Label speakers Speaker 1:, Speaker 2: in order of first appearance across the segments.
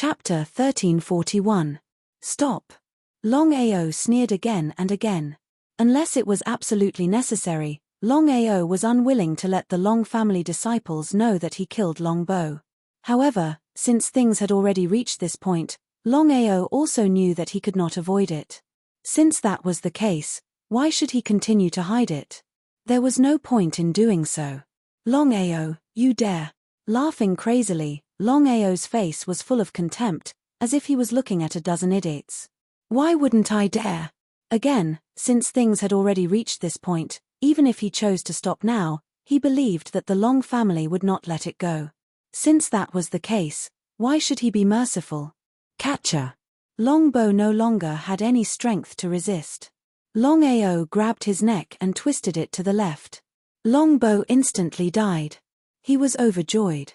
Speaker 1: Chapter 1341. Stop. Longao sneered again and again. Unless it was absolutely necessary, Longao was unwilling to let the Long family disciples know that he killed Longbo. However, since things had already reached this point, Longao also knew that he could not avoid it. Since that was the case, why should he continue to hide it? There was no point in doing so. Longao, you dare. Laughing crazily, Longao's face was full of contempt, as if he was looking at a dozen idiots. Why wouldn't I dare? Again, since things had already reached this point, even if he chose to stop now, he believed that the Long family would not let it go. Since that was the case, why should he be merciful? Catcher. Longbo no longer had any strength to resist. Longao grabbed his neck and twisted it to the left. Longbo instantly died. He was overjoyed.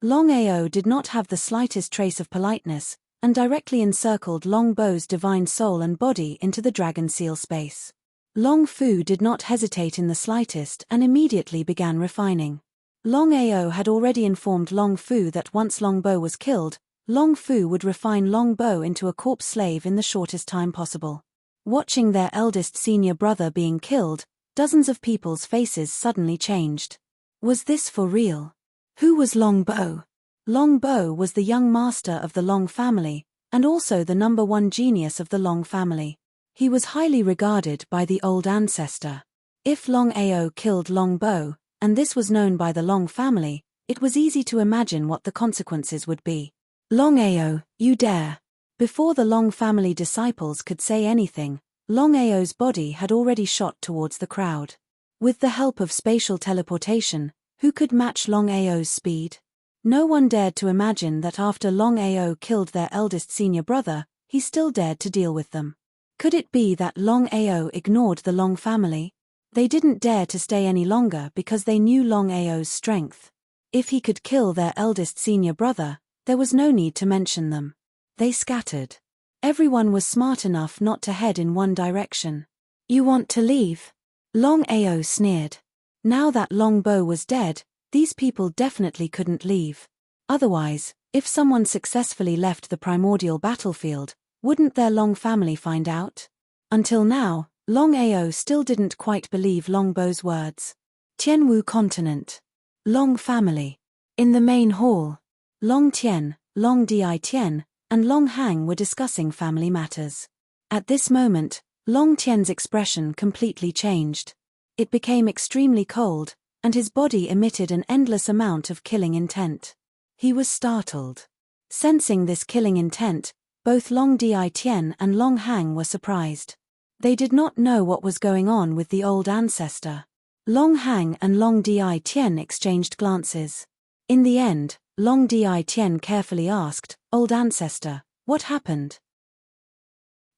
Speaker 1: Longao did not have the slightest trace of politeness, and directly encircled Longbo's divine soul and body into the dragon seal space. Long Fu did not hesitate in the slightest and immediately began refining. Longao had already informed Long Fu that once Longbo was killed, Long Fu would refine Longbo into a corpse slave in the shortest time possible. Watching their eldest senior brother being killed, dozens of people's faces suddenly changed. Was this for real? Who was Longbo? Longbo was the young master of the Long family, and also the #1 genius of the Long family. He was highly regarded by the old ancestor. If Longao killed Longbo, and this was known by the Long family, it was easy to imagine what the consequences would be. Longao, you dare. Before the Long family disciples could say anything, Longao's body had already shot towards the crowd. With the help of spatial teleportation, who could match Longao's speed? No one dared to imagine that after Longao killed their eldest senior brother, he still dared to deal with them. Could it be that Longao ignored the Long family? They didn't dare to stay any longer because they knew Longao's strength. If he could kill their eldest senior brother, there was no need to mention them. They scattered. Everyone was smart enough not to head in one direction. You want to leave? Longao sneered. Now that Longbo was dead, these people definitely couldn't leave. Otherwise, if someone successfully left the primordial battlefield, wouldn't their Long family find out? Until now, Longao still didn't quite believe Longbo's words. Tianwu continent. Long family. In the main hall, Long Tian, Long Di Tian, and Long Hang were discussing family matters. At this moment, Long Tian's expression completely changed. It became extremely cold, and his body emitted an endless amount of killing intent. He was startled. Sensing this killing intent, both Long Di Tian and Long Hang were surprised. They did not know what was going on with the old ancestor. Long Hang and Long Di Tian exchanged glances. In the end, Long Di Tian carefully asked, "Old ancestor, what happened?"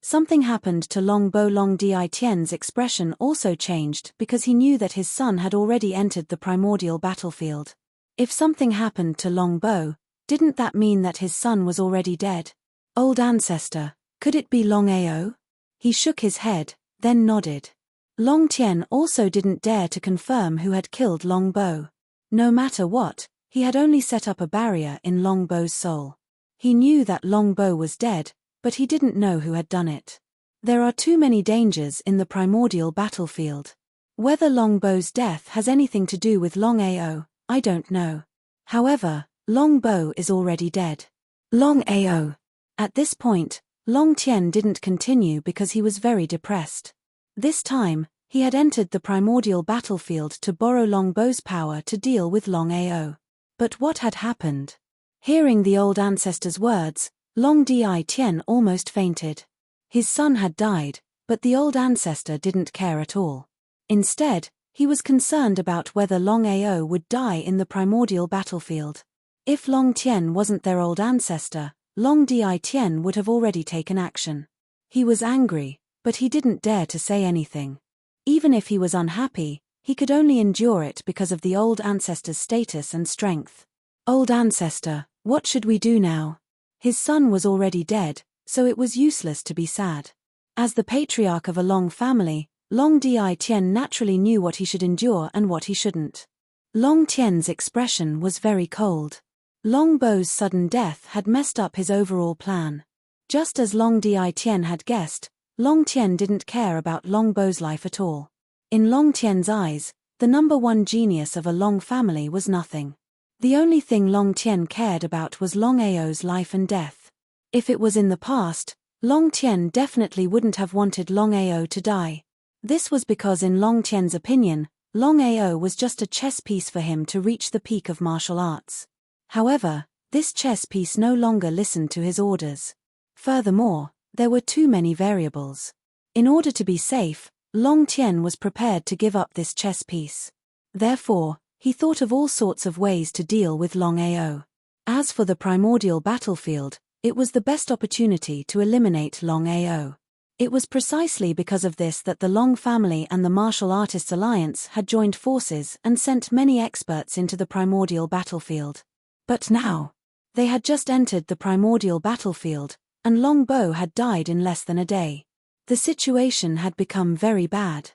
Speaker 1: Something happened to Longbo. Long Di Tian's expression also changed because he knew that his son had already entered the primordial battlefield. If something happened to Longbo, didn't that mean that his son was already dead? Old ancestor, could it be Longao? He shook his head, then nodded. Long Tian also didn't dare to confirm who had killed Longbo. No matter what, he had only set up a barrier in Longbo's soul. He knew that Longbo was dead, but he didn't know who had done it. There are too many dangers in the primordial battlefield. Whether Longbo's death has anything to do with Longao, I don't know. However, Longbo is already dead. Longao. At this point, Long Tian didn't continue because he was very depressed. This time, he had entered the primordial battlefield to borrow Longbo's power to deal with Longao. But what had happened? Hearing the old ancestor's words, Long Di Tian almost fainted. His son had died, but the old ancestor didn't care at all. Instead, he was concerned about whether Longao would die in the primordial battlefield. If Long Tian wasn't their old ancestor, Long Di Tian would have already taken action. He was angry, but he didn't dare to say anything. Even if he was unhappy, he could only endure it because of the old ancestor's status and strength. Old ancestor, what should we do now? His son was already dead, so it was useless to be sad. As the patriarch of a Long family, Long Di Tian naturally knew what he should endure and what he shouldn't. Long Tian's expression was very cold. Longbo's sudden death had messed up his overall plan. Just as Long Di-Tien had guessed, Long Tien didn't care about Longbo's life at all. In Long Tien's eyes, the number one genius of a Long family was nothing. The only thing Long Tien cared about was Longao's life and death. If it was in the past, Long Tien definitely wouldn't have wanted Longao to die. This was because in Long Tien's opinion, Longao was just a chess piece for him to reach the peak of martial arts. However, this chess piece no longer listened to his orders. Furthermore, there were too many variables. In order to be safe, Long Tien was prepared to give up this chess piece. Therefore, he thought of all sorts of ways to deal with Longao. As for the primordial battlefield, it was the best opportunity to eliminate Longao. It was precisely because of this that the Long family and the Martial Artists Alliance had joined forces and sent many experts into the primordial battlefield. But now, they had just entered the primordial battlefield, and Longbo had died in less than a day. The situation had become very bad.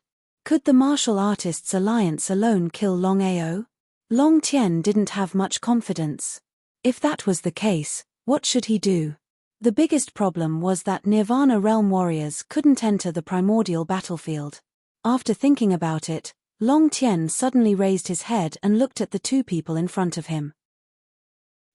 Speaker 1: Could the Martial Artists Alliance alone kill Longao? Long Tien didn't have much confidence. If that was the case, what should he do? The biggest problem was that Nirvana Realm warriors couldn't enter the primordial battlefield. After thinking about it, Long Tien suddenly raised his head and looked at the two people in front of him.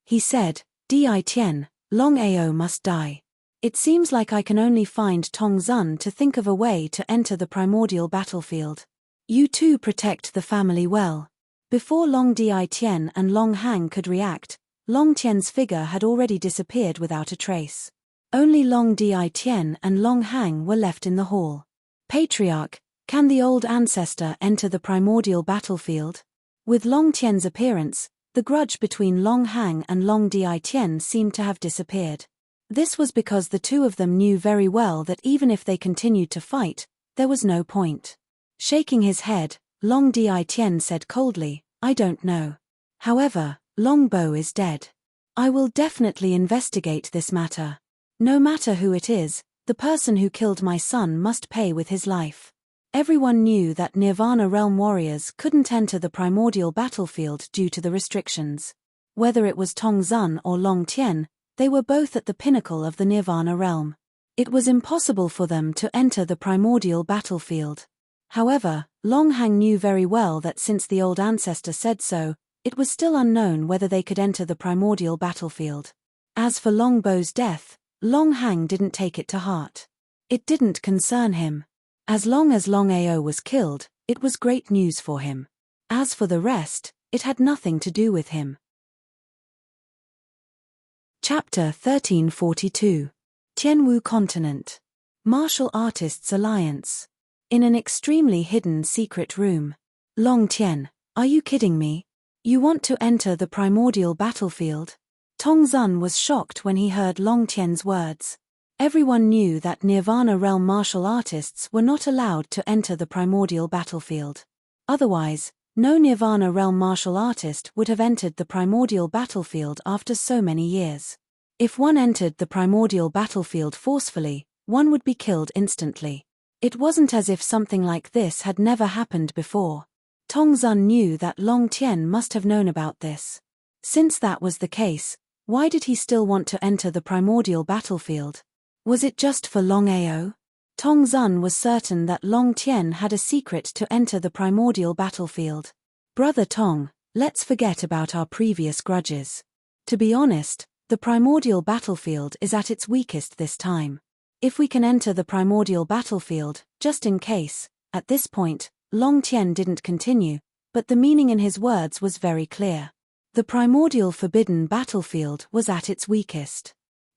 Speaker 1: He said, Di-Tien, Longao must die. It seems like I can only find Tong Zun to think of a way to enter the primordial battlefield. You two protect the family well. Before Long Di-Tien and Long Hang could react, Long Tien's figure had already disappeared without a trace. Only Long Di-Tien and Long Hang were left in the hall. Patriarch, can the old ancestor enter the primordial battlefield? With Long Tien's appearance, the grudge between Long Hang and Long Di-Tien seemed to have disappeared. This was because the two of them knew very well that even if they continued to fight, there was no point. Shaking his head, Long Di-Tien said coldly, I don't know. However, Longbo is dead. I will definitely investigate this matter. No matter who it is, the person who killed my son must pay with his life. Everyone knew that Nirvana Realm warriors couldn't enter the primordial battlefield due to the restrictions. Whether it was Tong Zun or Long Tien, they were both at the pinnacle of the Nirvana Realm. It was impossible for them to enter the primordial battlefield. However, Long Hang knew very well that since the old ancestor said so, it was still unknown whether they could enter the primordial battlefield. As for Longbo's death, Long Hang didn't take it to heart. It didn't concern him. As long as Longao was killed, it was great news for him. As for the rest, it had nothing to do with him. Chapter 1342. Tianwu Continent. Martial Artists Alliance. In an extremely hidden secret room. Long Tien, are you kidding me? You want to enter the primordial battlefield? Tong Zun was shocked when he heard Long Tien's words. Everyone knew that Nirvana Realm martial artists were not allowed to enter the primordial battlefield. Otherwise, no Nirvana Realm martial artist would have entered the primordial battlefield after so many years. If one entered the primordial battlefield forcefully, one would be killed instantly. It wasn't as if something like this had never happened before. Tong Zun knew that Long Tien must have known about this. Since that was the case, why did he still want to enter the primordial battlefield? Was it just for Longao? Tong Zun was certain that Long Tien had a secret to enter the primordial battlefield. Brother Tong, let's forget about our previous grudges. To be honest, the primordial battlefield is at its weakest this time. If we can enter the primordial battlefield, just in case, at this point, Long Tien didn't continue, but the meaning in his words was very clear. The primordial forbidden battlefield was at its weakest.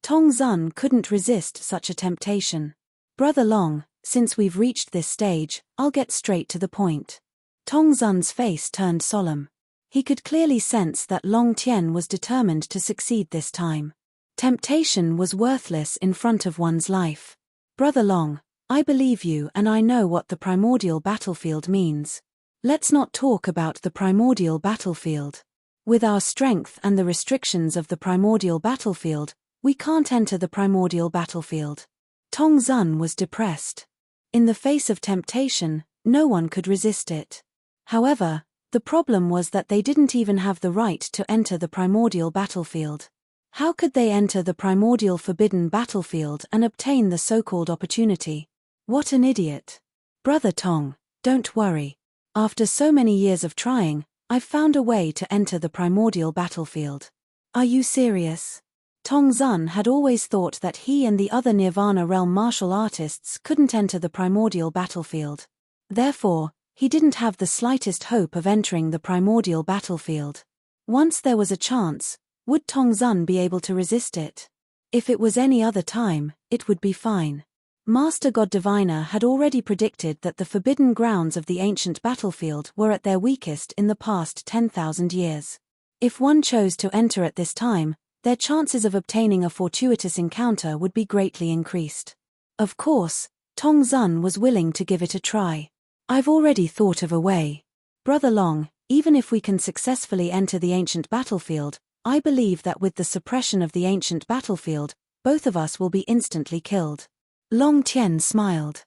Speaker 1: Tong Zun couldn't resist such a temptation. Brother Long, since we've reached this stage, I'll get straight to the point. Tong Zun's face turned solemn. He could clearly sense that Long Tien was determined to succeed this time. Temptation was worthless in front of one's life. Brother Long, I believe you and I know what the primordial battlefield means. Let's not talk about the primordial battlefield. With our strength and the restrictions of the primordial battlefield, we can't enter the primordial battlefield. Tong Zun was depressed. In the face of temptation, no one could resist it. However, The problem was that they didn't even have the right to enter the primordial battlefield. How could they enter the primordial forbidden battlefield and obtain the so-called opportunity? What an idiot. Brother Tong, don't worry. After so many years of trying, I've found a way to enter the primordial battlefield. Are you serious? Tong Zun had always thought that he and the other Nirvana realm martial artists couldn't enter the primordial battlefield. Therefore, he didn't have the slightest hope of entering the primordial battlefield. Once there was a chance, would Tong Zun be able to resist it? If it was any other time, it would be fine. Master God Diviner had already predicted that the forbidden grounds of the ancient battlefield were at their weakest in the past 10,000 years. If one chose to enter at this time, their chances of obtaining a fortuitous encounter would be greatly increased. Of course, Tong Zun was willing to give it a try. I've already thought of a way. Brother Long, even if we can successfully enter the ancient battlefield, I believe that with the suppression of the ancient battlefield, both of us will be instantly killed. Long Tien smiled.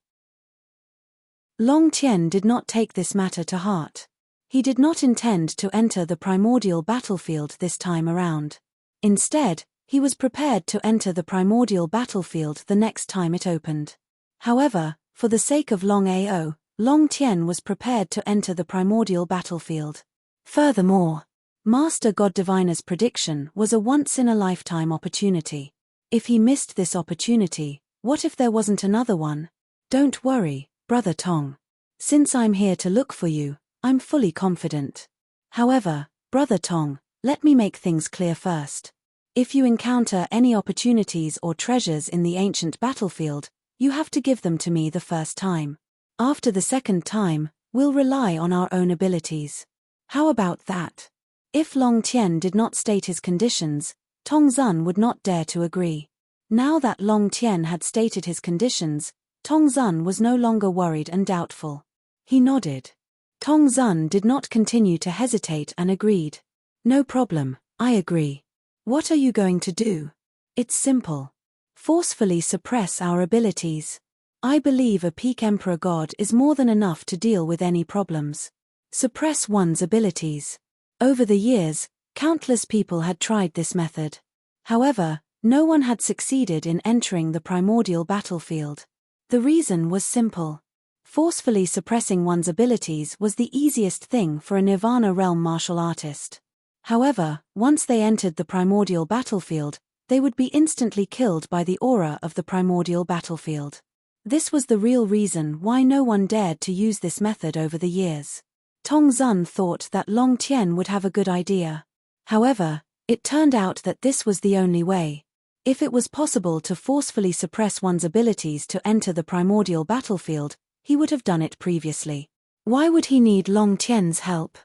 Speaker 1: Long Tien did not take this matter to heart. He did not intend to enter the primordial battlefield this time around. Instead, he was prepared to enter the primordial battlefield the next time it opened. However, for the sake of Longao, Long Tien was prepared to enter the primordial battlefield. Furthermore, Master God Diviner's prediction was a once-in-a-lifetime opportunity. If he missed this opportunity, what if there wasn't another one? Don't worry, Brother Tong. Since I'm here to look for you, I'm fully confident. However, Brother Tong, let me make things clear first. If you encounter any opportunities or treasures in the ancient battlefield, you have to give them to me the first time. After the second time, we'll rely on our own abilities. How about that? If Long Tien did not state his conditions, Tong Zun would not dare to agree. Now that Long Tien had stated his conditions, Tong Zun was no longer worried and doubtful. He nodded. Tong Zun did not continue to hesitate and agreed. No problem, I agree. What are you going to do? It's simple. Forcefully suppress our abilities. I believe a peak Emperor God is more than enough to deal with any problems. Suppress one's abilities. Over the years, countless people had tried this method. However, no one had succeeded in entering the primordial battlefield. The reason was simple. Forcefully suppressing one's abilities was the easiest thing for a Nirvana realm martial artist. However, once they entered the primordial battlefield, they would be instantly killed by the aura of the primordial battlefield. This was the real reason why no one dared to use this method over the years. Tong Zun thought that Long Tien would have a good idea. However, it turned out that this was the only way. If it was possible to forcefully suppress one's abilities to enter the primordial battlefield, he would have done it previously. Why would he need Long Tien's help?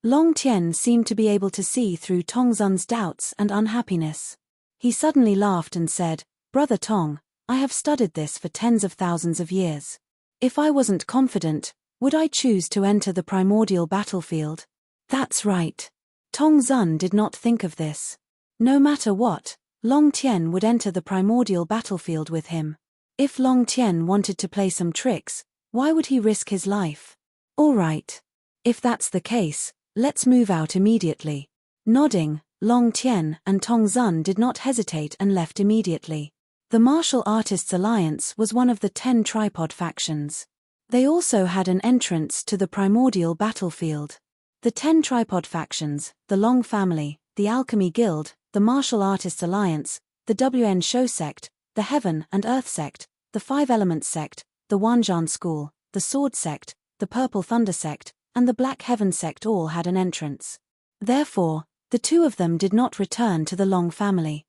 Speaker 1: Long Tien seemed to be able to see through Tong Zun's doubts and unhappiness. He suddenly laughed and said, Brother Tong, I have studied this for tens of thousands of years. If I wasn't confident, would I choose to enter the primordial battlefield? That's right. Tong Zun did not think of this. No matter what, Long Tien would enter the primordial battlefield with him. If Long Tien wanted to play some tricks, why would he risk his life? All right. If that's the case, let's move out immediately. Nodding, Long Tien and Tong Zun did not hesitate and left immediately. The Martial Artists Alliance was one of the 10 tripod factions. They also had an entrance to the primordial battlefield. The 10 tripod factions, the Long family, the Alchemy Guild, the Martial Artists Alliance, the WN Shou sect, the Heaven and Earth sect, the Five Elements sect, the Wanzhan School, the Sword sect, the Purple Thunder sect, and the Black Heaven sect all had an entrance. Therefore, the two of them did not return to the Long family.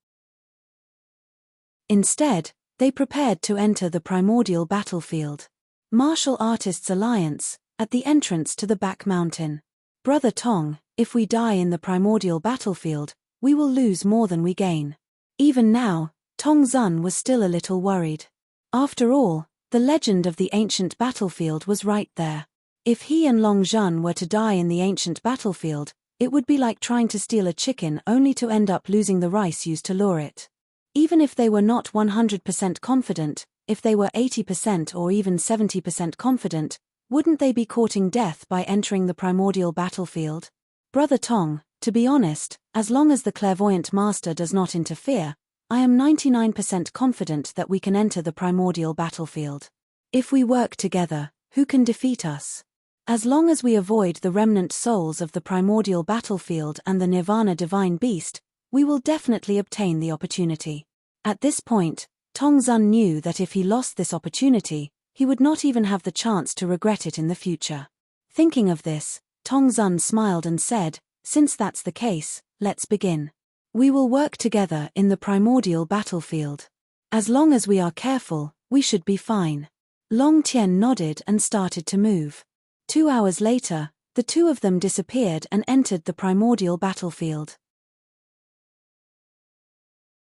Speaker 1: Instead, they prepared to enter the primordial battlefield. Martial Artists Alliance, at the entrance to the back mountain. Brother Tong, if we die in the primordial battlefield, we will lose more than we gain. Even now, Tong Zun was still a little worried. After all, the legend of the ancient battlefield was right there. If he and Long Zhan were to die in the ancient battlefield, it would be like trying to steal a chicken only to end up losing the rice used to lure it. Even if they were not 100% confident, if they were 80% or even 70% confident, Wouldn't they be courting death by entering the primordial battlefield? Brother Tong, to be honest, as long as the clairvoyant master does not interfere, I am 99% confident that we can enter the primordial battlefield. If we work together, who can defeat us? As long as we avoid the remnant souls of the primordial battlefield and the Nirvana divine beast, we will definitely obtain the opportunity. At this point, Tong Zun knew that if he lost this opportunity, he would not even have the chance to regret it in the future. Thinking of this, Tong Zun smiled and said, "Since that's the case, let's begin. We will work together in the primordial battlefield. As long as we are careful, we should be fine." Long Tian nodded and started to move. 2 hours later, the two of them disappeared and entered the primordial battlefield.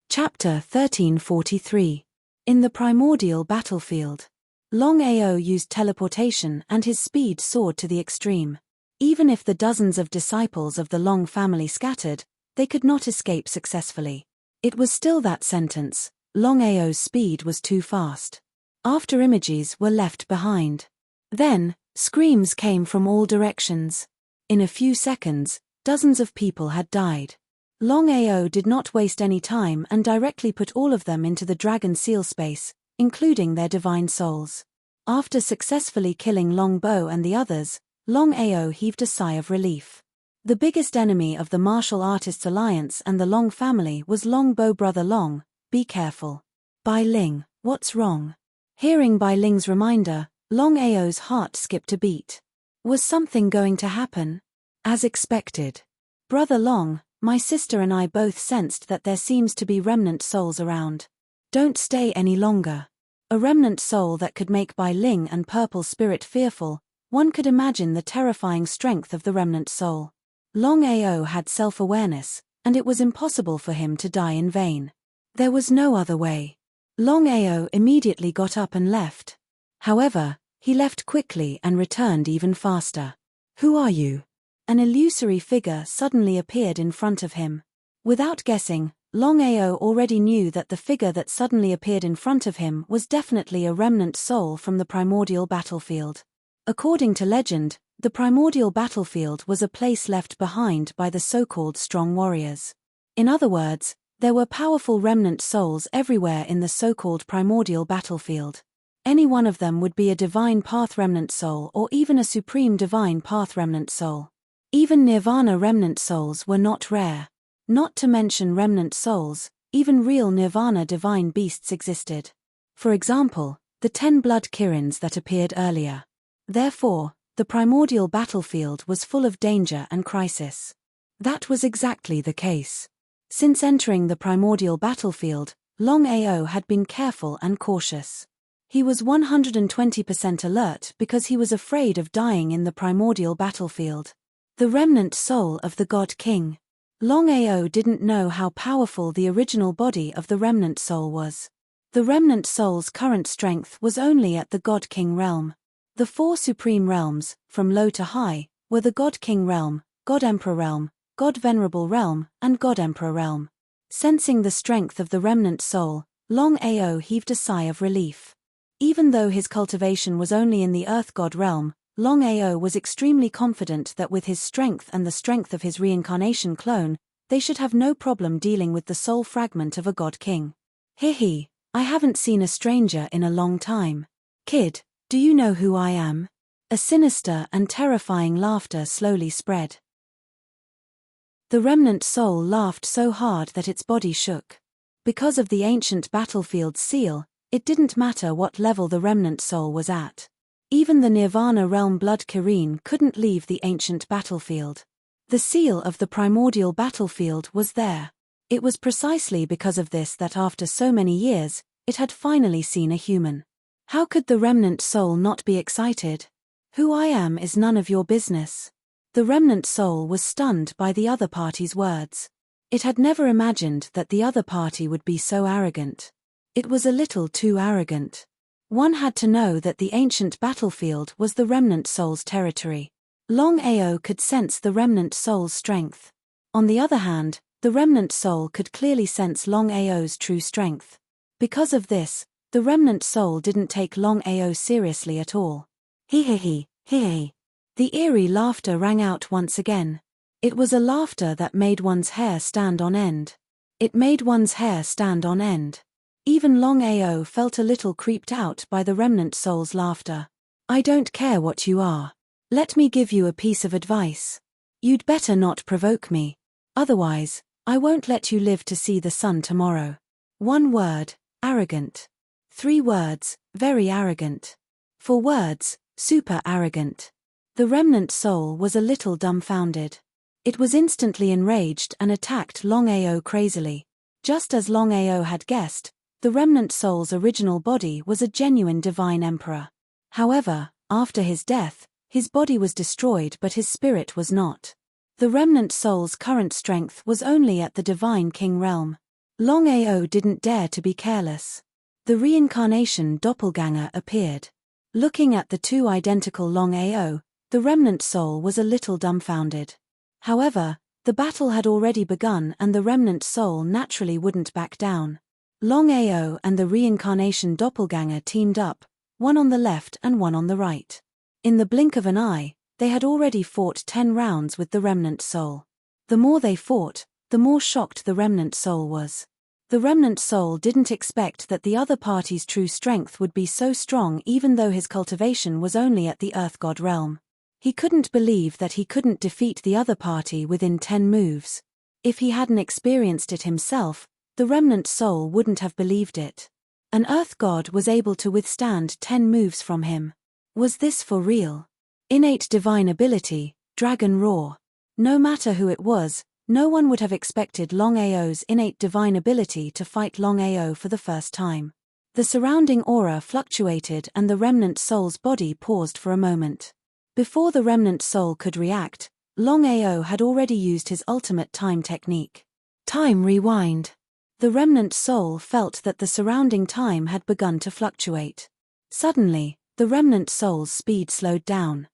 Speaker 1: Chapter 1343. In the primordial battlefield. Longao used teleportation and his speed soared to the extreme. Even if the dozens of disciples of the Long family scattered, they could not escape successfully. It was still that sentence: Longao's speed was too fast. After images were left behind. Then, screams came from all directions. In a few seconds, dozens of people had died. Longao did not waste any time and directly put all of them into the dragon seal space, including their divine souls. After successfully killing Longbo and the others, Longao heaved a sigh of relief. The biggest enemy of the Martial Artists Alliance and the Long family was Longbo brother Long. "Be careful. Bai Ling, what's wrong?" Hearing Bai Ling's reminder, Longao's heart skipped a beat. Was something going to happen? As expected. "Brother Long, my sister and I both sensed that there seems to be remnant souls around. Don't stay any longer." A remnant soul that could make Bai Ling and Purple Spirit fearful. One could imagine the terrifying strength of the remnant soul. Longao had self-awareness, and it was impossible for him to die in vain. There was no other way. Longao immediately got up and left. However, he left quickly and returned even faster. "Who are you?" An illusory figure suddenly appeared in front of him. Without guessing, Longao already knew that the figure that suddenly appeared in front of him was definitely a remnant soul from the primordial battlefield. According to legend, the primordial battlefield was a place left behind by the so-called strong warriors. In other words, there were powerful remnant souls everywhere in the so-called primordial battlefield. Any one of them would be a divine path remnant soul or even a supreme divine path remnant soul. Even Nirvana remnant souls were not rare. Not to mention remnant souls, even real Nirvana divine beasts existed. For example, the 10 blood Kirins that appeared earlier. Therefore, the primordial battlefield was full of danger and crisis. That was exactly the case. Since entering the primordial battlefield, Longao had been careful and cautious. He was 120% alert because he was afraid of dying in the primordial battlefield. The remnant soul of the God King. Longao didn't know how powerful the original body of the remnant soul was. The remnant soul's current strength was only at the God King realm. The 4 supreme realms, from low to high, were the God King realm, God Emperor realm, God Venerable realm, and God Emperor realm. Sensing the strength of the remnant soul, Longao heaved a sigh of relief. Even though his cultivation was only in the Earth God realm, Longao was extremely confident that with his strength and the strength of his reincarnation clone, they should have no problem dealing with the soul fragment of a God King. "Hehe, I haven't seen a stranger in a long time. Kid, do you know who I am?" A sinister and terrifying laughter slowly spread. The remnant soul laughed so hard that its body shook. Because of the ancient battlefield's seal, it didn't matter what level the remnant soul was at. Even the Nirvana realm blood Kirin couldn't leave the ancient battlefield. The seal of the primordial battlefield was there. It was precisely because of this that after so many years, it had finally seen a human. How could the remnant soul not be excited? "Who I am is none of your business." The remnant soul was stunned by the other party's words. It had never imagined that the other party would be so arrogant. It was a little too arrogant. One had to know that the ancient battlefield was the remnant soul's territory. Longao could sense the remnant soul's strength. On the other hand, the remnant soul could clearly sense Longao's true strength. Because of this, the remnant soul didn't take Longao seriously at all. He he he, he he. The eerie laughter rang out once again. It was a laughter that made one's hair stand on end. It made one's hair stand on end. Even Longao felt a little creeped out by the remnant soul's laughter. I don't care what you are. Let me give you a piece of advice. You'd better not provoke me. Otherwise, I won't let you live to see the sun tomorrow. 1 word, arrogant. 3 words, very arrogant. 4 words, super arrogant. The remnant soul was a little dumbfounded. It was instantly enraged and attacked Longao crazily. Just as Longao had guessed, the remnant soul's original body was a genuine divine emperor. However, after his death, his body was destroyed but his spirit was not. The remnant soul's current strength was only at the divine king realm. Longao didn't dare to be careless. The reincarnation doppelganger appeared. Looking at the 2 identical Longao, the remnant soul was a little dumbfounded. However, the battle had already begun and the remnant soul naturally wouldn't back down. Longao and the reincarnation doppelganger teamed up, one on the left and one on the right. In the blink of an eye, they had already fought 10 rounds with the remnant soul. The more they fought, the more shocked the remnant soul was. The remnant soul didn't expect that the other party's true strength would be so strong even though his cultivation was only at the earth god realm. He couldn't believe that he couldn't defeat the other party within 10 moves. If he hadn't experienced it himself, the remnant soul wouldn't have believed it. An earth god was able to withstand 10 moves from him. Was this for real? Innate divine ability, dragon roar. No matter who it was, no one would have expected Longao's innate divine ability to fight Longao for the first time. The surrounding aura fluctuated and the remnant soul's body paused for a moment. Before the remnant soul could react, Longao had already used his ultimate time technique. Time rewind. The remnant soul felt that the surrounding time had begun to fluctuate. Suddenly, the remnant soul's speed slowed down.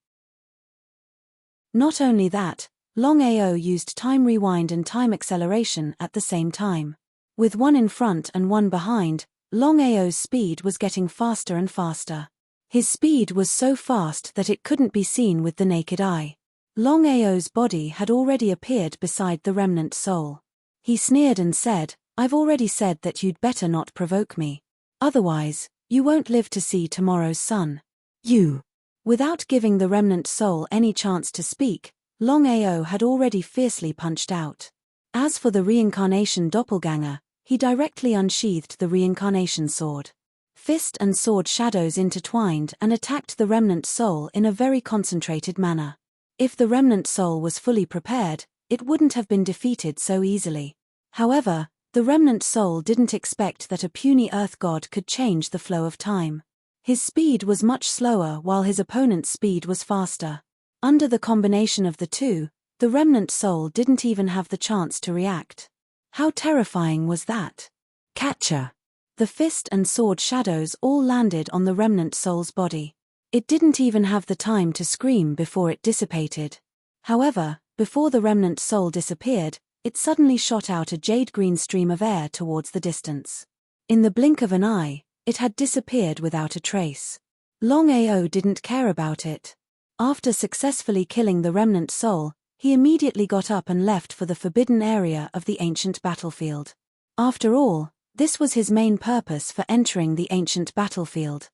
Speaker 1: Not only that, Longao used time rewind and time acceleration at the same time. With one in front and one behind, Longao's speed was getting faster and faster. His speed was so fast that it couldn't be seen with the naked eye. Longao's body had already appeared beside the remnant soul. He sneered and said, "I've already said that you'd better not provoke me. Otherwise, you won't live to see tomorrow's sun. You." Without giving the remnant soul any chance to speak, Longao had already fiercely punched out. As for the reincarnation doppelganger, he directly unsheathed the reincarnation sword. Fist and sword shadows intertwined and attacked the remnant soul in a very concentrated manner. If the remnant soul was fully prepared, it wouldn't have been defeated so easily. However, the remnant soul didn't expect that a puny earth god could change the flow of time. His speed was much slower while his opponent's speed was faster. Under the combination of the two, the remnant soul didn't even have the chance to react. How terrifying was that? Catcher! The fist and sword shadows all landed on the remnant soul's body. It didn't even have the time to scream before it dissipated. However, before the remnant soul disappeared, it suddenly shot out a jade-green stream of air towards the distance. In the blink of an eye, it had disappeared without a trace. Longao didn't care about it. After successfully killing the remnant soul, he immediately got up and left for the forbidden area of the ancient battlefield. After all, this was his main purpose for entering the ancient battlefield.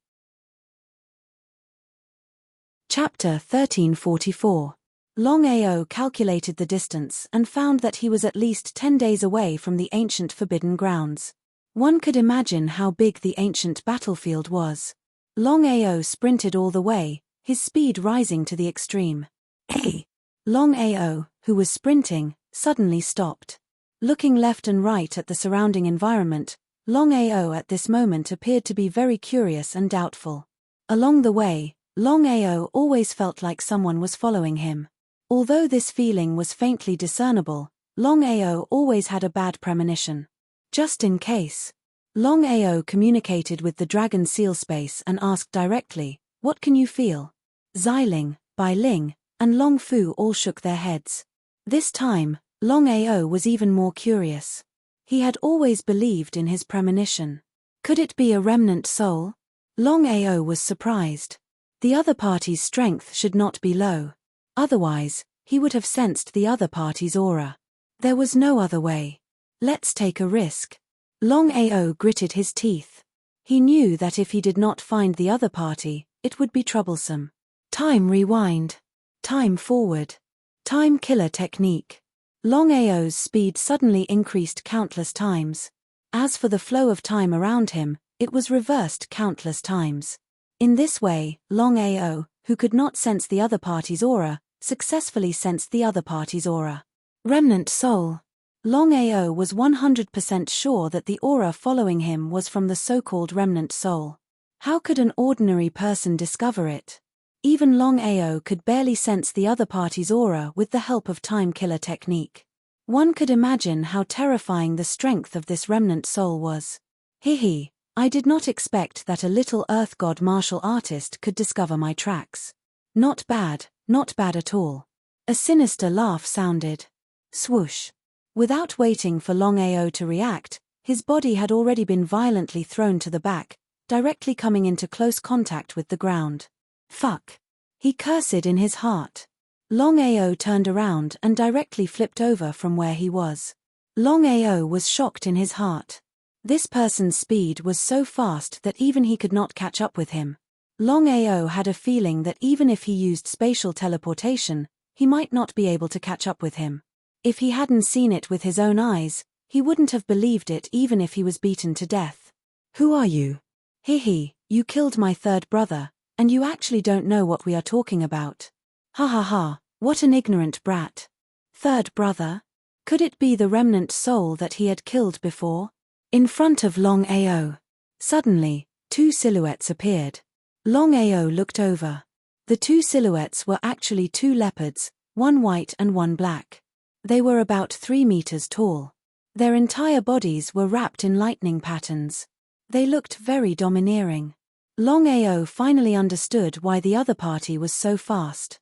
Speaker 1: Chapter 1344. Longao calculated the distance and found that he was at least 10 days away from the ancient forbidden grounds. One could imagine how big the ancient battlefield was. Longao sprinted all the way, his speed rising to the extreme. Hey! Longao, who was sprinting, suddenly stopped. Looking left and right at the surrounding environment, Longao at this moment appeared to be very curious and doubtful. Along the way, Longao always felt like someone was following him. Although this feeling was faintly discernible, Longao always had a bad premonition. Just in case. Longao communicated with the dragon seal space and asked directly, "What can you feel?" Xiling, Bai Ling, and Long Fu all shook their heads. This time, Longao was even more curious. He had always believed in his premonition. Could it be a remnant soul? Longao was surprised. The other party's strength should not be low. Otherwise, he would have sensed the other party's aura. There was no other way. Let's take a risk. Longao gritted his teeth. He knew that if he did not find the other party, it would be troublesome. Time rewind. Time forward. Time killer technique. Longao's speed suddenly increased countless times. As for the flow of time around him, it was reversed countless times. In this way, Longao, who could not sense the other party's aura, successfully sensed the other party's aura. Remnant soul. Longao was 100% sure that the aura following him was from the so-called remnant soul. How could an ordinary person discover it? Even Longao could barely sense the other party's aura with the help of time killer technique. One could imagine how terrifying the strength of this remnant soul was. Hihi, I did not expect that a little earth god martial artist could discover my tracks. Not bad at all. A sinister laugh sounded. Swoosh. Without waiting for Longao to react, his body had already been violently thrown to the back, directly coming into close contact with the ground. Fuck. He cursed in his heart. Longao turned around and directly flipped over from where he was. Longao was shocked in his heart. This person's speed was so fast that even he could not catch up with him. Longao had a feeling that even if he used spatial teleportation, he might not be able to catch up with him. If he hadn't seen it with his own eyes, he wouldn't have believed it even if he was beaten to death. Who are you? Hihi, you killed my third brother, and you actually don't know what we are talking about. Ha ha ha, what an ignorant brat. Third brother? Could it be the remnant soul that he had killed before? In front of Longao. Suddenly, two silhouettes appeared. Longao looked over. The two silhouettes were actually two leopards, one white and one black. They were about 3 meters tall. Their entire bodies were wrapped in lightning patterns. They looked very domineering. Longao finally understood why the other party was so fast.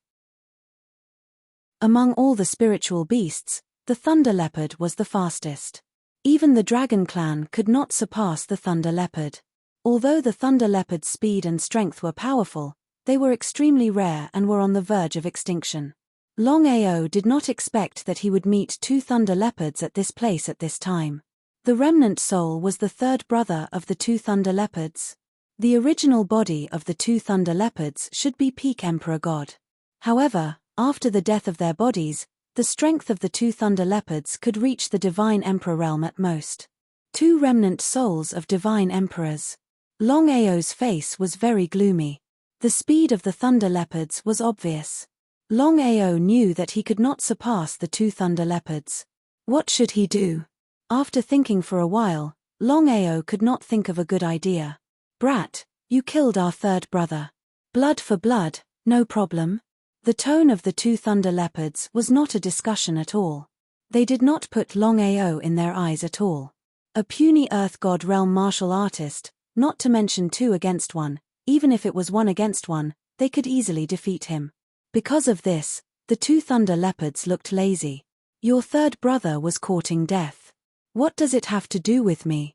Speaker 1: Among all the spiritual beasts, the thunder leopard was the fastest. Even the dragon clan could not surpass the thunder leopard. Although the thunder leopard's speed and strength were powerful, they were extremely rare and were on the verge of extinction. Longao did not expect that he would meet two thunder leopards at this place at this time. The remnant soul was the third brother of the two thunder leopards. The original body of the two thunder leopards should be peak emperor god. However, after the death of their bodies, the strength of the two thunder leopards could reach the divine emperor realm at most. Two remnant souls of divine emperors. Longao's face was very gloomy. The speed of the thunder leopards was obvious. Longao knew that he could not surpass the two thunder leopards. What should he do? After thinking for a while, Longao could not think of a good idea. Brat, you killed our third brother. Blood for blood, no problem. The tone of the two thunder leopards was not a discussion at all. They did not put Longao in their eyes at all. A puny earth god realm martial artist, not to mention 2 against 1, even if it was 1 against 1, they could easily defeat him. Because of this, the two thunder leopards looked lazy. Your third brother was courting death. What does it have to do with me?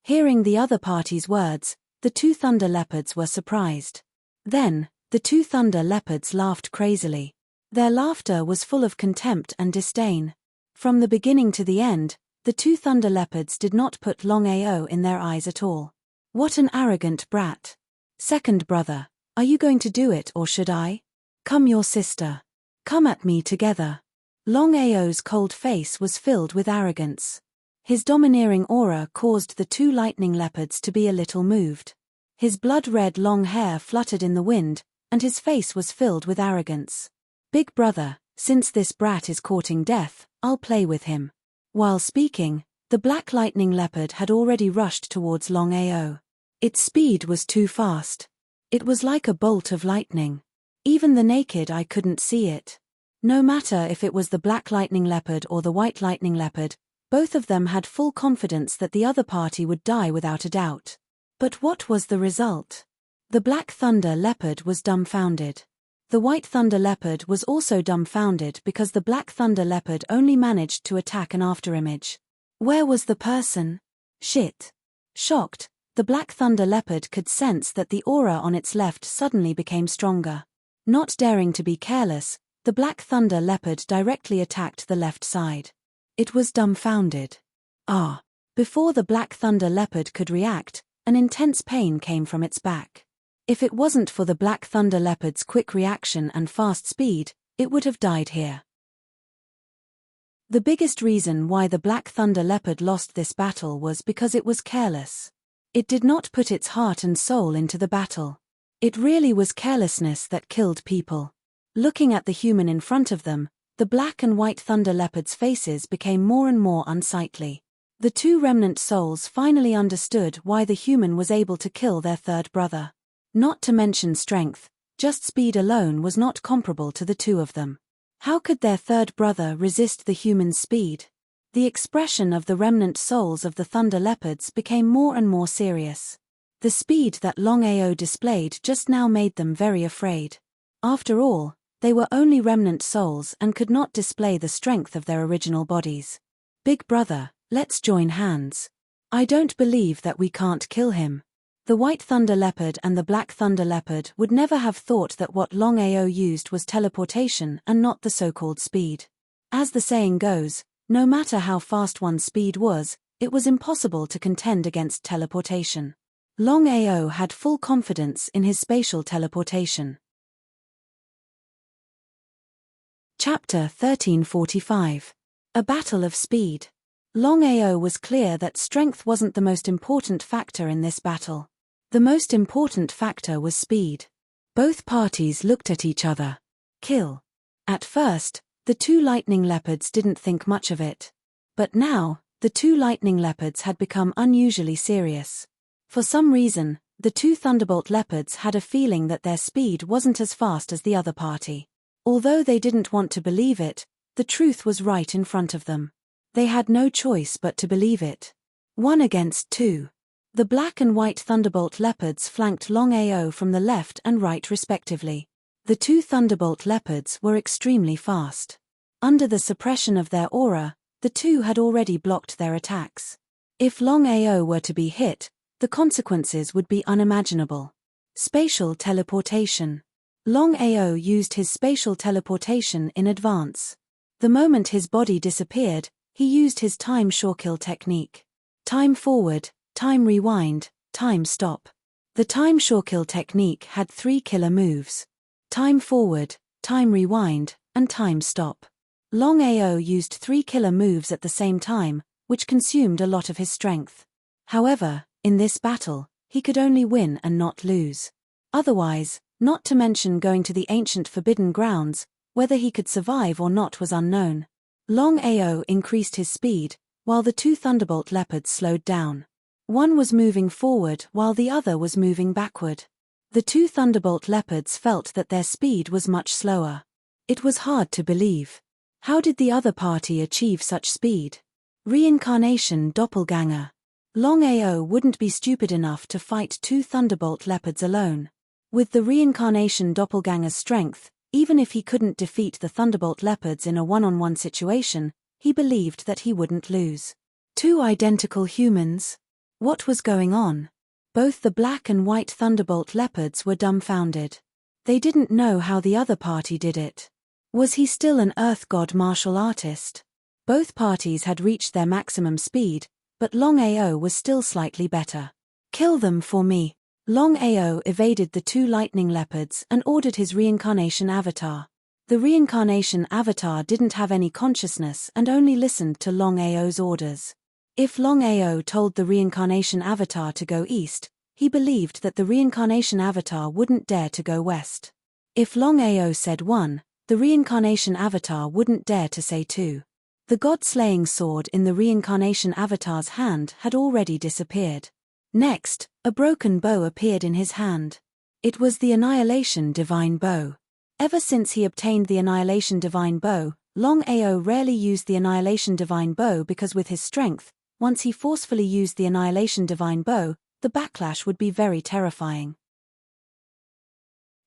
Speaker 1: Hearing the other party's words, the two thunder leopards were surprised. Then, the two thunder leopards laughed crazily. Their laughter was full of contempt and disdain. From the beginning to the end, the two thunder leopards did not put Longao in their eyes at all. What an arrogant brat. Second brother, are you going to do it or should I? Come your sister. Come at me together. Longao's cold face was filled with arrogance. His domineering aura caused the two lightning leopards to be a little moved. His blood-red long hair fluttered in the wind, and his face was filled with arrogance. Big brother, since this brat is courting death, I'll play with him. While speaking, the black lightning leopard had already rushed towards Longao. Its speed was too fast. It was like a bolt of lightning. Even the naked eye couldn't see it. No matter if it was the black lightning leopard or the white lightning leopard, both of them had full confidence that the other party would die without a doubt. But what was the result? The black thunder leopard was dumbfounded. The white thunder leopard was also dumbfounded because the black thunder leopard only managed to attack an afterimage. Where was the person? Shit. Shocked, the Black Thunder Leopard could sense that the aura on its left suddenly became stronger. Not daring to be careless, the Black Thunder Leopard directly attacked the left side. It was dumbfounded. Before the Black Thunder Leopard could react, an intense pain came from its back. If it wasn't for the Black Thunder Leopard's quick reaction and fast speed, it would have died here. The biggest reason why the Black Thunder Leopard lost this battle was because it was careless. It did not put its heart and soul into the battle. It really was carelessness that killed people. Looking at the human in front of them, the Black and White Thunder Leopards' faces became more and more unsightly. The two remnant souls finally understood why the human was able to kill their third brother. Not to mention strength, just speed alone was not comparable to the two of them. How could their third brother resist the human's speed? The expression of the remnant souls of the Thunder Leopards became more and more serious. The speed that Longao displayed just now made them very afraid. After all, they were only remnant souls and could not display the strength of their original bodies. Big brother, let's join hands. I don't believe that we can't kill him. The White Thunder Leopard and the Black Thunder Leopard would never have thought that what Longao used was teleportation and not the so-called speed. As the saying goes, no matter how fast one's speed was, it was impossible to contend against teleportation. Longao had full confidence in his spatial teleportation. Chapter 1345. A Battle of Speed. Longao was clear that strength wasn't the most important factor in this battle. The most important factor was speed. Both parties looked at each other. Kill. At first, the two lightning leopards didn't think much of it. But now, the two lightning leopards had become unusually serious. For some reason, the two thunderbolt leopards had a feeling that their speed wasn't as fast as the other party. Although they didn't want to believe it, the truth was right in front of them. They had no choice but to believe it. 1 against 2. The Black and White Thunderbolt Leopards flanked Longao from the left and right respectively. The two Thunderbolt Leopards were extremely fast. Under the suppression of their aura, the two had already blocked their attacks. If Longao were to be hit, the consequences would be unimaginable. Spatial teleportation. Longao used his spatial teleportation in advance. The moment his body disappeared, he used his time shortkill technique. Time forward, time rewind, time stop. The time shortkill technique had 3 killer moves. Time forward, time rewind, and time stop. Longao used 3 killer moves at the same time, which consumed a lot of his strength. However, in this battle, he could only win and not lose. Otherwise, not to mention going to the ancient forbidden grounds, whether he could survive or not was unknown. Longao increased his speed, while the two Thunderbolt Leopards slowed down. One was moving forward while the other was moving backward. The two Thunderbolt Leopards felt that their speed was much slower. It was hard to believe. How did the other party achieve such speed? Reincarnation doppelganger. Longao wouldn't be stupid enough to fight two Thunderbolt Leopards alone. With the reincarnation doppelganger's strength, even if he couldn't defeat the Thunderbolt Leopards in a one-on-one situation, he believed that he wouldn't lose. Two identical humans? What was going on? Both the Black and White Thunderbolt Leopards were dumbfounded. They didn't know how the other party did it. Was he still an Earth God martial artist? Both parties had reached their maximum speed, but Longao was still slightly better. Kill them for me. Longao evaded the two lightning leopards and ordered his reincarnation avatar. The reincarnation avatar didn't have any consciousness and only listened to Longao's orders. If Longao told the reincarnation avatar to go east, he believed that the reincarnation avatar wouldn't dare to go west. If Longao said 1, the reincarnation avatar wouldn't dare to say 2. The god-slaying sword in the reincarnation avatar's hand had already disappeared. Next, a broken bow appeared in his hand. It was the Annihilation Divine Bow. Ever since he obtained the Annihilation Divine Bow, Longao rarely used the Annihilation Divine Bow because with his strength, once he forcefully used the Annihilation Divine Bow, the backlash would be very terrifying.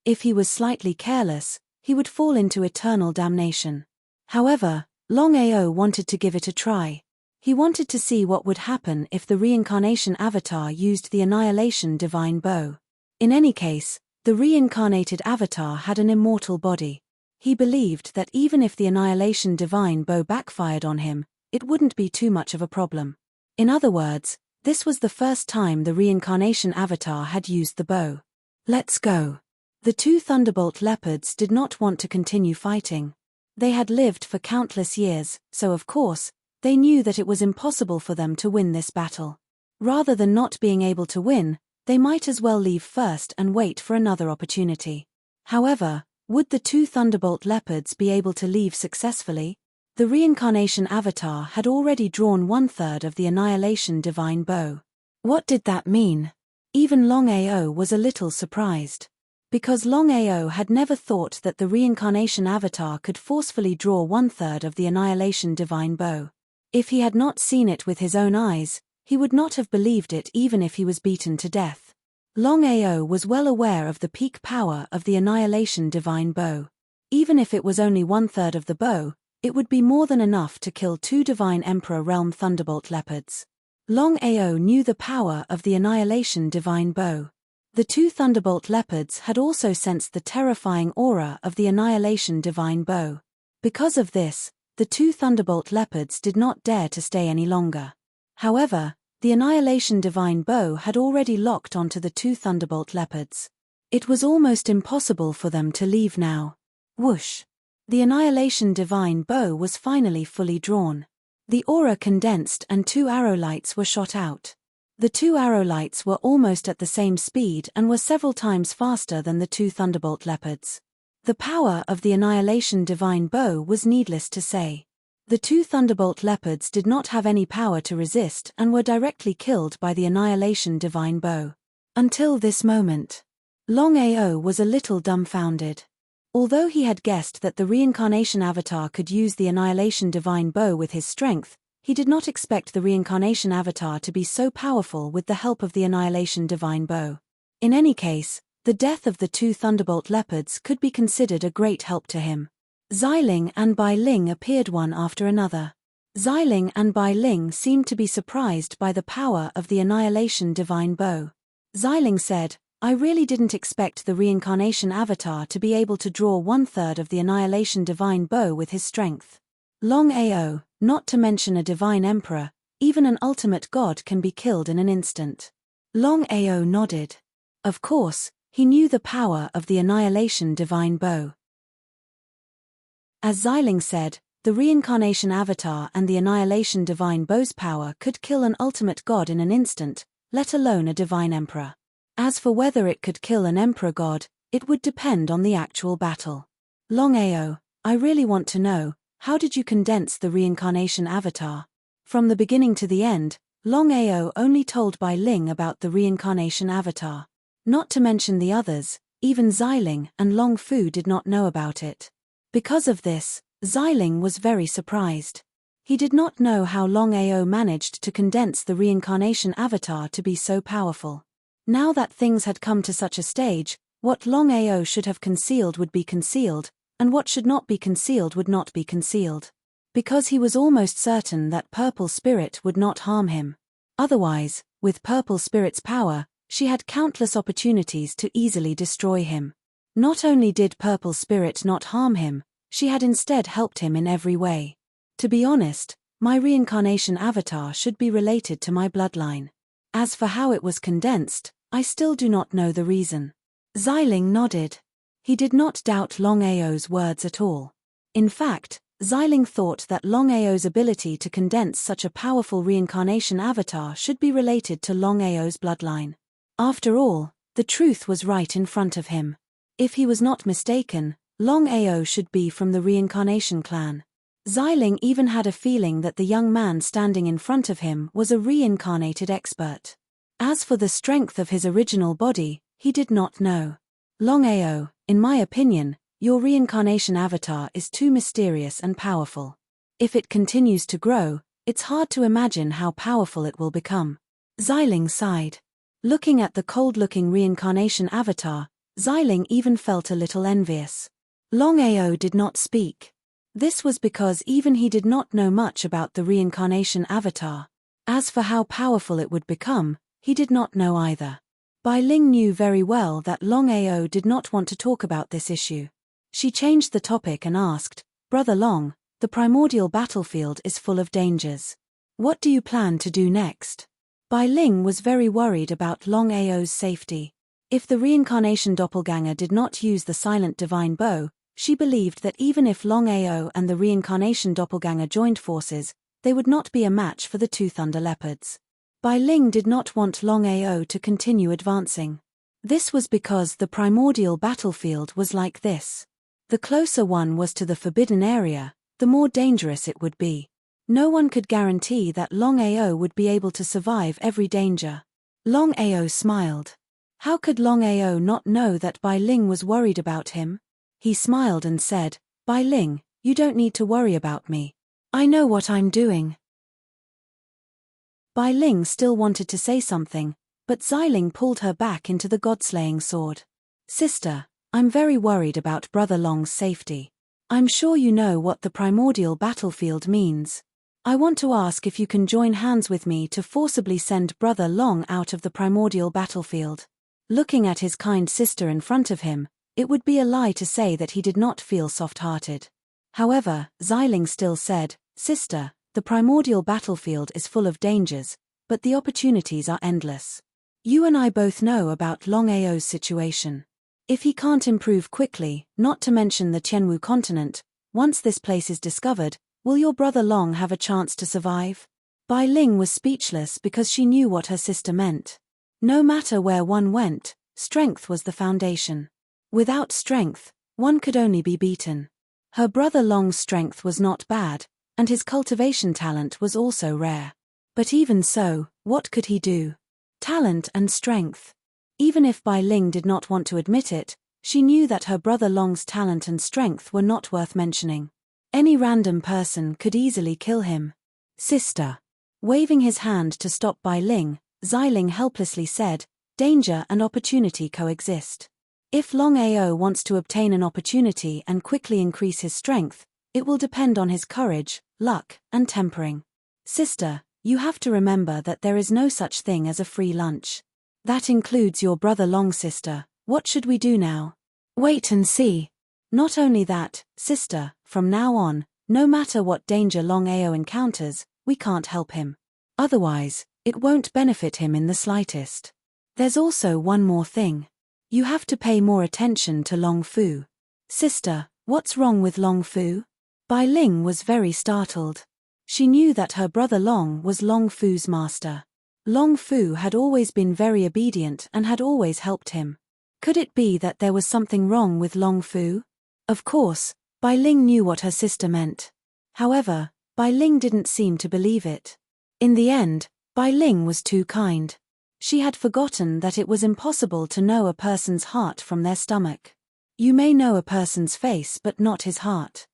Speaker 1: If he was slightly careless, he would fall into eternal damnation. However, Longao wanted to give it a try. He wanted to see what would happen if the reincarnation avatar used the annihilation divine bow. In any case, the reincarnated avatar had an immortal body. He believed that even if the annihilation divine bow backfired on him, it wouldn't be too much of a problem. In other words, this was the first time the reincarnation avatar had used the bow. Let's go. The two Thunderbolt leopards did not want to continue fighting. They had lived for countless years, so of course, they knew that it was impossible for them to win this battle. Rather than not being able to win, they might as well leave first and wait for another opportunity. However, would the two Thunderbolt leopards be able to leave successfully? The reincarnation avatar had already drawn 1/3 of the annihilation divine bow. What did that mean? Even Longao was a little surprised. Because Longao had never thought that the reincarnation avatar could forcefully draw 1/3 of the annihilation divine bow. If he had not seen it with his own eyes, he would not have believed it even if he was beaten to death. Longao was well aware of the peak power of the annihilation divine bow. Even if it was only 1/3 of the bow, it would be more than enough to kill two divine Emperor Realm Thunderbolt leopards. Longao knew the power of the annihilation divine bow. The two Thunderbolt leopards had also sensed the terrifying aura of the annihilation divine bow. Because of this, the two Thunderbolt leopards did not dare to stay any longer. However, the annihilation divine bow had already locked onto the two Thunderbolt leopards. It was almost impossible for them to leave now. Whoosh! The annihilation divine bow was finally fully drawn. The aura condensed and two arrow lights were shot out. The two arrow lights were almost at the same speed and were several times faster than the two Thunderbolt leopards. The power of the annihilation divine bow was needless to say. The two Thunderbolt leopards did not have any power to resist and were directly killed by the annihilation divine bow. Until this moment, Longao was a little dumbfounded. Although he had guessed that the reincarnation avatar could use the annihilation divine bow with his strength, he did not expect the reincarnation avatar to be so powerful with the help of the annihilation divine bow. In any case, the death of the two Thunderbolt leopards could be considered a great help to him. Xiling and Bai Ling appeared one after another. Xiling and Bai Ling seemed to be surprised by the power of the annihilation divine bow. Xiling said, "I really didn't expect the reincarnation avatar to be able to draw 1/3 of the annihilation divine bow with his strength. Longao, not to mention a divine emperor, even an ultimate god can be killed in an instant." Longao nodded. Of course, he knew the power of the annihilation divine bow. As Xiling said, the reincarnation avatar and the annihilation divine bow's power could kill an ultimate god in an instant, let alone a divine emperor. As for whether it could kill an emperor god, it would depend on the actual battle. Longao, I really want to know, how did you condense the reincarnation avatar? From the beginning to the end, Longao only told Bai Ling about the reincarnation avatar. Not to mention the others, even Xiling and Long Fu did not know about it. Because of this, Xiling was very surprised. He did not know how Longao managed to condense the reincarnation avatar to be so powerful. Now that things had come to such a stage, what Longao should have concealed would be concealed, and what should not be concealed would not be concealed. Because he was almost certain that Purple Spirit would not harm him. Otherwise, with Purple Spirit's power, she had countless opportunities to easily destroy him. Not only did Purple Spirit not harm him, she had instead helped him in every way. To be honest, my reincarnation avatar should be related to my bloodline. As for how it was condensed, I still do not know the reason. Xiling nodded. He did not doubt Longao's words at all. In fact, Xiling thought that Longao's ability to condense such a powerful reincarnation avatar should be related to Longao's bloodline. After all, the truth was right in front of him. If he was not mistaken, Longao should be from the reincarnation clan. Xiling even had a feeling that the young man standing in front of him was a reincarnated expert. As for the strength of his original body, he did not know. Longao, in my opinion, your reincarnation avatar is too mysterious and powerful. If it continues to grow, it's hard to imagine how powerful it will become. Xiling sighed. Looking at the cold-looking reincarnation avatar, Xiling even felt a little envious. Longao did not speak. This was because even he did not know much about the reincarnation avatar. As for how powerful it would become, he did not know either. Bai Ling knew very well that Longao did not want to talk about this issue. She changed the topic and asked, "Brother Long, the primordial battlefield is full of dangers. What do you plan to do next?" Bai Ling was very worried about Longao's safety. If the reincarnation doppelganger did not use the silent divine bow, she believed that even if Longao and the reincarnation doppelganger joined forces, they would not be a match for the two thunder leopards. Bai Ling did not want Longao to continue advancing. This was because the primordial battlefield was like this. The closer one was to the forbidden area, the more dangerous it would be. No one could guarantee that Longao would be able to survive every danger. Longao smiled. How could Longao not know that Bai Ling was worried about him? He smiled and said, "Bai Ling, you don't need to worry about me. I know what I'm doing." Bai Ling still wanted to say something, but Xiling pulled her back into the god-slaying sword. "Sister, I'm very worried about Brother Long's safety. I'm sure you know what the primordial battlefield means. I want to ask if you can join hands with me to forcibly send Brother Long out of the primordial battlefield." Looking at his kind sister in front of him, it would be a lie to say that he did not feel soft-hearted. However, Xiling still said, "Sister, the primordial battlefield is full of dangers, but the opportunities are endless. You and I both know about Longao's situation. If he can't improve quickly, not to mention the Tianwu continent, once this place is discovered, will your brother Long have a chance to survive?" Bai Ling was speechless because she knew what her sister meant. No matter where one went, strength was the foundation. Without strength, one could only be beaten. Her brother Long's strength was not bad, and his cultivation talent was also rare. But even so, what could he do? Talent and strength. Even if Bai Ling did not want to admit it, she knew that her brother Long's talent and strength were not worth mentioning. Any random person could easily kill him. "Sister." Waving his hand to stop Bai Ling, Xiling helplessly said, "Danger and opportunity coexist. If Longao wants to obtain an opportunity and quickly increase his strength, it will depend on his courage, luck, and tempering. Sister, you have to remember that there is no such thing as a free lunch. That includes your brother Long, sister. What should we do now?" "Wait and see." "Not only that, sister, from now on, no matter what danger Longao encounters, we can't help him. Otherwise, it won't benefit him in the slightest. There's also one more thing. You have to pay more attention to Long Fu." "Sister, what's wrong with Long Fu?" Bai Ling was very startled. She knew that her brother Long was Long Fu's master. Long Fu had always been very obedient and had always helped him. Could it be that there was something wrong with Long Fu? Of course, Bai Ling knew what her sister meant. However, Bai Ling didn't seem to believe it. In the end, Bai Ling was too kind. She had forgotten that it was impossible to know a person's heart from their stomach. You may know a person's face but not his heart.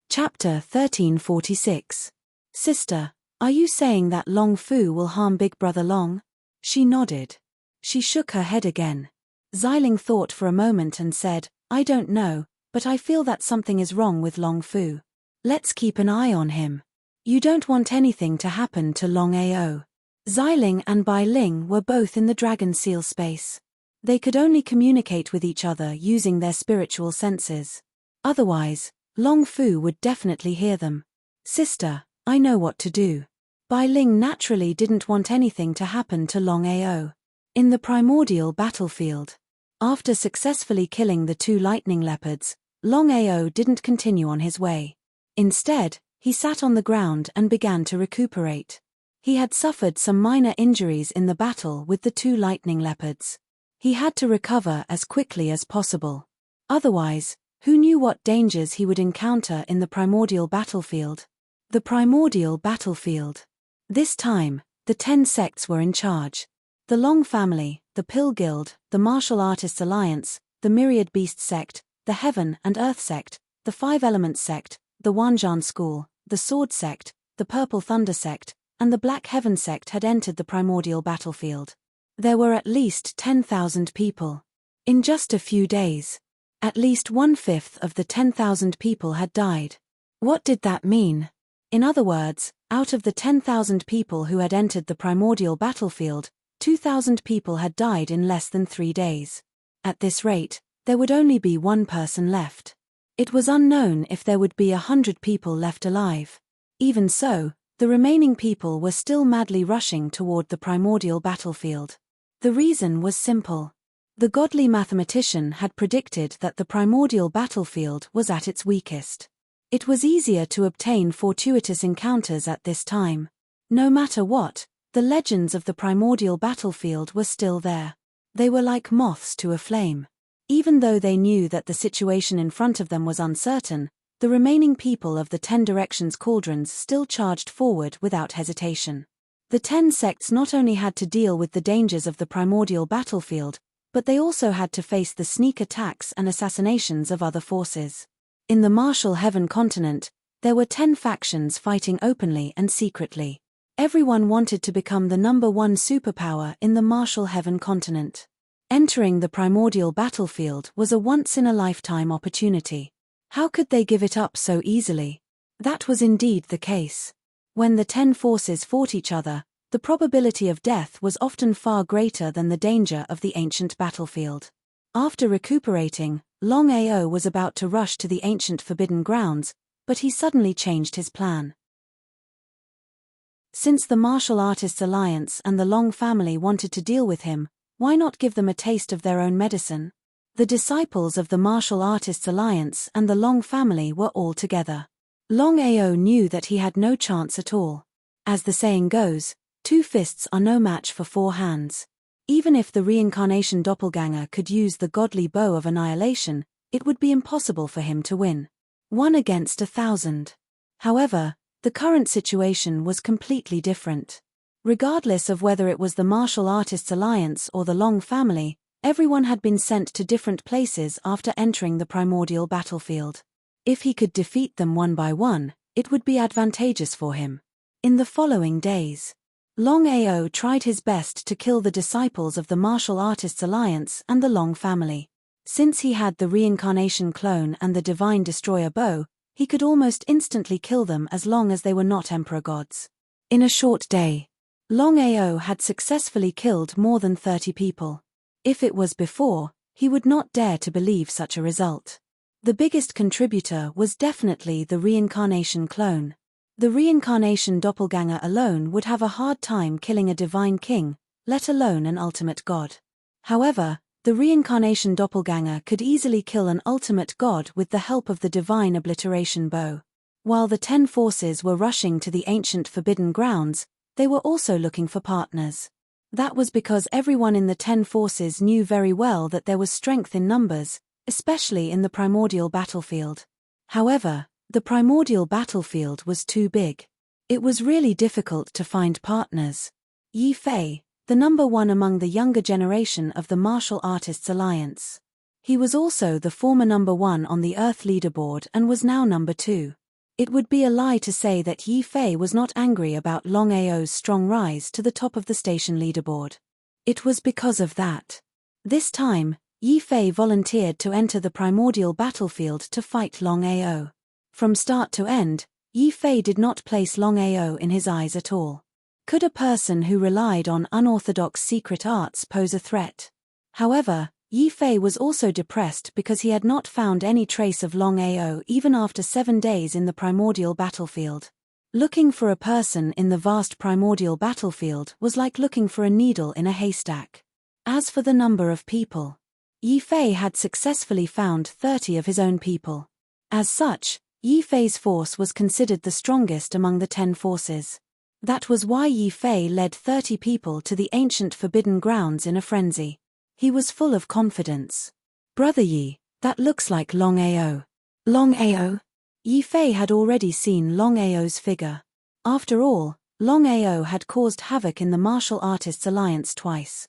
Speaker 1: Chapter 1346. "Sister, are you saying that Long Fu will harm Big Brother Long?" She nodded. She shook her head again. Xiling thought for a moment and said, "I don't know, but I feel that something is wrong with Long Fu. Let's keep an eye on him. You don't want anything to happen to Longao." Xiling and Bai Ling were both in the dragon seal space. They could only communicate with each other using their spiritual senses. Otherwise, Long Fu would definitely hear them. "Sister, I know what to do." Bai Ling naturally didn't want anything to happen to Longao. In the primordial battlefield, after successfully killing the two lightning leopards, Longao didn't continue on his way. Instead, he sat on the ground and began to recuperate. He had suffered some minor injuries in the battle with the two lightning leopards. He had to recover as quickly as possible. Otherwise, who knew what dangers he would encounter in the primordial battlefield? The primordial battlefield. This time, the 10 sects were in charge. The Long family, the Pill Guild, the Martial Artists Alliance, the Myriad Beast sect, the Heaven and Earth sect, the Five Elements sect, the Wanzhan school, the Sword sect, the Purple Thunder sect, and the Black Heaven sect had entered the primordial battlefield. There were at least 10,000 people. In just a few days. At least 1/5 of the 10,000 people had died. What did that mean? In other words, out of the 10,000 people who had entered the primordial battlefield, 2,000 people had died in less than 3 days. At this rate, there would only be one person left. It was unknown if there would be 100 people left alive. Even so, the remaining people were still madly rushing toward the primordial battlefield. The reason was simple. The godly mathematician had predicted that the primordial battlefield was at its weakest. It was easier to obtain fortuitous encounters at this time. No matter what, the legends of the primordial battlefield were still there. They were like moths to a flame. Even though they knew that the situation in front of them was uncertain, the remaining people of the 10 Directions cauldrons still charged forward without hesitation. The 10 sects not only had to deal with the dangers of the primordial battlefield, but they also had to face the sneak attacks and assassinations of other forces. In the martial heaven continent, there were 10 factions fighting openly and secretly. Everyone wanted to become the #1 superpower in the martial heaven continent. Entering the primordial battlefield was a once-in-a-lifetime opportunity. How could they give it up so easily? That was indeed the case. When the 10 forces fought each other, the probability of death was often far greater than the danger of the ancient battlefield. After recuperating, Longao was about to rush to the ancient forbidden grounds, but he suddenly changed his plan. Since the Martial Artists Alliance and the Long family wanted to deal with him, why not give them a taste of their own medicine? The disciples of the Martial Artists Alliance and the Long family were all together. Longao knew that he had no chance at all. As the saying goes, 2 fists are no match for 4 hands. Even if the reincarnation doppelganger could use the godly bow of annihilation, it would be impossible for him to win. 1 against 1,000. However, the current situation was completely different. Regardless of whether it was the Martial Artists Alliance or the Long family, everyone had been sent to different places after entering the primordial battlefield. If he could defeat them one by one, it would be advantageous for him. In the following days, Longao tried his best to kill the disciples of the Martial Artists Alliance and the Long family. Since he had the reincarnation clone and the divine destroyer bow, he could almost instantly kill them as long as they were not emperor gods. In a short day, Longao had successfully killed more than 30 people. If it was before, he would not dare to believe such a result. The biggest contributor was definitely the reincarnation clone. The reincarnation doppelganger alone would have a hard time killing a divine king, let alone an ultimate god. However, the reincarnation doppelganger could easily kill an ultimate god with the help of the divine obliteration bow. While the 10 forces were rushing to the ancient forbidden grounds, they were also looking for partners. That was because everyone in the 10 forces knew very well that there was strength in numbers, especially in the primordial battlefield. However, the primordial battlefield was too big. It was really difficult to find partners. Yi Fei, the #1 among the younger generation of the Martial Artists Alliance. He was also the former #1 on the Earth leaderboard and was now #2. It would be a lie to say that Yi Fei was not angry about Longao's strong rise to the top of the station leaderboard. It was because of that. This time, Yi Fei volunteered to enter the primordial battlefield to fight Longao. From start to end, Yi Fei did not place Longao in his eyes at all. Could a person who relied on unorthodox secret arts pose a threat? However, Yi Fei was also depressed because he had not found any trace of Longao even after 7 days in the primordial battlefield. Looking for a person in the vast primordial battlefield was like looking for a needle in a haystack. As for the number of people, Yi Fei had successfully found 30 of his own people. As such, Yi Fei's force was considered the strongest among the 10 forces. That was why Yi Fei led 30 people to the ancient forbidden grounds in a frenzy. He was full of confidence. "Brother Yi, that looks like Longao." Longao? Yi Fei had already seen Longao's figure. After all, Longao had caused havoc in the Martial Artists Alliance twice.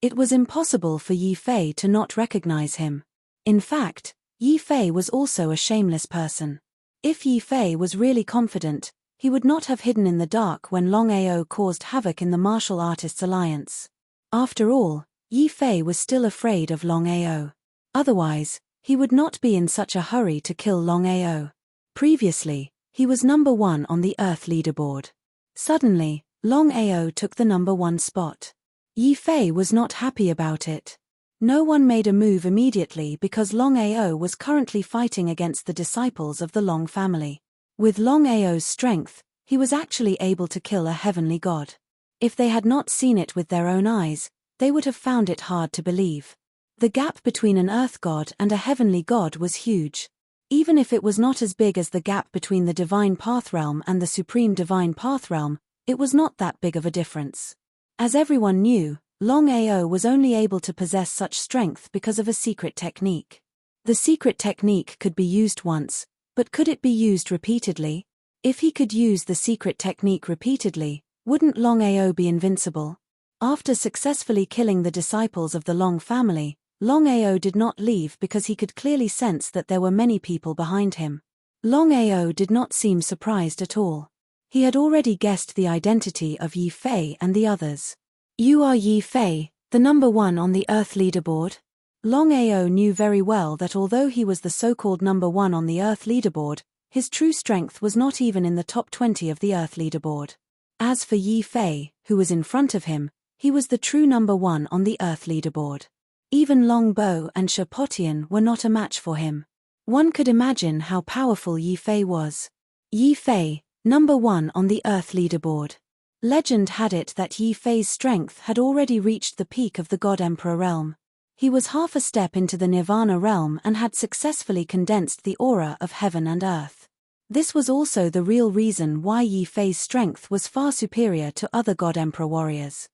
Speaker 1: It was impossible for Yi Fei to not recognize him. In fact, Yi Fei was also a shameless person. If Yi Fei was really confident, he would not have hidden in the dark when Longao caused havoc in the Martial Artists Alliance. After all, Yi Fei was still afraid of Longao. Otherwise, he would not be in such a hurry to kill Longao. Previously, he was number 1 on the Earth leaderboard. Suddenly, Longao took the number 1 spot. Yi Fei was not happy about it. No one made a move immediately because Longao was currently fighting against the disciples of the Long family. With Longao's strength, he was actually able to kill a heavenly god. If they had not seen it with their own eyes, they would have found it hard to believe. The gap between an earth god and a heavenly god was huge. Even if it was not as big as the gap between the Divine Path Realm and the Supreme Divine Path Realm, it was not that big of a difference. As everyone knew, Longao was only able to possess such strength because of a secret technique. The secret technique could be used once, but could it be used repeatedly? If he could use the secret technique repeatedly, wouldn't Longao be invincible? After successfully killing the disciples of the Long family, Longao did not leave because he could clearly sense that there were many people behind him. Longao did not seem surprised at all. He had already guessed the identity of Yi Fei and the others. "You are Yi Fei, the number 1 on the Earth leaderboard?" Longao knew very well that although he was the so-called number 1 on the Earth leaderboard, his true strength was not even in the top 20 of the Earth leaderboard. As for Yi Fei, who was in front of him, he was the true number 1 on the Earth leaderboard. Even Longbo and Shapotian were not a match for him. One could imagine how powerful Yi Fei was. Yi Fei, number 1 on the Earth leaderboard. Legend had it that Yi Fei's strength had already reached the peak of the God Emperor realm. He was half a step into the Nirvana realm and had successfully condensed the aura of heaven and earth. This was also the real reason why Yi Fei's strength was far superior to other God Emperor warriors.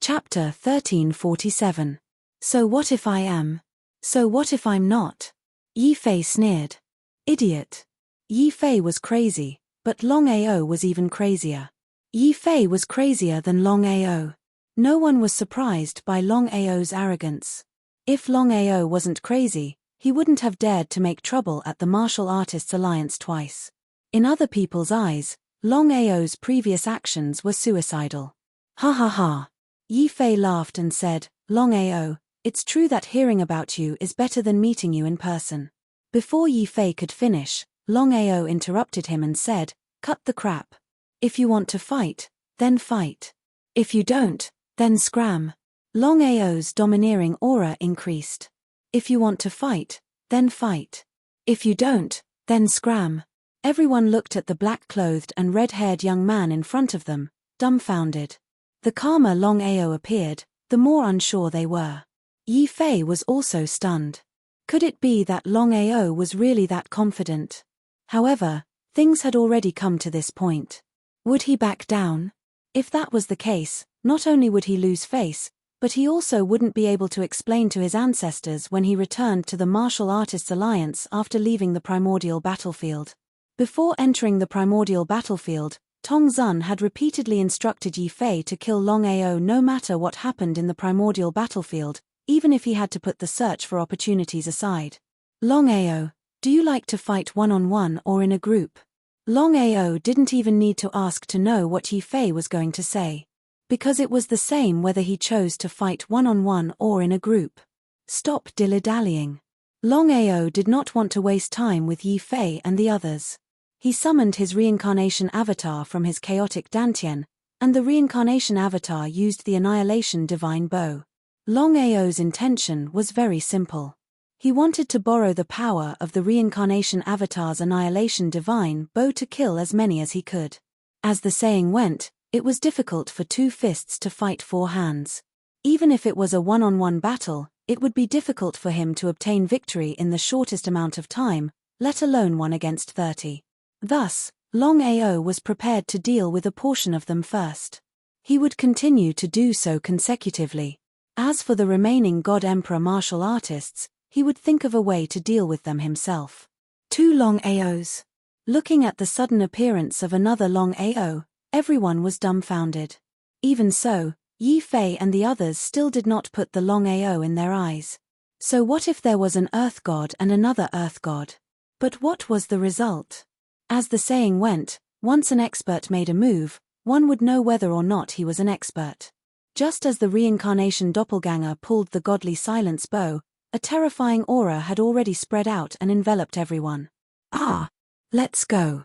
Speaker 1: Chapter 1347. So what if I am? So what if I'm not? Yi Fei sneered. Idiot. Yi Fei was crazy, but Longao was even crazier. Yi Fei was crazier than Longao. No one was surprised by Longao's arrogance. If Longao wasn't crazy, he wouldn't have dared to make trouble at the Martial Artists Alliance twice. In other people's eyes, Longao's previous actions were suicidal. Ha ha ha. Yi Fei laughed and said, "Longao, it's true that hearing about you is better than meeting you in person." Before Yi Fei could finish, Longao interrupted him and said, "Cut the crap. If you want to fight, then fight. If you don't, then scram." Longao's domineering aura increased. If you want to fight, then fight. If you don't, then scram. Everyone looked at the black-clothed and red-haired young man in front of them, dumbfounded. The calmer Longao appeared, the more unsure they were. Yi Fei was also stunned. Could it be that Longao was really that confident? However, things had already come to this point. Would he back down? If that was the case, not only would he lose face, but he also wouldn't be able to explain to his ancestors when he returned to the Martial Artists Alliance after leaving the primordial battlefield. Before entering the primordial battlefield, Tong Zun had repeatedly instructed Yi Fei to kill Longao no matter what happened in the primordial battlefield, even if he had to put the search for opportunities aside. "Longao, do you like to fight one-on-one or in a group?" Longao didn't even need to ask to know what Yi Fei was going to say. Because it was the same whether he chose to fight one-on-one or in a group. Stop dilly-dallying. Longao did not want to waste time with Yi Fei and the others. He summoned his reincarnation avatar from his chaotic Dantian, and the reincarnation avatar used the Annihilation Divine Bow. Longao's intention was very simple. He wanted to borrow the power of the reincarnation avatar's Annihilation Divine Bow to kill as many as he could. As the saying went, it was difficult for 2 fists to fight 4 hands. Even if it was a one-on-one battle, it would be difficult for him to obtain victory in the shortest amount of time, let alone 1 against 30. Thus, Longao was prepared to deal with a portion of them first. He would continue to do so consecutively. As for the remaining God Emperor martial artists, he would think of a way to deal with them himself. 2 Longaos. Looking at the sudden appearance of another Longao, everyone was dumbfounded. Even so, Yi Fei and the others still did not put the Longao in their eyes. So what if there was an Earth God and another Earth God? But what was the result? As the saying went, once an expert made a move, one would know whether or not he was an expert. Just as the reincarnation doppelganger pulled the godly silence bow, a terrifying aura had already spread out and enveloped everyone. Ah! Let's go.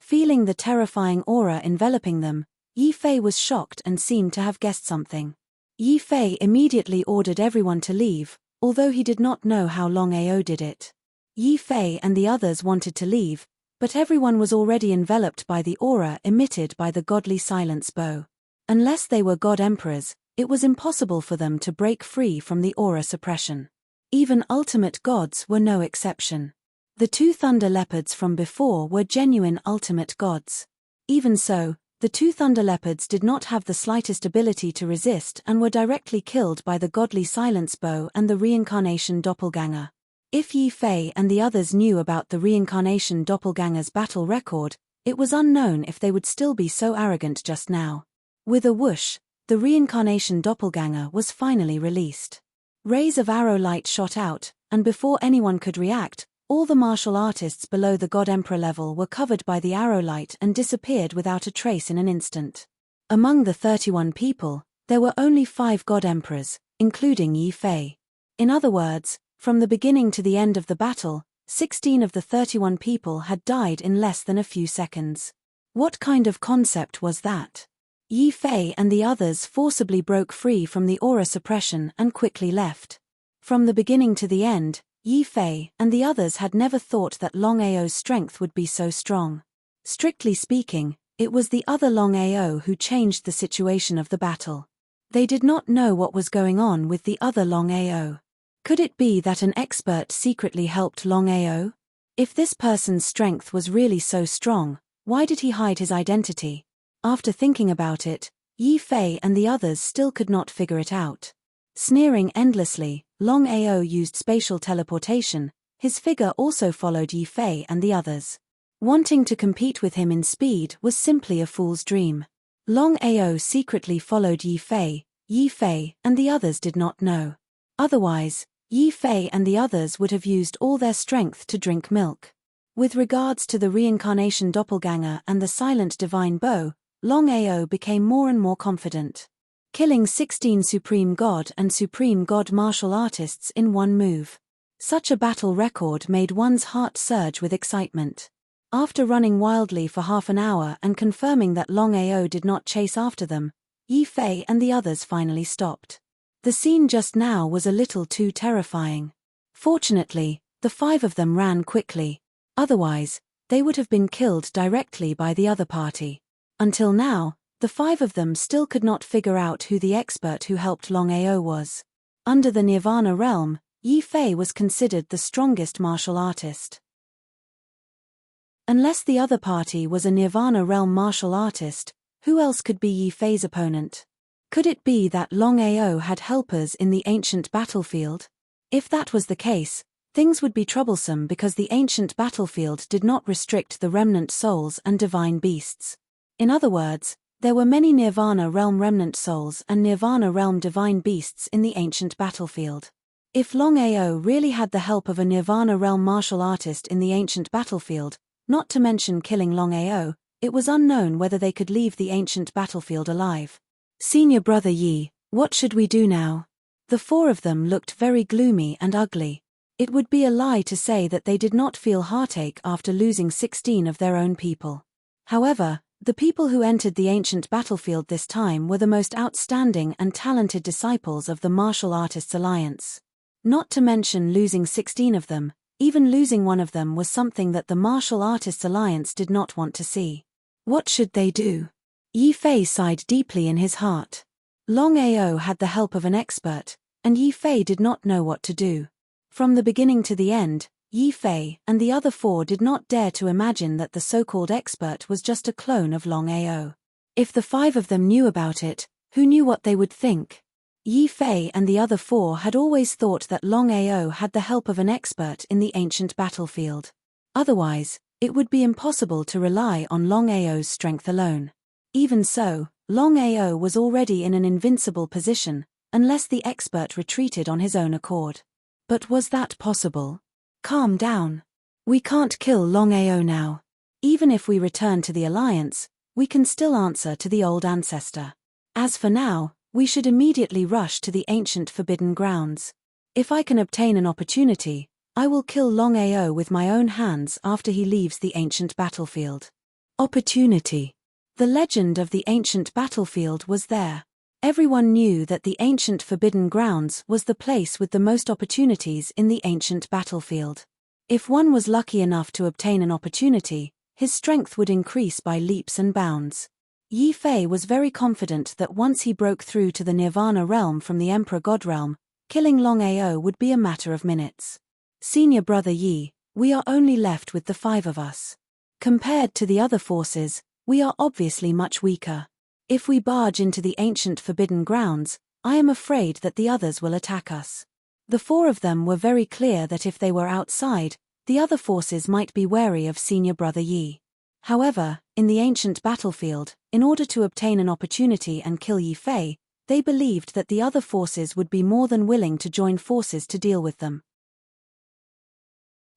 Speaker 1: Feeling the terrifying aura enveloping them, Yi Fei was shocked and seemed to have guessed something. Yi Fei immediately ordered everyone to leave, although he did not know how Longao did it. Yi Fei and the others wanted to leave, but everyone was already enveloped by the aura emitted by the godly silence bow. Unless they were god emperors, it was impossible for them to break free from the aura suppression. Even ultimate gods were no exception. The two thunder leopards from before were genuine ultimate gods. Even so, the two thunder leopards did not have the slightest ability to resist and were directly killed by the godly silence bow and the reincarnation doppelganger. If Yi Fei and the others knew about the reincarnation doppelganger's battle record, it was unknown if they would still be so arrogant just now. With a whoosh, the reincarnation doppelganger was finally released. Rays of arrow light shot out, and before anyone could react, all the martial artists below the God Emperor level were covered by the arrow light and disappeared without a trace in an instant. Among the 31 people, there were only 5 God Emperors, including Yi Fei. In other words, from the beginning to the end of the battle, 16 of the 31 people had died in less than a few seconds. What kind of concept was that? Yi Fei and the others forcibly broke free from the aura suppression and quickly left. From the beginning to the end, Yi Fei and the others had never thought that Longao's strength would be so strong. Strictly speaking, it was the other Longao who changed the situation of the battle. They did not know what was going on with the other Longao. Could it be that an expert secretly helped Longao? If this person's strength was really so strong, why did he hide his identity? After thinking about it, Yi Fei and the others still could not figure it out. Sneering endlessly, Longao used spatial teleportation. His figure also followed Yi Fei and the others. Wanting to compete with him in speed was simply a fool's dream. Longao secretly followed Yi Fei, and the others did not know. Otherwise, Yi Fei and the others would have used all their strength to drink milk. With regards to the reincarnation doppelganger and the silent divine bow, Longao became more and more confident. Killing 16 Supreme God and Supreme God martial artists in one move. Such a battle record made one's heart surge with excitement. After running wildly for half an hour and confirming that Longao did not chase after them, Yi Fei and the others finally stopped. The scene just now was a little too terrifying. Fortunately, the 5 of them ran quickly. Otherwise, they would have been killed directly by the other party. Until now, the 5 of them still could not figure out who the expert who helped Longao was. Under the Nirvana realm, Yi Fei was considered the strongest martial artist. Unless the other party was a Nirvana realm martial artist, who else could be Yi Fei's opponent? Could it be that Longao had helpers in the ancient battlefield? If that was the case, things would be troublesome because the ancient battlefield did not restrict the remnant souls and divine beasts. In other words, there were many Nirvana realm remnant souls and Nirvana realm divine beasts in the ancient battlefield. If Longao really had the help of a Nirvana realm martial artist in the ancient battlefield, not to mention killing Longao, it was unknown whether they could leave the ancient battlefield alive. Senior brother Yi, what should we do now? The 4 of them looked very gloomy and ugly. It would be a lie to say that they did not feel heartache after losing 16 of their own people. However, the people who entered the ancient battlefield this time were the most outstanding and talented disciples of the Martial Artists Alliance. Not to mention losing 16 of them, even losing one of them was something that the Martial Artists Alliance did not want to see. What should they do? Yi Fei sighed deeply in his heart. Longao had the help of an expert, and Yi Fei did not know what to do. From the beginning to the end, Yi Fei and the other 4 did not dare to imagine that the so-called expert was just a clone of Longao. If the 5 of them knew about it, who knew what they would think? Yi Fei and the other 4 had always thought that Longao had the help of an expert in the ancient battlefield. Otherwise, it would be impossible to rely on Longao's strength alone. Even so, Longao was already in an invincible position, unless the expert retreated on his own accord. But was that possible? Calm down. We can't kill Longao now. Even if we return to the Alliance, we can still answer to the old ancestor. As for now, we should immediately rush to the ancient forbidden grounds. If I can obtain an opportunity, I will kill Longao with my own hands after he leaves the ancient battlefield. Opportunity. The legend of the ancient battlefield was there. Everyone knew that the ancient forbidden grounds was the place with the most opportunities in the ancient battlefield. If one was lucky enough to obtain an opportunity, his strength would increase by leaps and bounds. Yi Fei was very confident that once he broke through to the Nirvana realm from the Emperor God realm, killing Longao would be a matter of minutes. Senior brother Yi, we are only left with the 5 of us. Compared to the other forces, we are obviously much weaker. If we barge into the ancient forbidden grounds, I am afraid that the others will attack us. The 4 of them were very clear that if they were outside, the other forces might be wary of senior brother Yi. However, in the ancient battlefield, in order to obtain an opportunity and kill Yi Fei, they believed that the other forces would be more than willing to join forces to deal with them.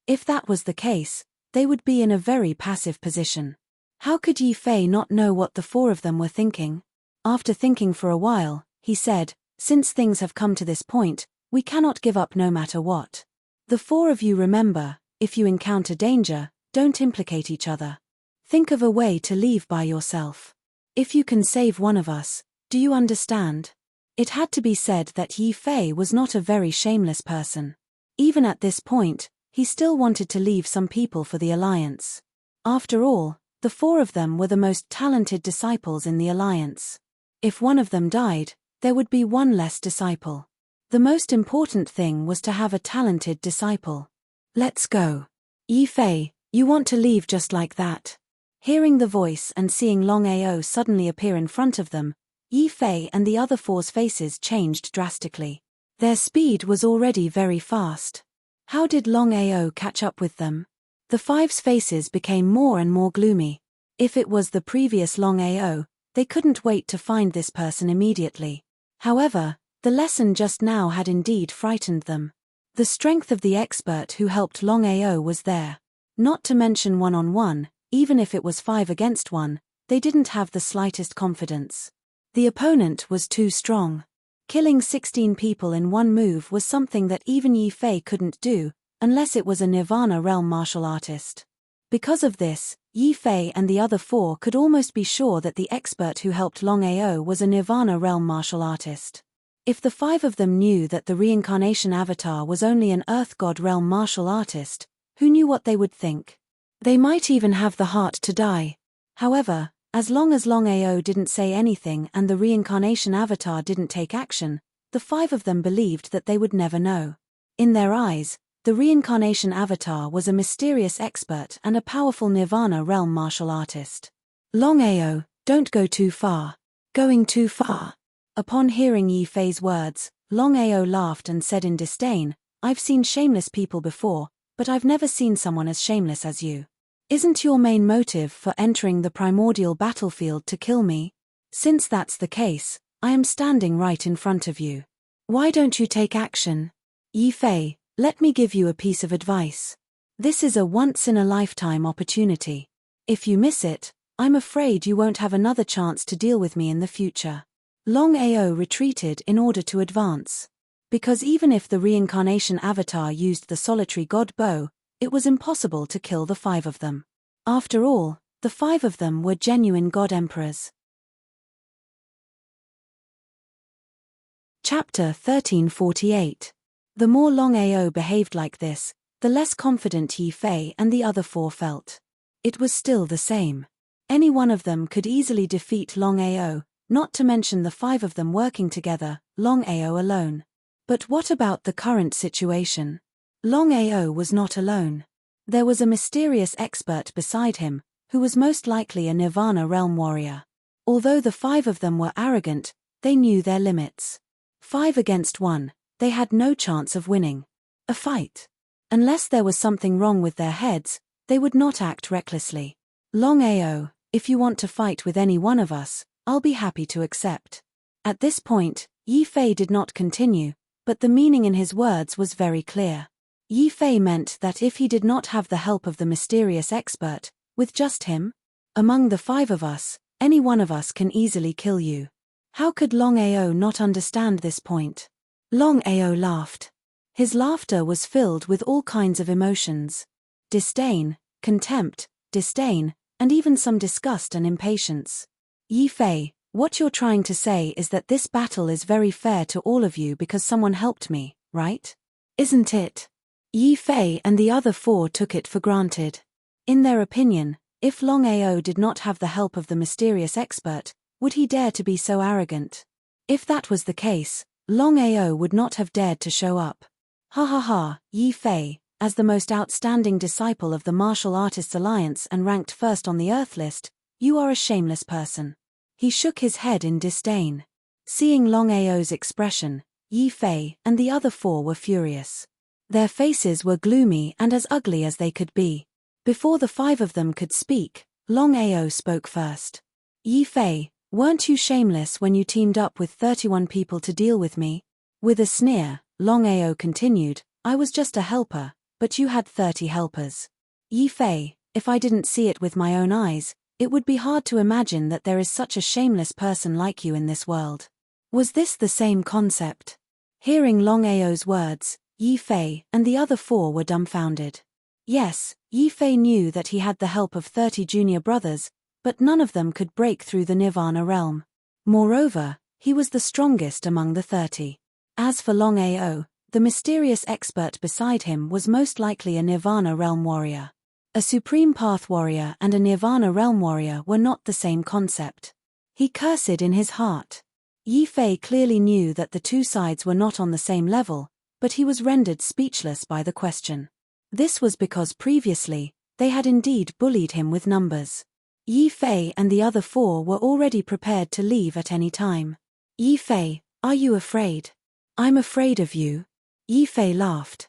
Speaker 1: If that was the case, they would be in a very passive position. How could Yi Fei not know what the 4 of them were thinking? After thinking for a while, he said, "Since things have come to this point, we cannot give up no matter what. The 4 of you remember, if you encounter danger, don't implicate each other. Think of a way to leave by yourself. If you can save one of us, do you understand?" It had to be said that Yi Fei was not a very shameless person. Even at this point, he still wanted to leave some people for the Alliance. After all, the 4 of them were the most talented disciples in the Alliance. If one of them died, there would be one less disciple. The most important thing was to have a talented disciple. "Let's go. Yi Fei, you want to leave just like that?" Hearing the voice and seeing Longao suddenly appear in front of them, Yi Fei and the other 4's faces changed drastically. Their speed was already very fast. How did Longao catch up with them? The 5's faces became more and more gloomy. If it was the previous Longao, they couldn't wait to find this person immediately. However, the lesson just now had indeed frightened them. The strength of the expert who helped Longao was there. Not to mention one-on-one, even if it was 5 against 1, they didn't have the slightest confidence. The opponent was too strong. Killing 16 people in one move was something that even Yi Fei couldn't do, unless it was a Nirvana realm martial artist. Because of this, Yi Fei and the other 4 could almost be sure that the expert who helped Longao was a Nirvana realm martial artist. If the 5 of them knew that the reincarnation avatar was only an Earth God realm martial artist, who knew what they would think? They might even have the heart to die. However, as long as Longao didn't say anything and the reincarnation avatar didn't take action, the 5 of them believed that they would never know. In their eyes, the reincarnation avatar was a mysterious expert and a powerful Nirvana realm martial artist. "Longao, don't go too far. Going too far." Upon hearing Yi Fei's words, Longao laughed and said in disdain, "I've seen shameless people before, but I've never seen someone as shameless as you. Isn't your main motive for entering the primordial battlefield to kill me? Since that's the case, I am standing right in front of you. Why don't you take action? Yi Fei, let me give you a piece of advice. This is a once-in-a-lifetime opportunity. If you miss it, I'm afraid you won't have another chance to deal with me in the future." Longao retreated in order to advance. Because even if the reincarnation avatar used the solitary god bow, it was impossible to kill the 5 of them. After all, the 5 of them were genuine god emperors. Chapter 1348. The more Longao behaved like this, the less confident Yi Fei and the other 4 felt. It was still the same. Any one of them could easily defeat Longao, not to mention the 5 of them working together, Longao alone. But what about the current situation? Longao was not alone. There was a mysterious expert beside him, who was most likely a Nirvana realm warrior. Although the 5 of them were arrogant, they knew their limits. 5 against 1, they had no chance of winning a fight. Unless there was something wrong with their heads, they would not act recklessly. "Longao, if you want to fight with any one of us, I'll be happy to accept." At this point, Yi Fei did not continue, but the meaning in his words was very clear. Yi Fei meant that if he did not have the help of the mysterious expert, with just him, among the 5 of us, any one of us can easily kill you. How could Longao not understand this point? Longao laughed. His laughter was filled with all kinds of emotions. Disdain, contempt, disdain, and even some disgust and impatience. Yi Fei, what you're trying to say is that this battle is very fair to all of you because someone helped me, right? Isn't it? Yi Fei and the other four took it for granted. In their opinion, if Longao did not have the help of the mysterious expert, would he dare to be so arrogant? If that was the case, Longao would not have dared to show up. Ha ha ha, Yi Fei, as the most outstanding disciple of the Martial Artists Alliance and ranked first on the Earth list, you are a shameless person. He shook his head in disdain. Seeing Longao's expression, Yi Fei and the other four were furious. Their faces were gloomy and as ugly as they could be. Before the five of them could speak, Longao spoke first. Yi Fei, weren't you shameless when you teamed up with 31 people to deal with me? With a sneer, Longao continued, I was just a helper, but you had 30 helpers. Yi Fei, if I didn't see it with my own eyes, it would be hard to imagine that there is such a shameless person like you in this world. Was this the same concept? Hearing Longao's words, Yi Fei and the other four were dumbfounded. Yes, Yi Fei knew that he had the help of 30 junior brothers, but none of them could break through the Nirvana realm. Moreover, he was the strongest among the 30. As for Longao, the mysterious expert beside him was most likely a Nirvana realm warrior. A Supreme Path warrior and a Nirvana realm warrior were not the same concept. He cursed in his heart. Yi Fei clearly knew that the two sides were not on the same level, but he was rendered speechless by the question. This was because previously, they had indeed bullied him with numbers. Yi Fei and the other four were already prepared to leave at any time. Yi Fei, are you afraid? I'm afraid of you. Yi Fei laughed.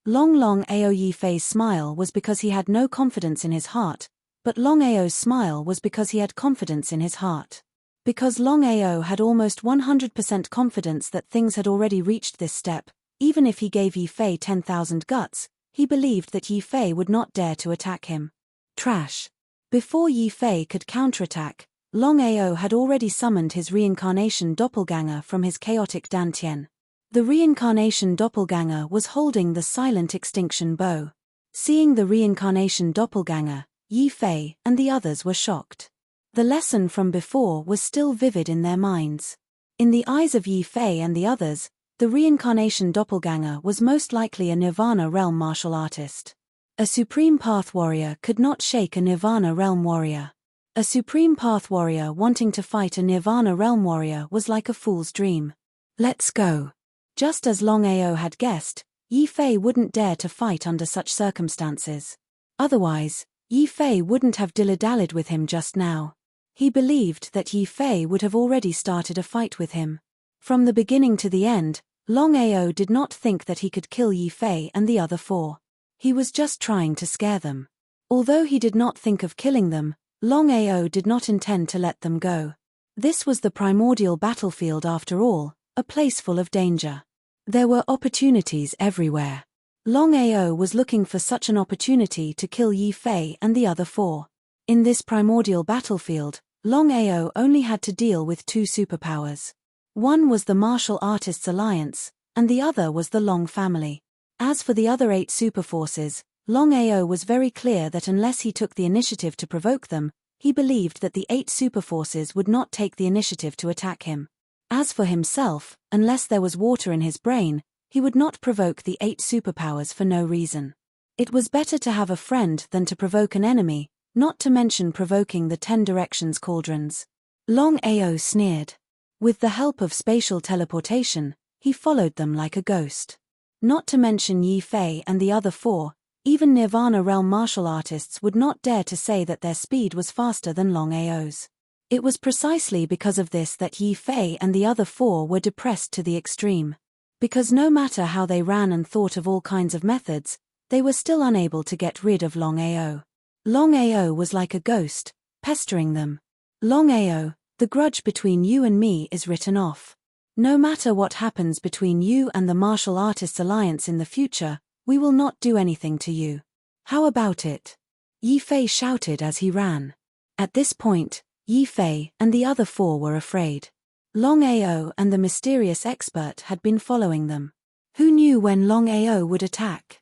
Speaker 1: Longao Yi Fei's smile was because he had no confidence in his heart, but Longao's smile was because he had confidence in his heart. Because Longao had almost 100% confidence that things had already reached this step, even if he gave Yi Fei 10,000 guts, he believed that Yi Fei would not dare to attack him. Trash. Before Yi Fei could counterattack, Longao had already summoned his reincarnation doppelganger from his chaotic dantian. The reincarnation doppelganger was holding the silent extinction bow. Seeing the reincarnation doppelganger, Yi Fei and the others were shocked. The lesson from before was still vivid in their minds. In the eyes of Yi Fei and the others, the reincarnation doppelganger was most likely a Nirvana realm martial artist. A Supreme Path warrior could not shake a Nirvana realm warrior. A Supreme Path warrior wanting to fight a Nirvana realm warrior was like a fool's dream. Let's go. Just as Longao had guessed, Yi Fei wouldn't dare to fight under such circumstances. Otherwise, Yi Fei wouldn't have dilly-dallied with him just now. He believed that Yi Fei would have already started a fight with him. From the beginning to the end, Longao did not think that he could kill Yi Fei and the other four. He was just trying to scare them. Although he did not think of killing them, Longao did not intend to let them go. This was the primordial battlefield after all, a place full of danger. There were opportunities everywhere. Longao was looking for such an opportunity to kill Yi Fei and the other four. In this primordial battlefield, Longao only had to deal with two superpowers. One was the Martial Artists Alliance, and the other was the Long family. As for the other 8 superforces, Longao was very clear that unless he took the initiative to provoke them, he believed that the 8 superforces would not take the initiative to attack him. As for himself, unless there was water in his brain, he would not provoke the 8 superpowers for no reason. It was better to have a friend than to provoke an enemy, not to mention provoking the 10 directions cauldrons. Longao sneered. With the help of spatial teleportation, he followed them like a ghost. Not to mention Yi Fei and the other 4, even Nirvana realm martial artists would not dare to say that their speed was faster than Longao's. It was precisely because of this that Yi Fei and the other 4 were depressed to the extreme. Because no matter how they ran and thought of all kinds of methods, they were still unable to get rid of Longao. Longao was like a ghost, pestering them. Longao, the grudge between you and me is written off. No matter what happens between you and the Martial Artists Alliance in the future, we will not do anything to you. How about it? Yi Fei shouted as he ran. At this point, Yi Fei and the other four were afraid. Longao and the mysterious expert had been following them. Who knew when Longao would attack?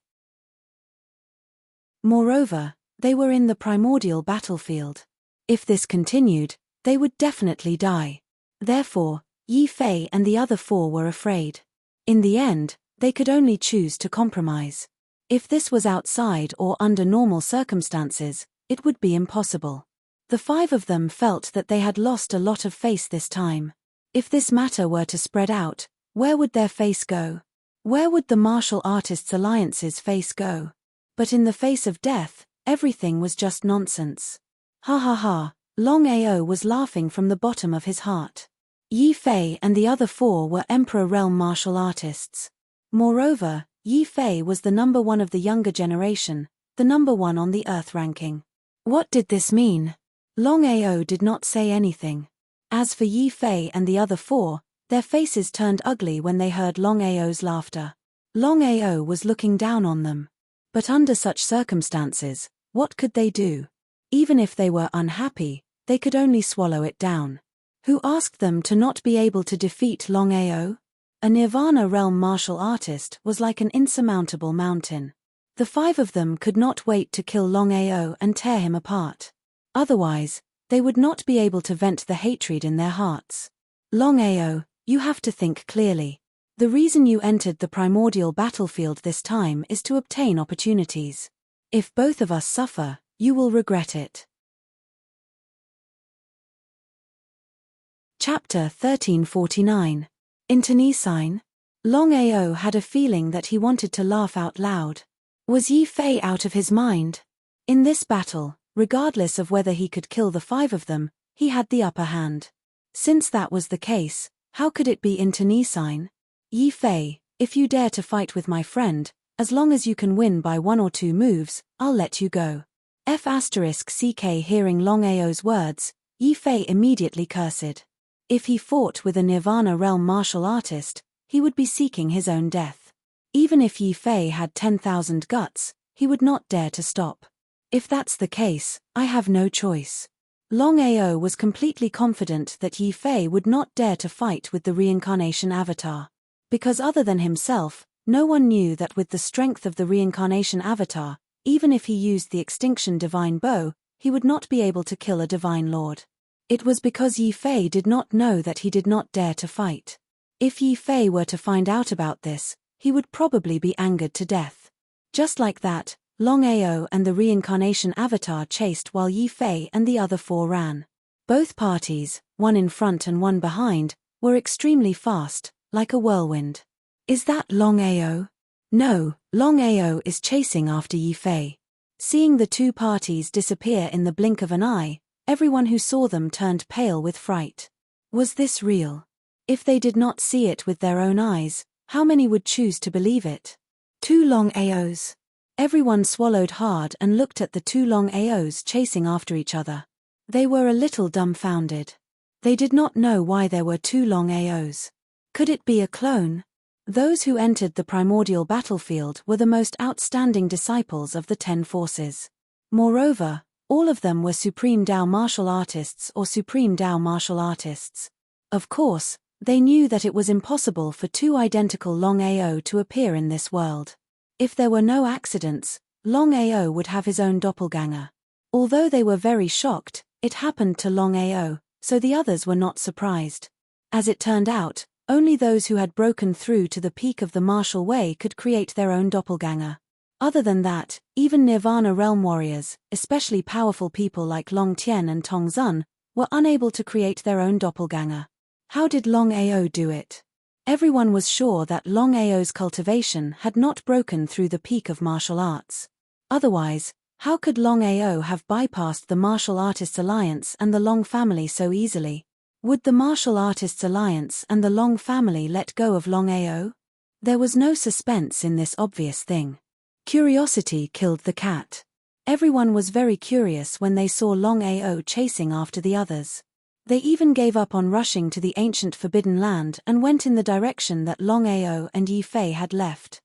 Speaker 1: Moreover, they were in the primordial battlefield. If this continued, they would definitely die. Therefore, Yi Fei and the other four were afraid. In the end, they could only choose to compromise. If this was outside or under normal circumstances, it would be impossible. The five of them felt that they had lost a lot of face this time. If this matter were to spread out, where would their face go? Where would the martial artists' alliance's face go? But in the face of death, everything was just nonsense. Ha ha ha, Longao was laughing from the bottom of his heart. Yi Fei and the other four were Emperor Realm martial artists. Moreover, Yi Fei was the number one of the younger generation, the number one on the Earth ranking. What did this mean? Longao did not say anything. As for Yi Fei and the other four, their faces turned ugly when they heard Longao's laughter. Longao was looking down on them. But under such circumstances, what could they do? Even if they were unhappy, they could only swallow it down. Who asked them to not be able to defeat Longao? A Nirvana realm martial artist was like an insurmountable mountain. The five of them could not wait to kill Longao and tear him apart. Otherwise, they would not be able to vent the hatred in their hearts. Longao, you have to think clearly. The reason you entered the primordial battlefield this time is to obtain opportunities. If both of us suffer, you will regret it. Chapter 1349. Internecine. Longao had a feeling that he wanted to laugh out loud. Was Yi Fei out of his mind? In this battle, regardless of whether he could kill the five of them, he had the upper hand. Since that was the case, how could it be internecine? Yi Fei, if you dare to fight with my friend, as long as you can win by 1 or 2 moves, I'll let you go. *CK hearing Longao's words, Yi Fei immediately cursed. If he fought with a Nirvana realm martial artist, he would be seeking his own death. Even if Yi Fei had 10,000 guts, he would not dare to stop. If that's the case, I have no choice. Longao was completely confident that Yi Fei would not dare to fight with the reincarnation avatar. Because other than himself, no one knew that with the strength of the reincarnation avatar, even if he used the extinction divine bow, he would not be able to kill a divine lord. It was because Yi Fei did not know that he did not dare to fight. If Yi Fei were to find out about this, he would probably be angered to death. Just like that, Longao and the reincarnation avatar chased while Yi Fei and the other four ran. Both parties, one in front and one behind, were extremely fast, like a whirlwind. Is that Longao? No, Longao is chasing after Yi Fei. Seeing the two parties disappear in the blink of an eye, everyone who saw them turned pale with fright. Was this real? If they did not see it with their own eyes, how many would choose to believe it? 2 Longaos. Everyone swallowed hard and looked at the 2 Longaos chasing after each other. They were a little dumbfounded. They did not know why there were 2 Longaos. Could it be a clone? Those who entered the primordial battlefield were the most outstanding disciples of the 10 forces. Moreover, all of them were Supreme Dao martial artists or Supreme Dao martial artists. Of course, they knew that it was impossible for 2 identical Longao to appear in this world. If there were no accidents, Longao would have his own doppelganger. Although they were very shocked, it happened to Longao, so the others were not surprised. As it turned out, only those who had broken through to the peak of the martial way could create their own doppelganger. Other than that, even Nirvana realm warriors, especially powerful people like Long Tian and Tong Zun, were unable to create their own doppelganger. How did Longao do it? Everyone was sure that Longao's cultivation had not broken through the peak of martial arts. Otherwise, how could Longao have bypassed the Martial Artists Alliance and the Long family so easily? Would the Martial Artists Alliance and the Long family let go of Longao? There was no suspense in this obvious thing. Curiosity killed the cat. Everyone was very curious when they saw Longao chasing after the others. They even gave up on rushing to the ancient Forbidden Land and went in the direction that Longao and Yi Fei had left.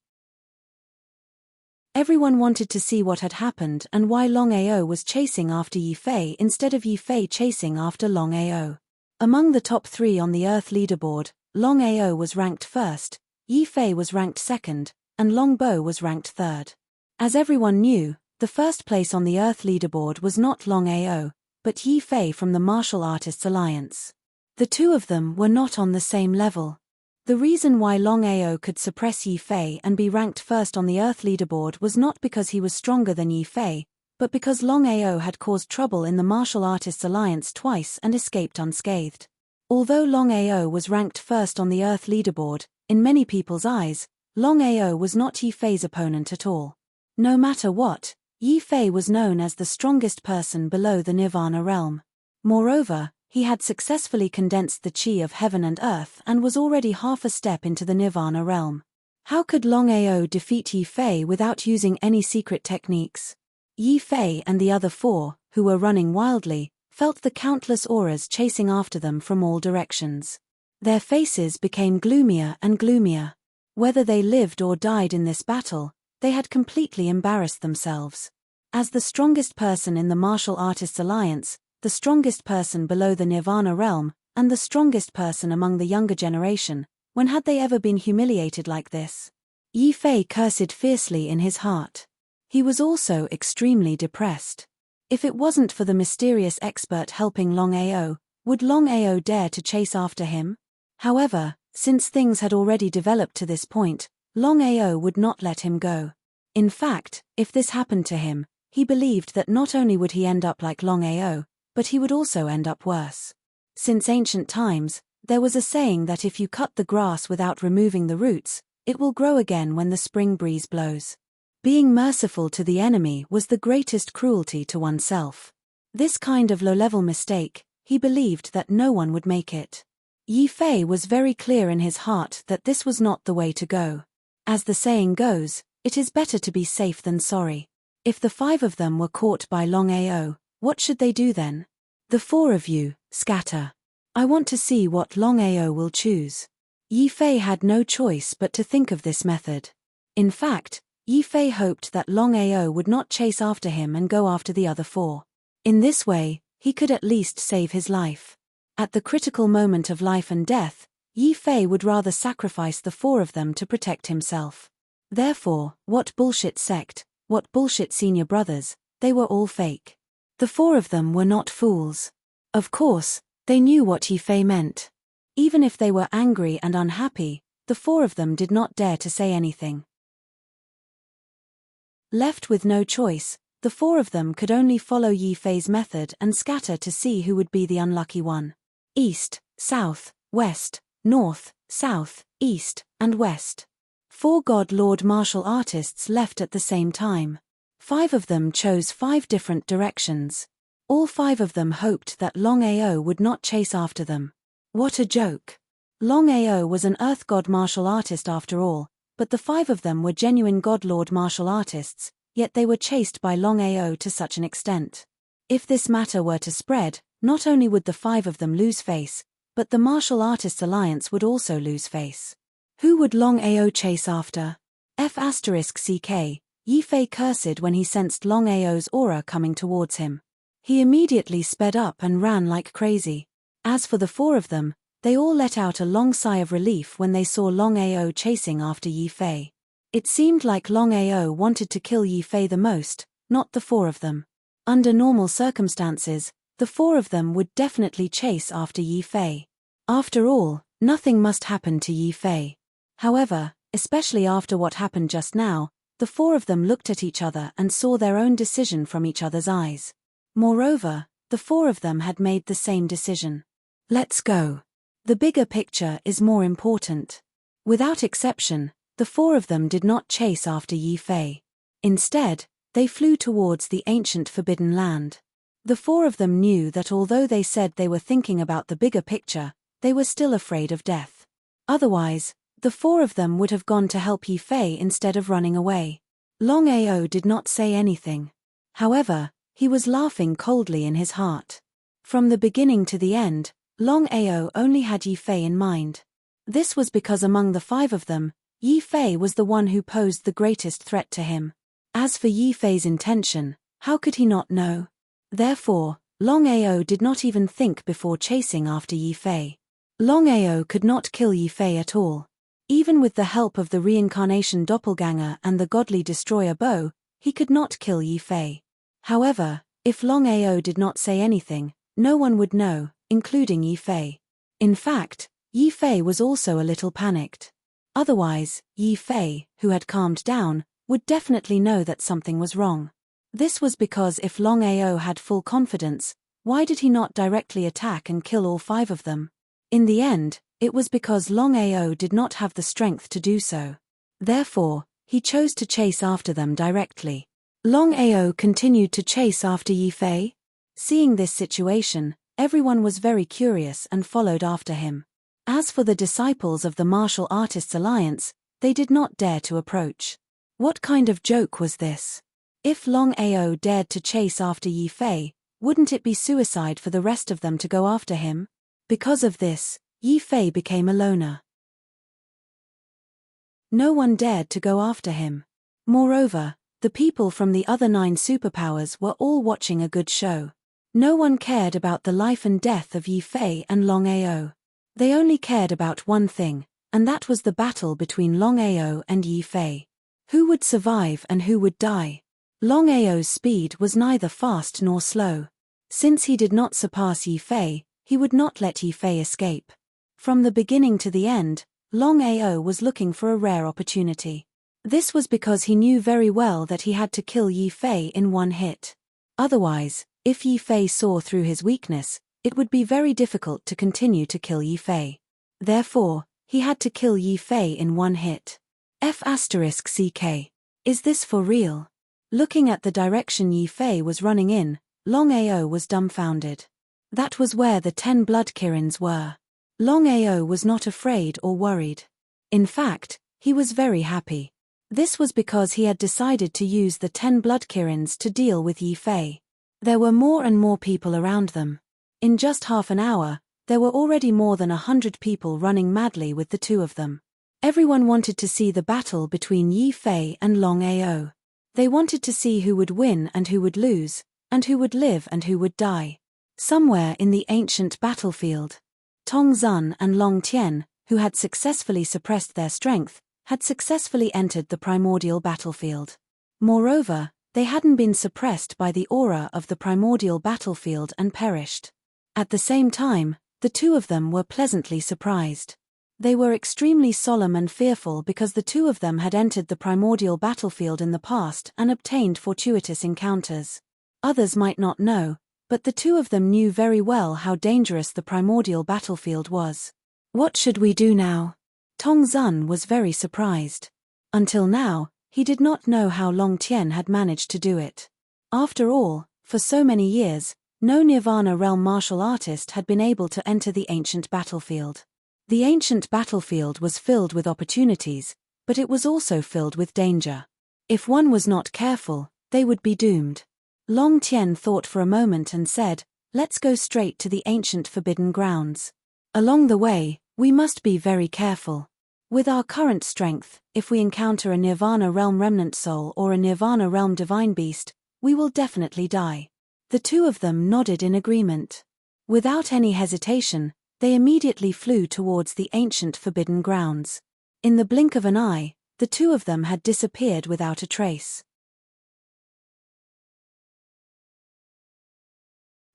Speaker 1: Everyone wanted to see what had happened and why Longao was chasing after Yi Fei instead of Yi Fei chasing after Longao. Among the top 3 on the Earth leaderboard, Longao was ranked first, Yi Fei was ranked second, and Longbo was ranked third. As everyone knew, the first place on the Earth leaderboard was not Longao, but Yi Fei from the Martial Artists Alliance. The two of them were not on the same level. The reason why Longao could suppress Yi Fei and be ranked first on the Earth leaderboard was not because he was stronger than Yi Fei, but because Longao had caused trouble in the Martial Artists Alliance twice and escaped unscathed. Although Longao was ranked first on the Earth leaderboard, in many people's eyes, Longao was not Yi Fei's opponent at all. No matter what, Yi Fei was known as the strongest person below the Nirvana realm. Moreover, he had successfully condensed the chi of heaven and earth and was already half a step into the Nirvana realm. How could Longao defeat Yi Fei without using any secret techniques? Yi Fei and the other 4, who were running wildly, felt the countless auras chasing after them from all directions. Their faces became gloomier and gloomier. Whether they lived or died in this battle, they had completely embarrassed themselves. As the strongest person in the Martial Artists Alliance, the strongest person below the Nirvana realm, and the strongest person among the younger generation, when had they ever been humiliated like this? Yi Fei cursed fiercely in his heart. He was also extremely depressed. If it wasn't for the mysterious expert helping Longao, would Longao dare to chase after him? However, since things had already developed to this point, Longao would not let him go. In fact, if this happened to him, he believed that not only would he end up like Longao, but he would also end up worse. Since ancient times, there was a saying that if you cut the grass without removing the roots, it will grow again when the spring breeze blows. Being merciful to the enemy was the greatest cruelty to oneself. This kind of low-level mistake, he believed that no one would make it. Yi Fei was very clear in his heart that this was not the way to go. As the saying goes, it is better to be safe than sorry. If the 5 of them were caught by Longao, what should they do then? The 4 of you, scatter. I want to see what Longao will choose. Yi Fei had no choice but to think of this method. In fact, Yi Fei hoped that Longao would not chase after him and go after the other 4. In this way, he could at least save his life. At the critical moment of life and death, Yi Fei would rather sacrifice the 4 of them to protect himself. Therefore, what bullshit sect, what bullshit senior brothers, they were all fake. The 4 of them were not fools. Of course, they knew what Yi Fei meant. Even if they were angry and unhappy, the 4 of them did not dare to say anything. Left with no choice, the 4 of them could only follow Yi Fei's method and scatter to see who would be the unlucky one. East, south, west, north, south, east, and west. 4 God Lord martial artists left at the same time. 5 of them chose 5 different directions. All 5 of them hoped that Longao would not chase after them. What a joke. Longao was an Earth God martial artist after all, but the 5 of them were genuine God Lord martial artists, yet they were chased by Longao to such an extent. If this matter were to spread, not only would the 5 of them lose face, but the Martial Artists Alliance would also lose face. Who would Longao chase after? F***CK, Yi Fei cursed when he sensed Longao's aura coming towards him. He immediately sped up and ran like crazy. As for the 4 of them, they all let out a long sigh of relief when they saw Longao chasing after Yi Fei. It seemed like Longao wanted to kill Yi Fei the most, not the 4 of them. Under normal circumstances, the 4 of them would definitely chase after Yi Fei. After all, nothing must happen to Yi Fei. However, especially after what happened just now, the 4 of them looked at each other and saw their own decision from each other's eyes. Moreover, the 4 of them had made the same decision. Let's go. The bigger picture is more important. Without exception, the 4 of them did not chase after Yi Fei. Instead, they flew towards the ancient Forbidden Land. The 4 of them knew that although they said they were thinking about the bigger picture, they were still afraid of death. Otherwise, the 4 of them would have gone to help Yi Fei instead of running away. Longao did not say anything. However, he was laughing coldly in his heart. From the beginning to the end, Longao only had Yi Fei in mind. This was because among the 5 of them, Yi Fei was the one who posed the greatest threat to him. As for Yi Fei's intention, how could he not know? Therefore, Longao did not even think before chasing after Yi Fei. Longao could not kill Yi Fei at all. Even with the help of the reincarnation doppelganger and the godly destroyer bow, he could not kill Yi Fei. However, if Longao did not say anything, no one would know, including Yi Fei. In fact, Yi Fei was also a little panicked. Otherwise, Yi Fei, who had calmed down, would definitely know that something was wrong. This was because if Longao had full confidence, why did he not directly attack and kill all 5 of them? In the end, it was because Longao did not have the strength to do so. Therefore, he chose to chase after them directly. Longao continued to chase after Yi Fei. Seeing this situation, everyone was very curious and followed after him. As for the disciples of the Martial Artists Alliance, they did not dare to approach. What kind of joke was this? If Longao dared to chase after Yi Fei, wouldn't it be suicide for the rest of them to go after him? Because of this, Yi Fei became a loner. No one dared to go after him. Moreover, the people from the other 9 superpowers were all watching a good show. No one cared about the life and death of Yi Fei and Longao. They only cared about one thing, and that was the battle between Longao and Yi Fei. Who would survive and who would die? Longao's speed was neither fast nor slow. Since he did not surpass Yi Fei, he would not let Yi Fei escape. From the beginning to the end, Longao was looking for a rare opportunity. This was because he knew very well that he had to kill Yi Fei in one hit. Otherwise, if Yi Fei saw through his weakness, it would be very difficult to continue to kill Yi Fei. Therefore, he had to kill Yi Fei in one hit. F***CK. Is this for real? Looking at the direction Yi Fei was running in, Longao was dumbfounded. That was where the 10 blood kirins were. Longao was not afraid or worried. In fact, he was very happy. This was because he had decided to use the 10 blood kirins to deal with Yi Fei. There were more and more people around them. In just half an hour, there were already more than 100 people running madly with the 2 of them. Everyone wanted to see the battle between Yi Fei and Longao. They wanted to see who would win and who would lose, and who would live and who would die. Somewhere in the ancient battlefield, Tong Zun and Long Tian, who had successfully suppressed their strength, had successfully entered the primordial battlefield. Moreover, they hadn't been suppressed by the aura of the primordial battlefield and perished. At the same time, the 2 of them were pleasantly surprised. They were extremely solemn and fearful because the 2 of them had entered the primordial battlefield in the past and obtained fortuitous encounters. Others might not know, but the 2 of them knew very well how dangerous the primordial battlefield was. What should we do now? Tong Zun was very surprised. Until now, he did not know how Long Tian had managed to do it. After all, for so many years, no Nirvana realm martial artist had been able to enter the ancient battlefield. The ancient battlefield was filled with opportunities, but it was also filled with danger. If one was not careful, they would be doomed. Long Tian thought for a moment and said, "Let's go straight to the ancient forbidden grounds. Along the way, we must be very careful. With our current strength, if we encounter a Nirvana realm remnant soul or a Nirvana realm divine beast, we will definitely die." The 2 of them nodded in agreement. Without any hesitation, they immediately flew towards the ancient forbidden grounds. In the blink of an eye, the 2 of them had disappeared without a trace.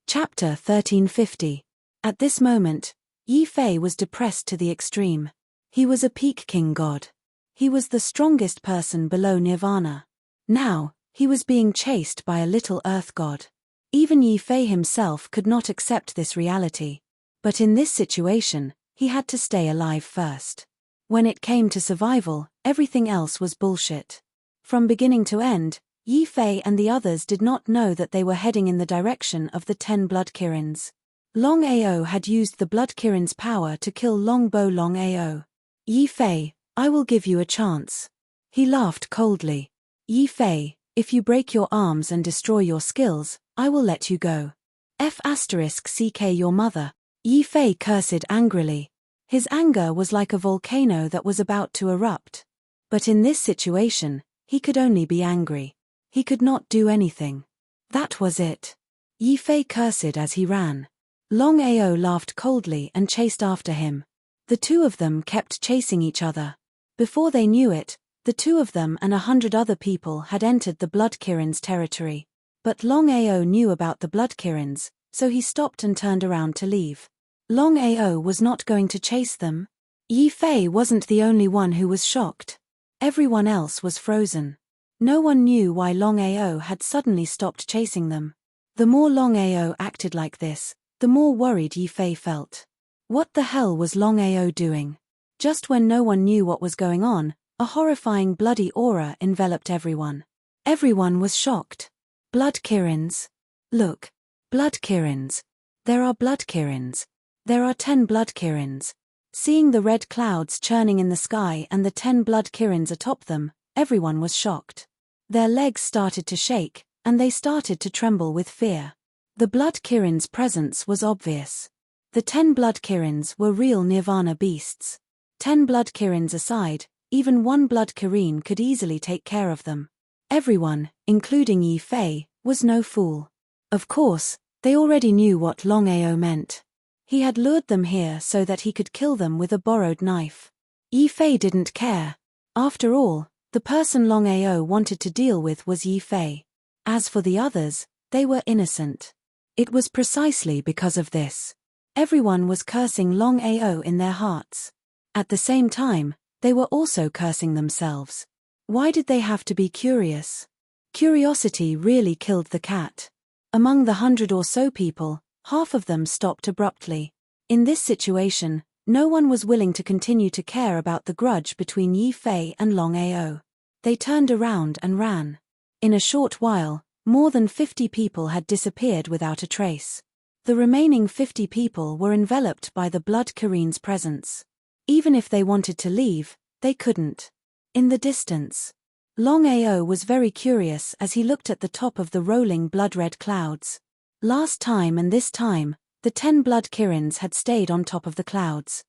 Speaker 1: Chapter 1350. At this moment, Yi Fei was depressed to the extreme. He was a peak king god. He was the strongest person below Nirvana. Now, he was being chased by a little earth god. Even Yi Fei himself could not accept this reality. But in this situation, he had to stay alive first. When it came to survival, everything else was bullshit. From beginning to end, Yi Fei and the others did not know that they were heading in the direction of the 10 blood kirins. Longao had used the blood kirin's power to kill Longbo Longao. "Yi Fei, I will give you a chance." He laughed coldly. "Yi Fei, if you break your arms and destroy your skills, I will let you go." F***CK your mother. Yi Fei cursed angrily. His anger was like a volcano that was about to erupt. But in this situation, he could only be angry. He could not do anything. That was it. Yi Fei cursed as he ran. Longao laughed coldly and chased after him. The two of them kept chasing each other. Before they knew it, the two of them and 100 other people had entered the Blood Kirin's territory. But Longao knew about the Blood Kirins, so he stopped and turned around to leave. Longao was not going to chase them. Yi Fei wasn't the only one who was shocked. Everyone else was frozen. No one knew why Longao had suddenly stopped chasing them. The more Longao acted like this, the more worried Yi Fei felt. What the hell was Longao doing? Just when no one knew what was going on, a horrifying bloody aura enveloped everyone. Everyone was shocked. Blood Kirins. Look. Blood Kirins. There are Blood Kirins. There are 10 Blood Kirins. Seeing the red clouds churning in the sky and the 10 Blood Kirins atop them, everyone was shocked. Their legs started to shake, and they started to tremble with fear. The Blood Kirin's presence was obvious. The 10 Blood Kirins were real Nirvana beasts. 10 Blood Kirins aside, even one Blood Kirin could easily take care of them. Everyone, including Yi Fei, was no fool. Of course, they already knew what Longao meant. He had lured them here so that he could kill them with a borrowed knife. Yi Fei didn't care. After all, the person Longao wanted to deal with was Yi Fei. As for the others, they were innocent. It was precisely because of this. Everyone was cursing Longao in their hearts. At the same time, they were also cursing themselves. Why did they have to be curious? Curiosity really killed the cat. Among the 100 or so people, half of them stopped abruptly. In this situation, no one was willing to continue to care about the grudge between Yi Fei and Longao. They turned around and ran. In a short while, more than 50 people had disappeared without a trace. The remaining 50 people were enveloped by the Blood Kirin's presence. Even if they wanted to leave, they couldn't. In the distance, Longao was very curious as he looked at the top of the rolling blood-red clouds. Last time and this time, the 10 Blood Kirins had stayed on top of the clouds.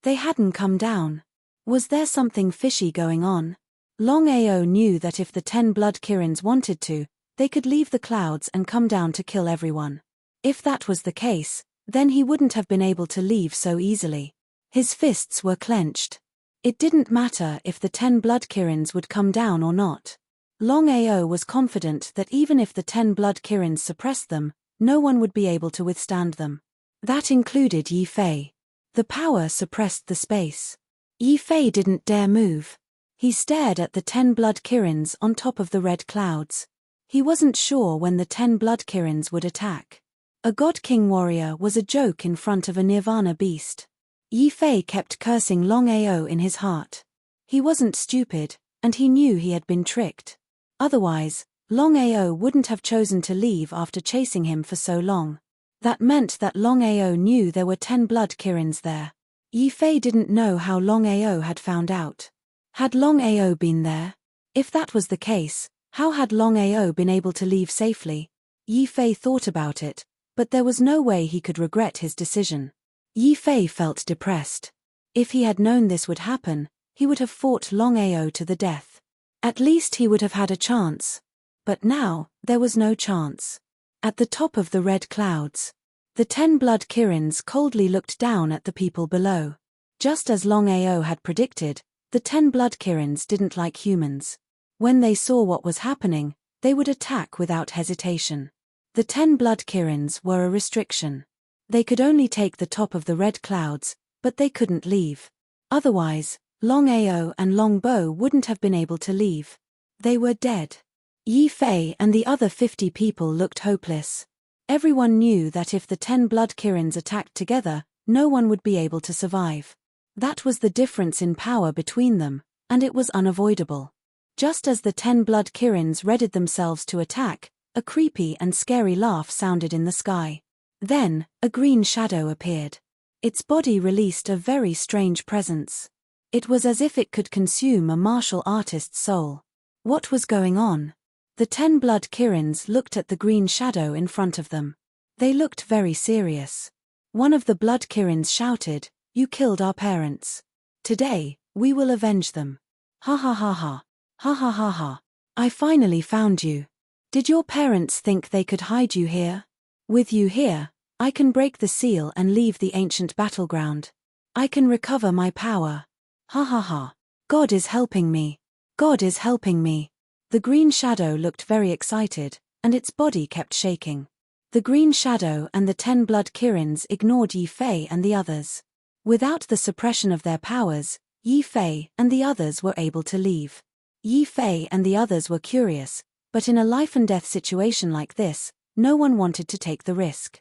Speaker 1: They hadn't come down. Was there something fishy going on? Longao knew that if the 10 Blood Kirins wanted to, they could leave the clouds and come down to kill everyone. If that was the case, then he wouldn't have been able to leave so easily. His fists were clenched. It didn't matter if the 10 Blood Kirins would come down or not. Longao was confident that even if the 10 Blood Kirins suppressed them, no one would be able to withstand them. That included Yi Fei. The power suppressed the space. Yi Fei didn't dare move. He stared at the 10 Blood Kirins on top of the red clouds. He wasn't sure when the 10 Blood Kirins would attack. A God King warrior was a joke in front of a Nirvana beast. Yi Fei kept cursing Longao in his heart. He wasn't stupid, and he knew he had been tricked. Otherwise, Longao wouldn't have chosen to leave after chasing him for so long. That meant that Longao knew there were 10 Blood Kirins there. Yi Fei didn't know how Longao had found out. Had Longao been there? If that was the case, how had Longao been able to leave safely? Yi Fei thought about it, but there was no way he could regret his decision. Yi Fei felt depressed. If he had known this would happen, he would have fought Longao to the death. At least he would have had a chance. But now, there was no chance. At the top of the red clouds, the 10 Blood Kirins coldly looked down at the people below. Just as Longao had predicted, the 10 Blood Kirins didn't like humans. When they saw what was happening, they would attack without hesitation. The 10 Blood Kirins were a restriction. They could only take the top of the red clouds, but they couldn't leave. Otherwise, Longao and Longbo wouldn't have been able to leave. They were dead. Yi Fei and the other 50 people looked hopeless. Everyone knew that if the 10 Blood Kirins attacked together, no one would be able to survive. That was the difference in power between them, and it was unavoidable. Just as the 10 Blood Kirins readied themselves to attack, a creepy and scary laugh sounded in the sky. Then, a green shadow appeared. Its body released a very strange presence. It was as if it could consume a martial artist's soul. What was going on? The 10 Blood Kirins looked at the green shadow in front of them. They looked very serious. One of the Blood Kirins shouted, "You killed our parents. Today, we will avenge them." Ha ha ha ha. Ha ha ha ha. I finally found you. Did your parents think they could hide you here? With you here, I can break the seal and leave the ancient battleground. I can recover my power. Ha ha ha. God is helping me. God is helping me. The green shadow looked very excited, and its body kept shaking. The green shadow and the 10 blood Kirins ignored Yi Fei and the others. Without the suppression of their powers, Yi Fei and the others were able to leave. Yi Fei and the others were curious, but in a life-and-death situation like this, no one wanted to take the risk.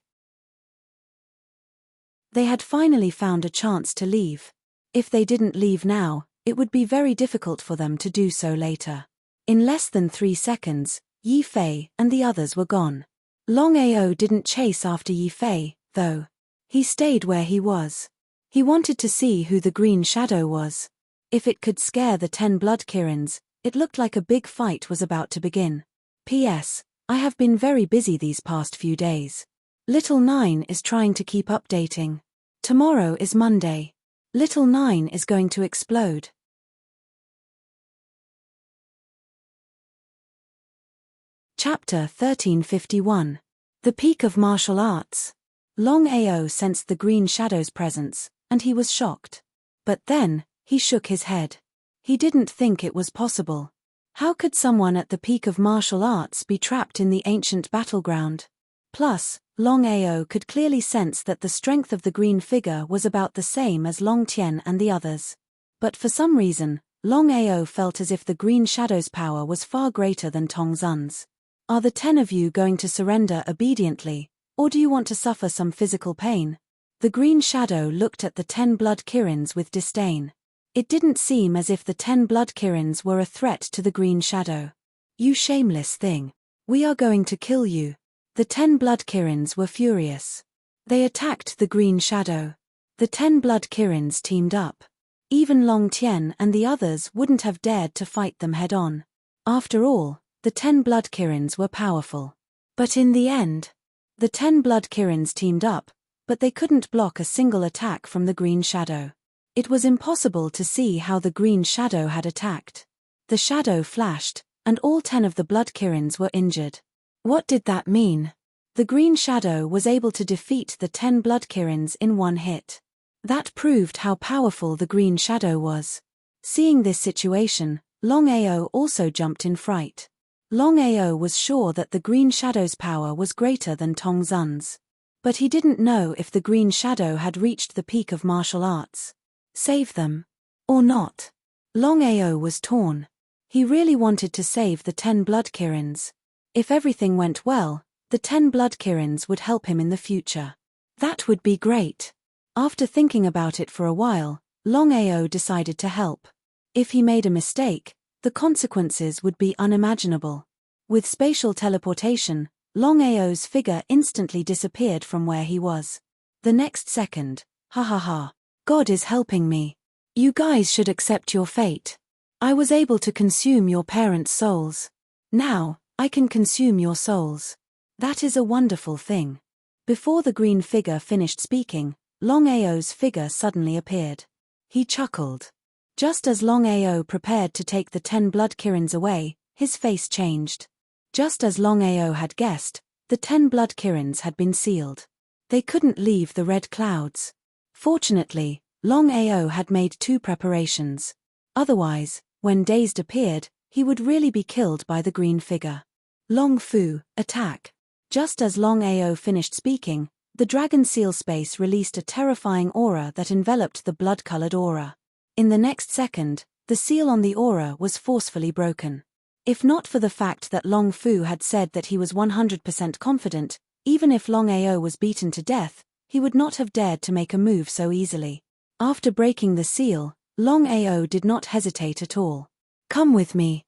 Speaker 1: They had finally found a chance to leave. If they didn't leave now, it would be very difficult for them to do so later. In less than 3 seconds, Yi Fei and the others were gone. Longao didn't chase after Yi Fei, though. He stayed where he was. He wanted to see who the green shadow was. If it could scare the 10 blood Kirins, it looked like a big fight was about to begin. P.S. I have been very busy these past few days. Little Nine is trying to keep updating. Tomorrow is Monday. Little Nine is going to explode. Chapter 1351. The Peak of Martial Arts. Longao sensed the green shadow's presence, and he was shocked. But then, he shook his head. He didn't think it was possible. How could someone at the peak of martial arts be trapped in the ancient battleground? Plus, Longao could clearly sense that the strength of the green figure was about the same as Long Tian and the others. But for some reason, Longao felt as if the green shadow's power was far greater than Tongzun's. Are the 10 of you going to surrender obediently, or do you want to suffer some physical pain? The green shadow looked at the 10 blood Kirins with disdain. It didn't seem as if the 10 blood Kirins were a threat to the green shadow. You shameless thing. We are going to kill you. The 10 blood Kirins were furious. They attacked the green shadow. The 10 blood Kirins teamed up. Even Long Tian and the others wouldn't have dared to fight them head-on. After all, the 10 blood Kirins were powerful. But in the end, the 10 blood Kirins teamed up, but they couldn't block a single attack from the green shadow. It was impossible to see how the green shadow had attacked. The shadow flashed, and all 10 of the blood Kirins were injured. What did that mean? The green shadow was able to defeat the 10 blood Kirins in one hit. That proved how powerful the green shadow was. Seeing this situation, Longao also jumped in fright. Longao was sure that the green shadow's power was greater than Tongzun's. But he didn't know if the green shadow had reached the peak of martial arts. Save them? Or not? Longao was torn. He really wanted to save the 10 blood Kirins. If everything went well, the 10 blood Kirins would help him in the future. That would be great. After thinking about it for a while, Longao decided to help. If he made a mistake, the consequences would be unimaginable. With spatial teleportation, Longao's figure instantly disappeared from where he was. The next second, ha ha ha, God is helping me. You guys should accept your fate. I was able to consume your parents' souls. Now, I can consume your souls. That is a wonderful thing. Before the green figure finished speaking, Longao's figure suddenly appeared. He chuckled. Just as Longao prepared to take the 10 blood Kirins away, his face changed. Just as Longao had guessed, the 10 blood Kirins had been sealed. They couldn't leave the red clouds. Fortunately, Longao had made 2 preparations. Otherwise, when Dazed appeared, he would really be killed by the green figure. Long Fu, attack. Just as Longao finished speaking, the dragon seal space released a terrifying aura that enveloped the blood-colored aura. In the next second, the seal on the aura was forcefully broken. If not for the fact that Long Fu had said that he was 100% confident, even if Longao was beaten to death, he would not have dared to make a move so easily. After breaking the seal, Longao did not hesitate at all. Come with me.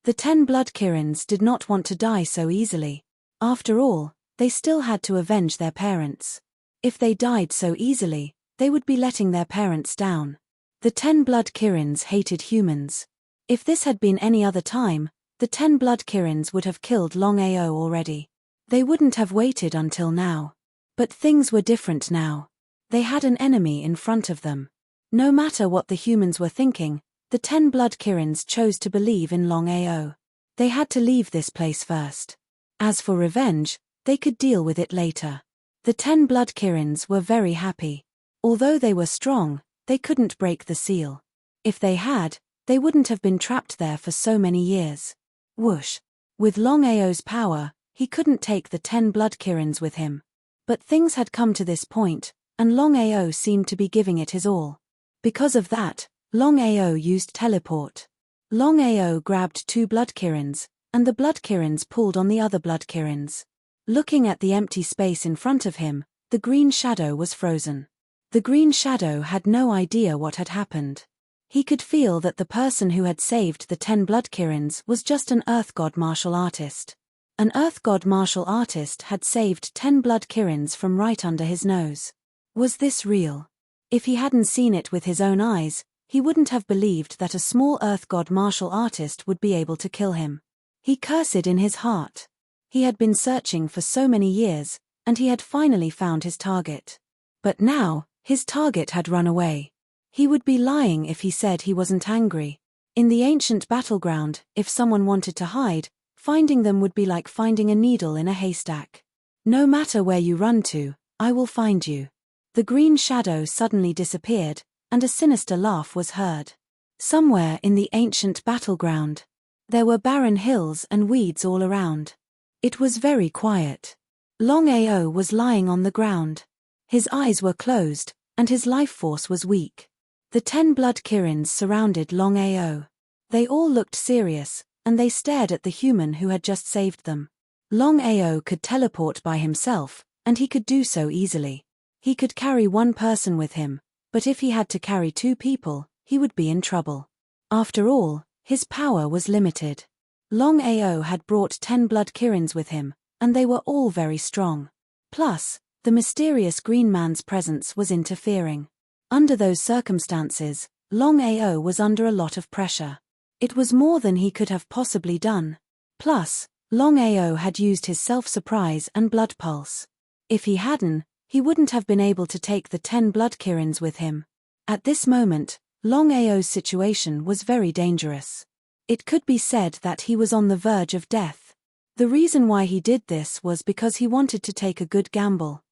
Speaker 1: The 10 blood Kirins did not want to die so easily. After all, they still had to avenge their parents. If they died so easily, they would be letting their parents down. The 10 blood Kirins hated humans. If this had been any other time, the 10 blood Kirins would have killed Longao already. They wouldn't have waited until now. But things were different now. They had an enemy in front of them. No matter what the humans were thinking, The 10 blood Kirins chose to believe in Longao. They had to leave this place first. As for revenge, they could deal with it later. The 10 blood Kirins were very happy. Although they were strong, they couldn't break the seal. If they had, they wouldn't have been trapped there for so many years. Whoosh. With Longao's power, he couldn't take the 10 blood Kirins with him. But things had come to this point, and Longao seemed to be giving it his all. Because of that, Longao used teleport. Longao grabbed 2 blood Kirins, and the blood Kirins pulled on the other blood Kirins. Looking at the empty space in front of him, the green shadow was frozen. The green shadow had no idea what had happened. He could feel that the person who had saved the 10 blood Kirins was just an Earth God martial artist. An Earth God martial artist had saved 10 blood Kirins from right under his nose. Was this real? If he hadn't seen it with his own eyes, he wouldn't have believed that a small Earth God martial artist would be able to kill him. He cursed in his heart. He had been searching for so many years, and he had finally found his target. But now, his target had run away. He would be lying if he said he wasn't angry. In the ancient battleground, if someone wanted to hide, finding them would be like finding a needle in a haystack. No matter where you run to, I will find you. The green shadow suddenly disappeared, and a sinister laugh was heard. Somewhere in the ancient battleground, there were barren hills and weeds all around. It was very quiet. Longao was lying on the ground. His eyes were closed, and his life force was weak. The 10 blood Kirins surrounded Longao. They all looked serious, and they stared at the human who had just saved them. Longao could teleport by himself, and he could do so easily. He could carry one person with him, but if he had to carry 2 people, he would be in trouble. After all, his power was limited. Longao had brought 10 blood Kirins with him, and they were all very strong. Plus, the mysterious green man's presence was interfering. Under those circumstances, Longao was under a lot of pressure. It was more than he could have possibly done. Plus, Longao had used his self-surprise and blood pulse. If he hadn't, he wouldn't have been able to take the 10 blood Kirins with him. At this moment, Longao's situation was very dangerous. It could be said that he was on the verge of death. The reason why he did this was because he wanted to take a good gamble.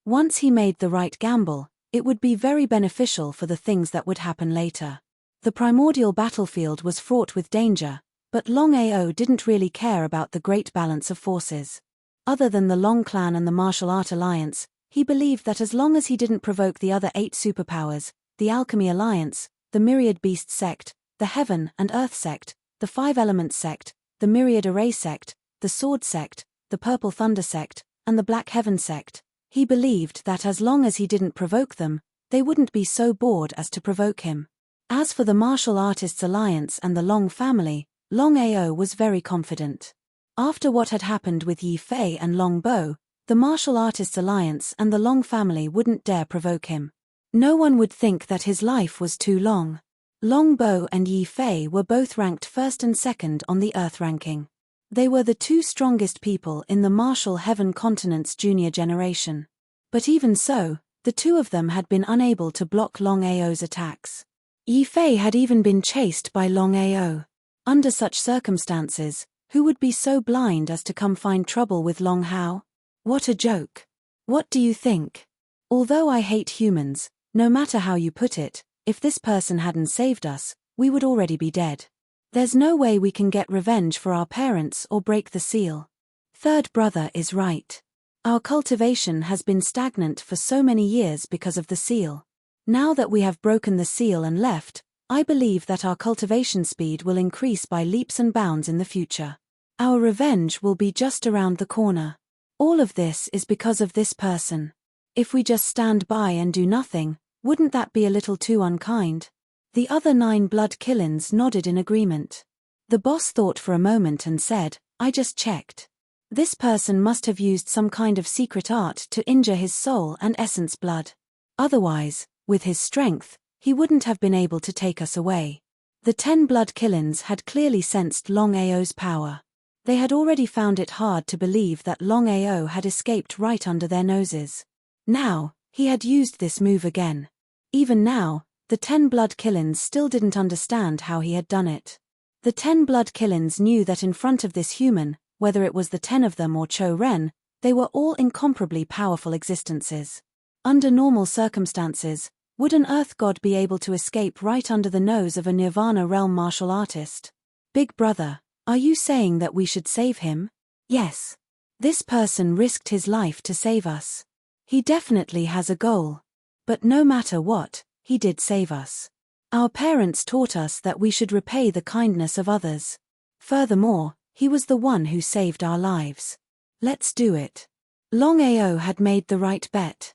Speaker 1: Once he made the right gamble, it would be very beneficial for the things that would happen later. The primordial battlefield was fraught with danger, but Longao didn't really care about the great balance of forces. Other than the Long Clan and the Martial Art Alliance, he believed that as long as he didn't provoke the other 8 superpowers, the Alchemy Alliance, the Myriad Beast Sect, the Heaven and Earth Sect, the 5 Elements Sect, the Myriad Array Sect, the Sword Sect, the Purple Thunder Sect, and the Black Heaven Sect, he believed that as long as he didn't provoke them, they wouldn't be so bored as to provoke him. As for the Martial Artists Alliance and the Long family, Longao was very confident. After what had happened with Yi Fei and Long Bo, the Martial Artists Alliance and the Long family wouldn't dare provoke him. No one would think that his life was too long. Long Bo and Yi Fei were both ranked 1st and 2nd on the Earth ranking. They were the 2 strongest people in the Martial Heaven Continent's junior generation. But even so, the 2 of them had been unable to block Longao's attacks. Yi Fei had even been chased by Longao. Under such circumstances, who would be so blind as to come find trouble with Longao? What a joke. What do you think? Although I hate humans, no matter how you put it, if this person hadn't saved us, we would already be dead. There's no way we can get revenge for our parents or break the seal. Third brother is right. Our cultivation has been stagnant for so many years because of the seal. Now that we have broken the seal and left, I believe that our cultivation speed will increase by leaps and bounds in the future. Our revenge will be just around the corner. All of this is because of this person. If we just stand by and do nothing, wouldn't that be a little too unkind? The other 9 blood Kirins nodded in agreement. The boss thought for a moment and said, I just checked. This person must have used some kind of secret art to injure his soul and essence blood. Otherwise, with his strength, he wouldn't have been able to take us away. The 10 blood Kirins had clearly sensed Longao's power. They had already found it hard to believe that Longao had escaped right under their noses. Now, he had used this move again. Even now, the 10 blood killins still didn't understand how he had done it. The 10 blood killins knew that in front of this human, whether it was the 10 of them or Cho Ren, they were all incomparably powerful existences. Under normal circumstances, would an Earth god be able to escape right under the nose of a Nirvana realm martial artist? Big brother, are you saying that we should save him? Yes. This person risked his life to save us. He definitely has a goal. But no matter what, he did save us. Our parents taught us that we should repay the kindness of others. Furthermore, he was the one who saved our lives. Let's do it. Longao had made the right bet.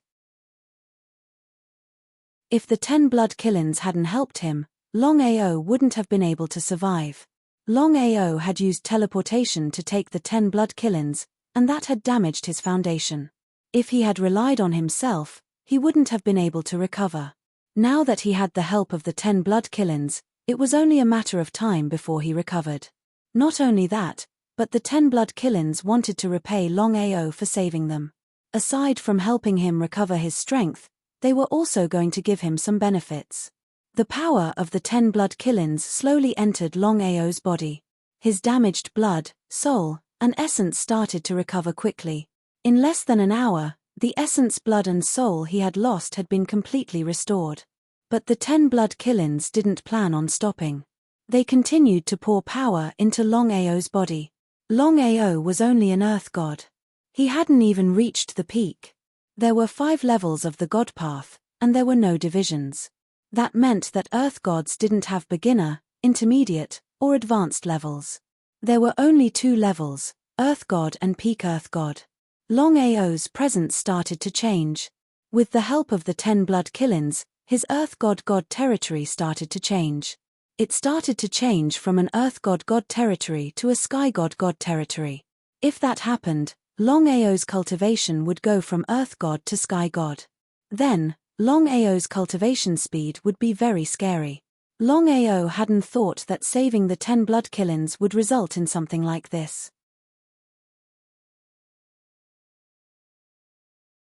Speaker 1: If the 10 blood killins hadn't helped him, Longao wouldn't have been able to survive. Longao had used teleportation to take the 10 blood killins, and that had damaged his foundation. If he had relied on himself, he wouldn't have been able to recover. Now that he had the help of the 10 blood killins, it was only a matter of time before he recovered. Not only that, but the 10 blood killins wanted to repay Longao for saving them. Aside from helping him recover his strength, they were also going to give him some benefits. The power of the 10 blood killins slowly entered Longao's body. His damaged blood, soul, and essence started to recover quickly. In less than an hour, the essence, blood and soul he had lost had been completely restored. But the 10 blood killins didn't plan on stopping. They continued to pour power into Longao's body. Longao was only an earth god. He hadn't even reached the peak. There were 5 levels of the god path, and there were no divisions. That meant that earth gods didn't have beginner, intermediate, or advanced levels. There were only 2 levels, earth god and peak earth god. Longao's presence started to change. With the help of the 10 blood killins, his earth god territory started to change. It started to change from an earth god territory to a sky god territory. If that happened, Longao's cultivation would go from earth god to sky god. Then, Longao's cultivation speed would be very scary. Longao hadn't thought that saving the 10 blood killins would result in something like this.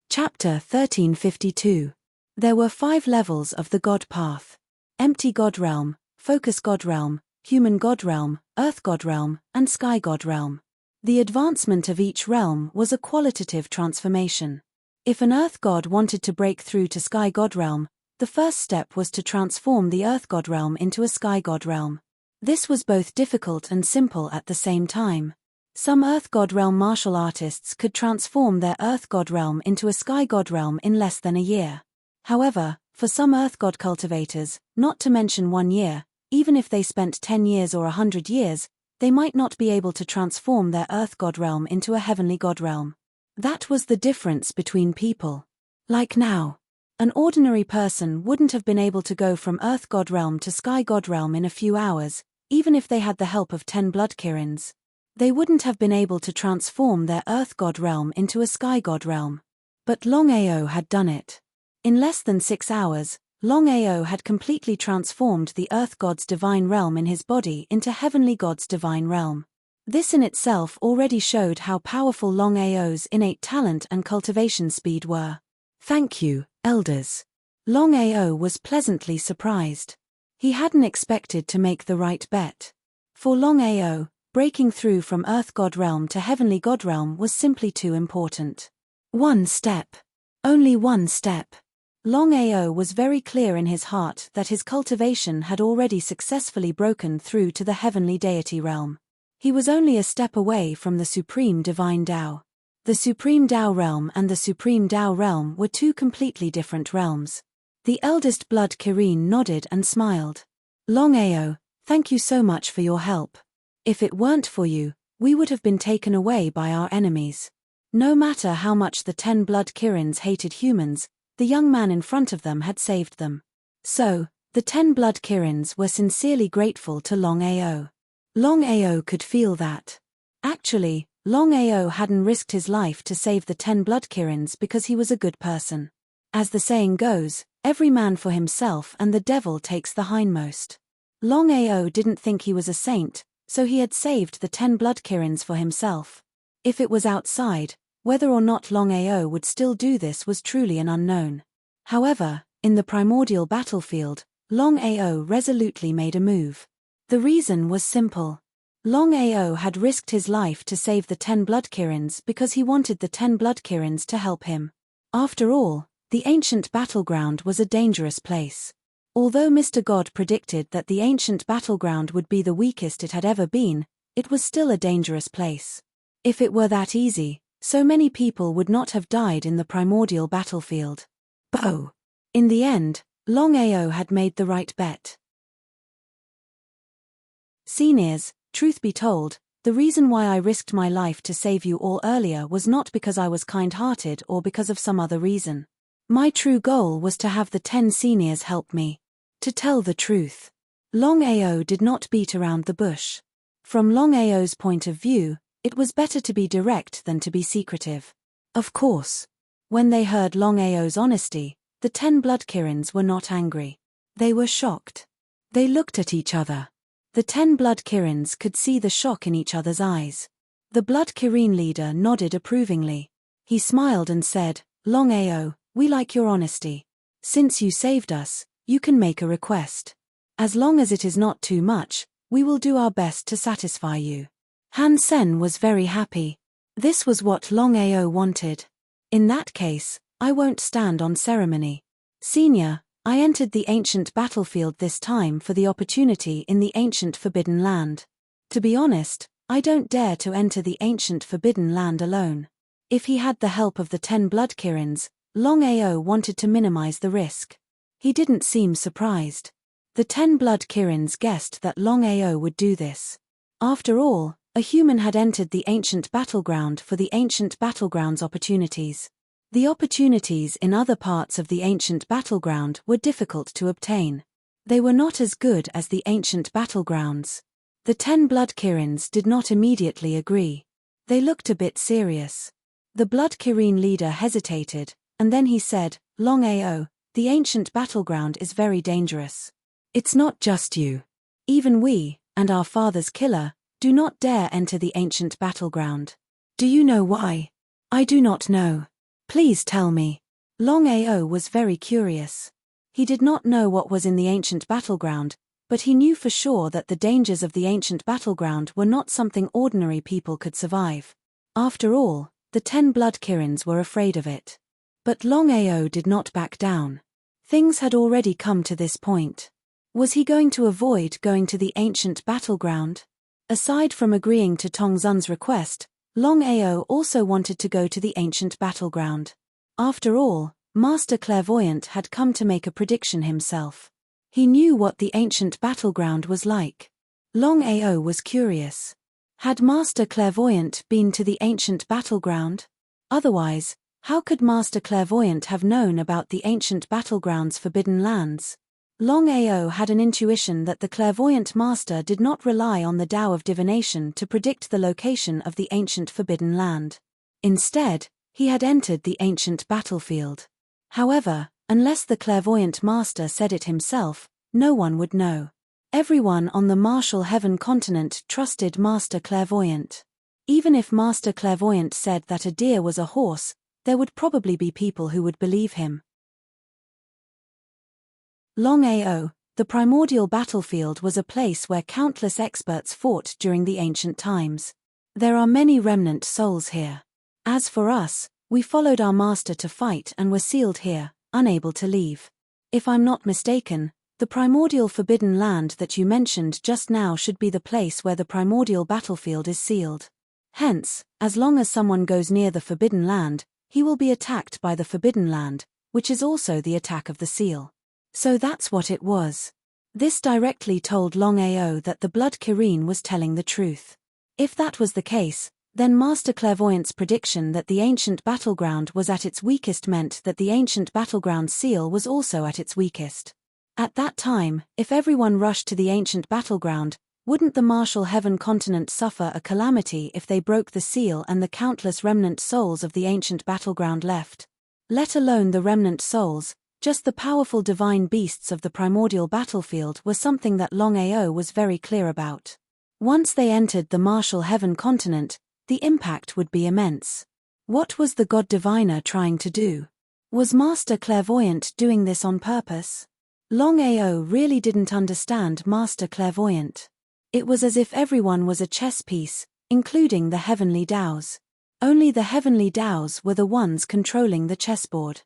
Speaker 1: Chapter 1352. There were 5 levels of the god path. Empty god realm, focus god realm, human god realm, earth god realm, and sky god realm. The advancement of each realm was a qualitative transformation. If an earth god wanted to break through to sky god realm, the first step was to transform the earth god realm into a sky god realm. This was both difficult and simple at the same time. Some earth god realm martial artists could transform their earth god realm into a sky god realm in less than a year. However, for some earth god cultivators, not to mention 1 year, even if they spent 10 years or 100 years, they might not be able to transform their earth god realm into a heavenly god realm. That was the difference between people. Like now, an ordinary person wouldn't have been able to go from earth god realm to sky god realm in a few hours, even if they had the help of 10 blood killins. They wouldn't have been able to transform their earth god realm into a sky god realm. But Longao had done it. In less than 6 hours, Longao had completely transformed the earth god's divine realm in his body into heavenly god's divine realm. This in itself already showed how powerful Longao's innate talent and cultivation speed were. Thank you, elders. Longao was pleasantly surprised. He hadn't expected to make the right bet. For Longao, breaking through from earth god realm to heavenly god realm was simply too important. 1 step. Only 1 step. Longao was very clear in his heart that his cultivation had already successfully broken through to the heavenly deity realm. He was only a step away from the Supreme Divine Tao. The Supreme Tao realm and the Supreme Tao realm were 2 completely different realms. The eldest blood Kirin nodded and smiled. Longao, thank you so much for your help. If it weren't for you, we would have been taken away by our enemies. No matter how much the 10 blood Kirins hated humans, the young man in front of them had saved them. So, the 10 blood Kirins were sincerely grateful to Longao. Longao could feel that. Actually, Longao hadn't risked his life to save the 10 blood Kirins because he was a good person. As the saying goes, every man for himself and the devil takes the hindmost. Longao didn't think he was a saint, so he had saved the 10 blood Kirins for himself. If it was outside, whether or not Longao would still do this was truly an unknown. However, In the primordial battlefield, Longao resolutely made a move. The reason was simple. Longao had risked his life to save the 10 blood Kirins because he wanted the 10 blood Kirins to help him. After all, the ancient battleground was a dangerous place. Although Mr. God predicted that the ancient battleground would be the weakest it had ever been, it was still a dangerous place. If it were that easy, so many people would not have died in the primordial battlefield. But in the end, Longao had made the right bet. Seniors, truth be told, the reason why I risked my life to save you all earlier was not because I was kind-hearted or because of some other reason. My true goal was to have the 10 seniors help me. To tell the truth, Longao did not beat around the bush. From Longao's point of view, it was better to be direct than to be secretive. Of course. When they heard Longao's honesty, the 10 blood Kirins were not angry. They were shocked. They looked at each other. The 10 blood Kirins could see the shock in each other's eyes. The blood Kirin leader nodded approvingly. He smiled and said, Longao, we like your honesty. Since you saved us, you can make a request. As long as it is not too much, we will do our best to satisfy you. Han Sen was very happy. This was what Longao wanted. In that case, I won't stand on ceremony. Senior, I entered the ancient battlefield this time for the opportunity in the ancient Forbidden Land. To be honest, I don't dare to enter the ancient Forbidden Land alone. If he had the help of the 10 blood Kirins, Longao wanted to minimize the risk. He didn't seem surprised. The 10 blood Kirins guessed that Longao would do this. After all, a human had entered the ancient battleground for the ancient battleground's opportunities. The opportunities in other parts of the ancient battleground were difficult to obtain. They were not as good as the ancient battlegrounds. The 10 blood Kirins did not immediately agree. They looked a bit serious. The blood Kirin leader hesitated, and then he said, Longao, the ancient battleground is very dangerous. It's not just you. Even we, and our father's killer, do not dare enter the ancient battleground. Do you know why? I do not know. Please tell me. Longao was very curious. He did not know what was in the ancient battleground, but he knew for sure that the dangers of the ancient battleground were not something ordinary people could survive. After all, the 10 blood Kirins were afraid of it. But Longao did not back down. Things had already come to this point. Was he going to avoid going to the ancient battleground? Aside from agreeing to Tongzun's request, Longao also wanted to go to the ancient battleground. After all, Master Clairvoyant had come to make a prediction himself. He knew what the ancient battleground was like. Longao was curious. Had Master Clairvoyant been to the ancient battleground? Otherwise, how could Master Clairvoyant have known about the ancient battleground's forbidden lands? Longao had an intuition that the clairvoyant master did not rely on the Tao of divination to predict the location of the ancient forbidden land. Instead, he had entered the ancient battlefield. However, unless the clairvoyant master said it himself, no one would know. Everyone on the Martial Heaven continent trusted Master Clairvoyant. Even if Master Clairvoyant said that a deer was a horse, there would probably be people who would believe him. Longao, the primordial battlefield was a place where countless experts fought during the ancient times. There are many remnant souls here. As for us, we followed our master to fight and were sealed here, unable to leave. If I'm not mistaken, the primordial forbidden land that you mentioned just now should be the place where the primordial battlefield is sealed. Hence, as long as someone goes near the forbidden land, he will be attacked by the forbidden land, which is also the attack of the seal. So that's what it was. This directly told Longao that the blood Kirin was telling the truth. If that was the case, then Master Clairvoyant's prediction that the ancient battleground was at its weakest meant that the ancient battleground seal was also at its weakest. At that time, if everyone rushed to the ancient battleground, wouldn't the Martial Heaven continent suffer a calamity if they broke the seal and the countless remnant souls of the ancient battleground left? Let alone the remnant souls, just the powerful divine beasts of the primordial battlefield were something that Longao was very clear about. Once they entered the Martial Heaven continent, the impact would be immense. What was the God Diviner trying to do? Was Master Clairvoyant doing this on purpose? Longao really didn't understand Master Clairvoyant. It was as if everyone was a chess piece, including the heavenly Taos. Only the heavenly Taos were the ones controlling the chessboard.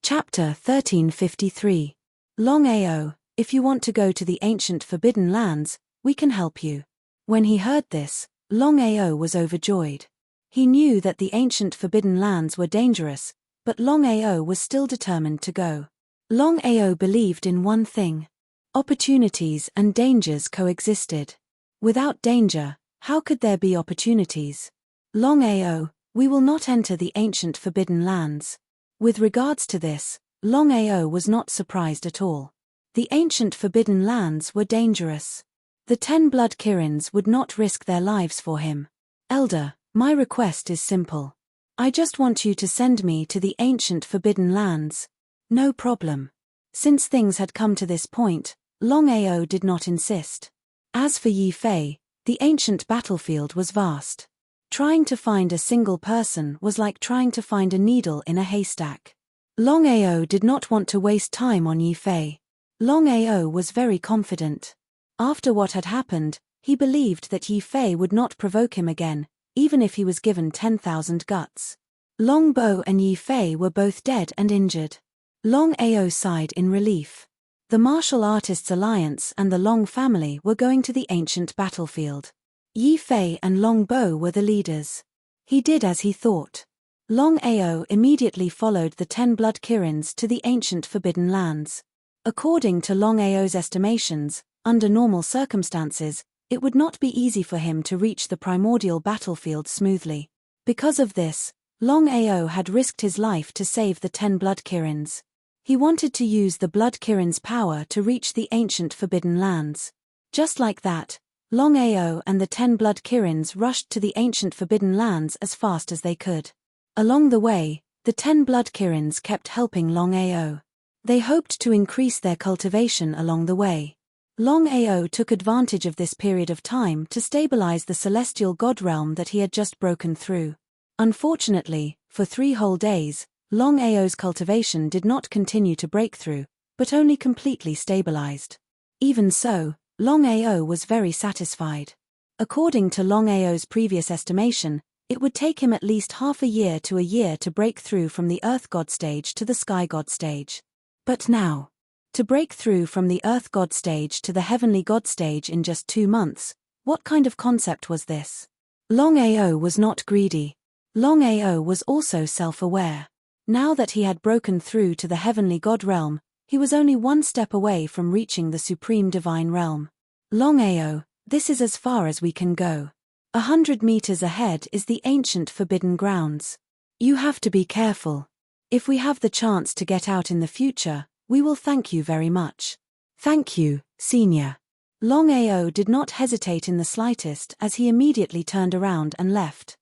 Speaker 1: Chapter 1353. Longao, if you want to go to the ancient forbidden lands, we can help you. When he heard this, Longao was overjoyed. He knew that the ancient forbidden lands were dangerous, but Longao was still determined to go. Longao believed in one thing. Opportunities and dangers coexisted. Without danger, how could there be opportunities? Longao, we will not enter the ancient forbidden lands. With regards to this, Longao was not surprised at all. The ancient forbidden lands were dangerous. The 10 blood Kirins would not risk their lives for him. Elder, my request is simple. I just want you to send me to the ancient forbidden lands. No problem. Since things had come to this point, Longao did not insist. As for Yi Fei, the ancient battlefield was vast. Trying to find a single person was like trying to find a needle in a haystack. Longao did not want to waste time on Yi Fei. Longao was very confident. After what had happened, he believed that Yi Fei would not provoke him again, even if he was given 10,000 guts. Longbo and Yi Fei were both dead and injured. Longao sighed in relief. The Martial Artists Alliance and the Long family were going to the ancient battlefield. Yi Fei and Longbo were the leaders. He did as he thought. Longao immediately followed the 10 blood Kirins to the ancient forbidden lands. According to Longao's estimations, under normal circumstances, it would not be easy for him to reach the primordial battlefield smoothly. Because of this, Longao had risked his life to save the 10 blood Kirins. He wanted to use the blood Kirin's power to reach the ancient forbidden lands. Just like that, Longao and the 10 blood Kirins rushed to the ancient forbidden lands as fast as they could. Along the way, the 10 blood Kirins kept helping Longao. They hoped to increase their cultivation along the way. Longao took advantage of this period of time to stabilize the celestial god realm that he had just broken through. Unfortunately, for 3 whole days, Longao's cultivation did not continue to break through, but only completely stabilized. Even so, Longao was very satisfied. According to Longao's previous estimation, it would take him at least half a year to break through from the Earth God stage to the Sky God stage. But now, to break through from the Earth God stage to the Heavenly God stage in just 2 months, what kind of concept was this? Longao was not greedy. Longao was also self-aware. Now that he had broken through to the Heavenly God realm, he was only 1 step away from reaching the Supreme Divine Realm. Longao, this is as far as we can go. 100 meters ahead is the ancient forbidden grounds. You have to be careful. If we have the chance to get out in the future, we will thank you very much. Thank you, Senior. Longao did not hesitate in the slightest as he immediately turned around and left.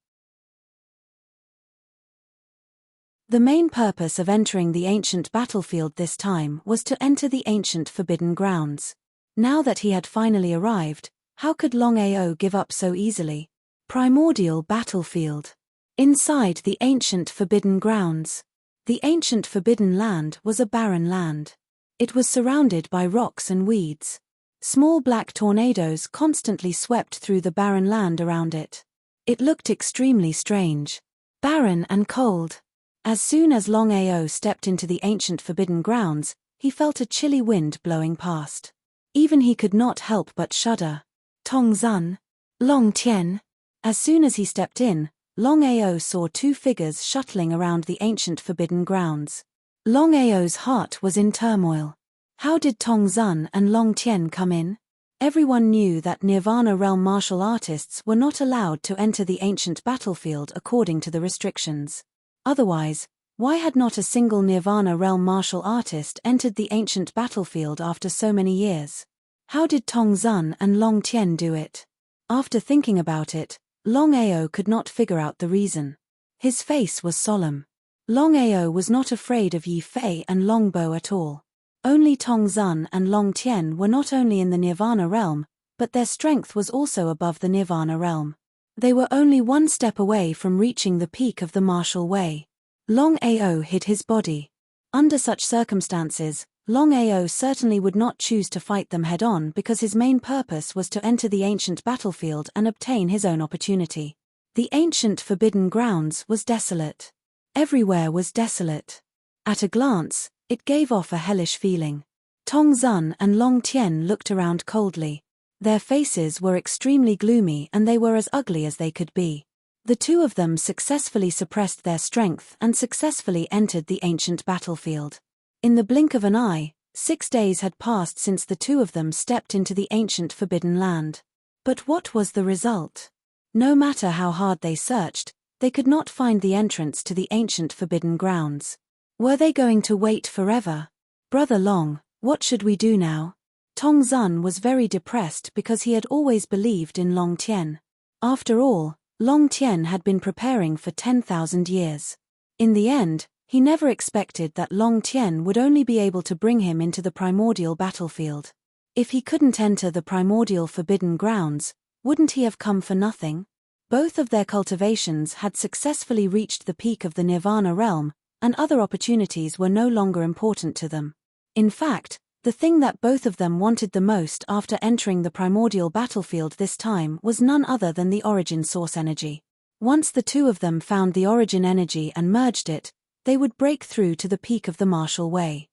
Speaker 1: The main purpose of entering the ancient battlefield this time was to enter the ancient forbidden grounds. Now that he had finally arrived, how could Longao give up so easily? Primordial battlefield. Inside the ancient forbidden grounds. The ancient forbidden land was a barren land. It was surrounded by rocks and weeds. Small black tornadoes constantly swept through the barren land around it. It looked extremely strange. Barren and cold. As soon as Longao stepped into the ancient forbidden grounds, he felt a chilly wind blowing past. Even he could not help but shudder. Tongzun. Long Tian. As soon as he stepped in, Longao saw 2 figures shuttling around the ancient forbidden grounds. Longao's heart was in turmoil. How did Tongzun and Long Tian come in? Everyone knew that Nirvana realm martial artists were not allowed to enter the ancient battlefield according to the restrictions. Otherwise, why had not a single Nirvana realm martial artist entered the ancient battlefield after so many years? How did Tongzun and Long Tian do it? After thinking about it, Longao could not figure out the reason. His face was solemn. Longao was not afraid of Yi Fei and Longbo at all. Only Tongzun and Long Tian were not only in the Nirvana realm, but their strength was also above the Nirvana realm. They were only one step away from reaching the peak of the martial way. Longao hid his body. Under such circumstances, Longao certainly would not choose to fight them head-on because his main purpose was to enter the ancient battlefield and obtain his own opportunity. The ancient forbidden grounds was desolate. Everywhere was desolate. At a glance, it gave off a hellish feeling. Tong Zun and Long Tien looked around coldly. Their faces were extremely gloomy and they were as ugly as they could be. The two of them successfully suppressed their strength and successfully entered the ancient battlefield. In the blink of an eye, 6 days had passed since the two of them stepped into the ancient forbidden land. But what was the result? No matter how hard they searched, they could not find the entrance to the ancient forbidden grounds. Were they going to wait forever? Brother Long, what should we do now? Tong Zun was very depressed because he had always believed in Long Tien. After all, Long Tien had been preparing for 10,000 years. In the end, he never expected that Long Tien would only be able to bring him into the primordial battlefield. If he couldn't enter the primordial forbidden grounds, wouldn't he have come for nothing? Both of their cultivations had successfully reached the peak of the Nirvana realm, and other opportunities were no longer important to them. In fact, the thing that both of them wanted the most after entering the primordial battlefield this time was none other than the origin source energy. Once the two of them found the origin energy and merged it, they would break through to the peak of the martial way.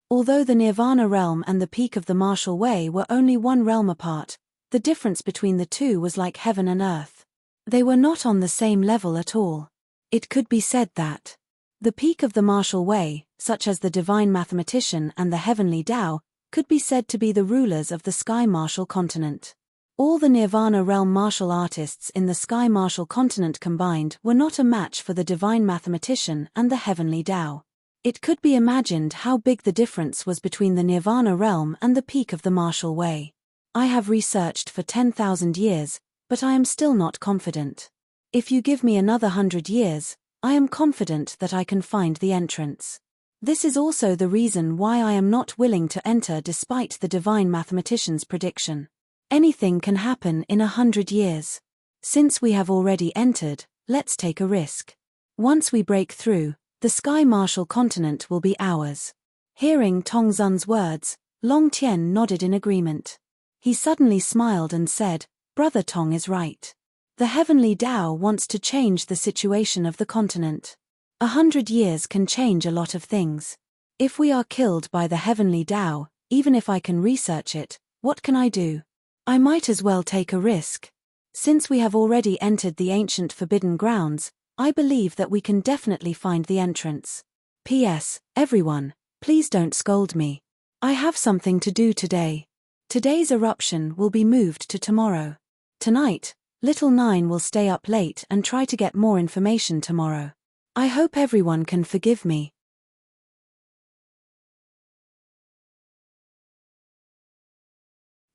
Speaker 1: Although the Nirvana realm and the peak of the martial way were only one realm apart, the difference between the two was like heaven and earth. They were not on the same level at all. It could be said that the peak of the martial way, such as the divine mathematician and the heavenly Tao, could be said to be the rulers of the sky martial continent. All the Nirvana realm martial artists in the sky martial continent combined were not a match for the divine mathematician and the heavenly Tao. It could be imagined how big the difference was between the Nirvana realm and the peak of the martial way. I have researched for 10,000 years, but I am still not confident. If you give me another 100 years, I am confident that I can find the entrance. This is also the reason why I am not willing to enter despite the divine mathematician's prediction. Anything can happen in 100 years. Since we have already entered, let's take a risk. Once we break through, the sky martial continent will be ours. Hearing Tong Zun's words, Long Tien nodded in agreement. He suddenly smiled and said, "Brother Tong is right. The heavenly Tao wants to change the situation of the continent. 100 years can change a lot of things. If we are killed by the heavenly Tao, even if I can research it, what can I do? I might as well take a risk. Since we have already entered the ancient forbidden grounds, I believe that we can definitely find the entrance. P.S. Everyone, please don't scold me. I have something to do today. Today's eruption will be moved to tomorrow. Tonight, Little Nine will stay up late and try to get more information tomorrow. I hope everyone can forgive me."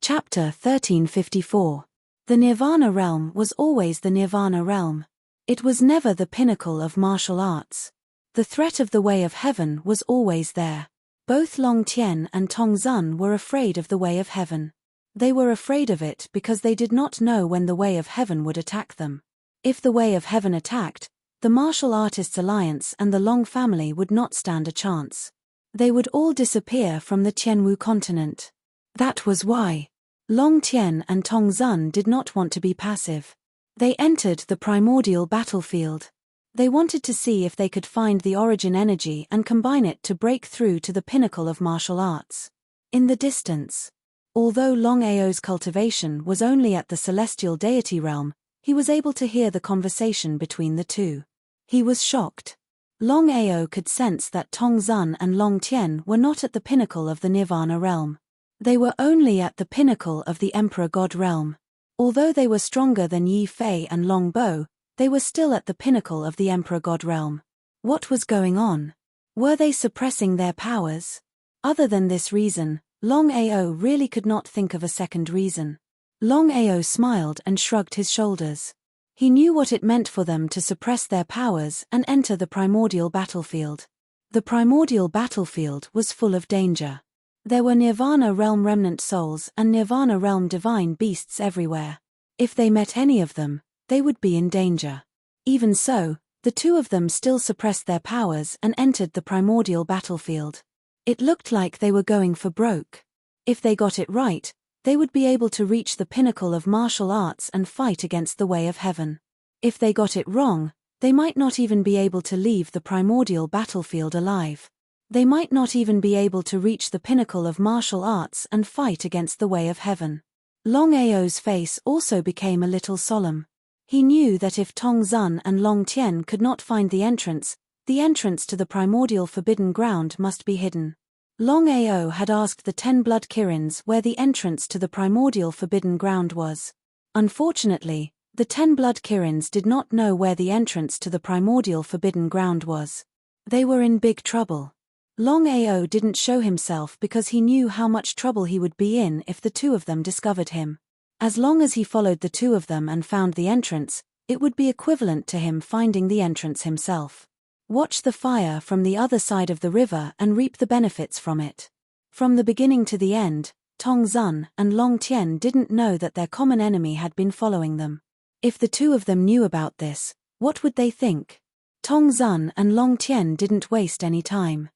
Speaker 1: Chapter 1354. The Nirvana realm was always the Nirvana realm. It was never the pinnacle of martial arts. The threat of the way of heaven was always there. Both Long Tien and Tong Zun were afraid of the way of heaven. They were afraid of it because they did not know when the way of heaven would attack them. If the way of heaven attacked, the Martial Artists Alliance and the Long family would not stand a chance. They would all disappear from the Tianwu continent. That was why Long Tien and Tong Zun did not want to be passive. They entered the primordial battlefield. They wanted to see if they could find the origin energy and combine it to break through to the pinnacle of martial arts. In the distance, although Longao's cultivation was only at the celestial deity realm, he was able to hear the conversation between the two. He was shocked. Longao could sense that Tong Zun and Long Tien were not at the pinnacle of the Nirvana realm. They were only at the pinnacle of the Emperor God realm. Although they were stronger than Yi Fei and Long Bo, they were still at the pinnacle of the Emperor God realm. What was going on? Were they suppressing their powers? Other than this reason, Longao really could not think of a second reason. Longao smiled and shrugged his shoulders. He knew what it meant for them to suppress their powers and enter the primordial battlefield. The primordial battlefield was full of danger. There were Nirvana realm remnant souls and Nirvana realm divine beasts everywhere. If they met any of them, they would be in danger. Even so, the two of them still suppressed their powers and entered the primordial battlefield. It looked like they were going for broke. If they got it right, they would be able to reach the pinnacle of martial arts and fight against the way of heaven. If they got it wrong, they might not even be able to leave the primordial battlefield alive. They might not even be able to reach the pinnacle of martial arts and fight against the way of heaven. Longao's face also became a little solemn. He knew that if Tong Zun and Long Tien could not find the entrance to the primordial forbidden ground must be hidden. Longao had asked the 10 blood Kirins where the entrance to the primordial forbidden ground was. Unfortunately, the 10 blood Kirins did not know where the entrance to the primordial forbidden ground was. They were in big trouble. Longao didn't show himself because he knew how much trouble he would be in if the two of them discovered him. As long as he followed the two of them and found the entrance, it would be equivalent to him finding the entrance himself. Watch the fire from the other side of the river and reap the benefits from it. From the beginning to the end, Tong Zun and Long Tien didn't know that their common enemy had been following them. If the two of them knew about this, what would they think? Tong Zun and Long Tien didn't waste any time.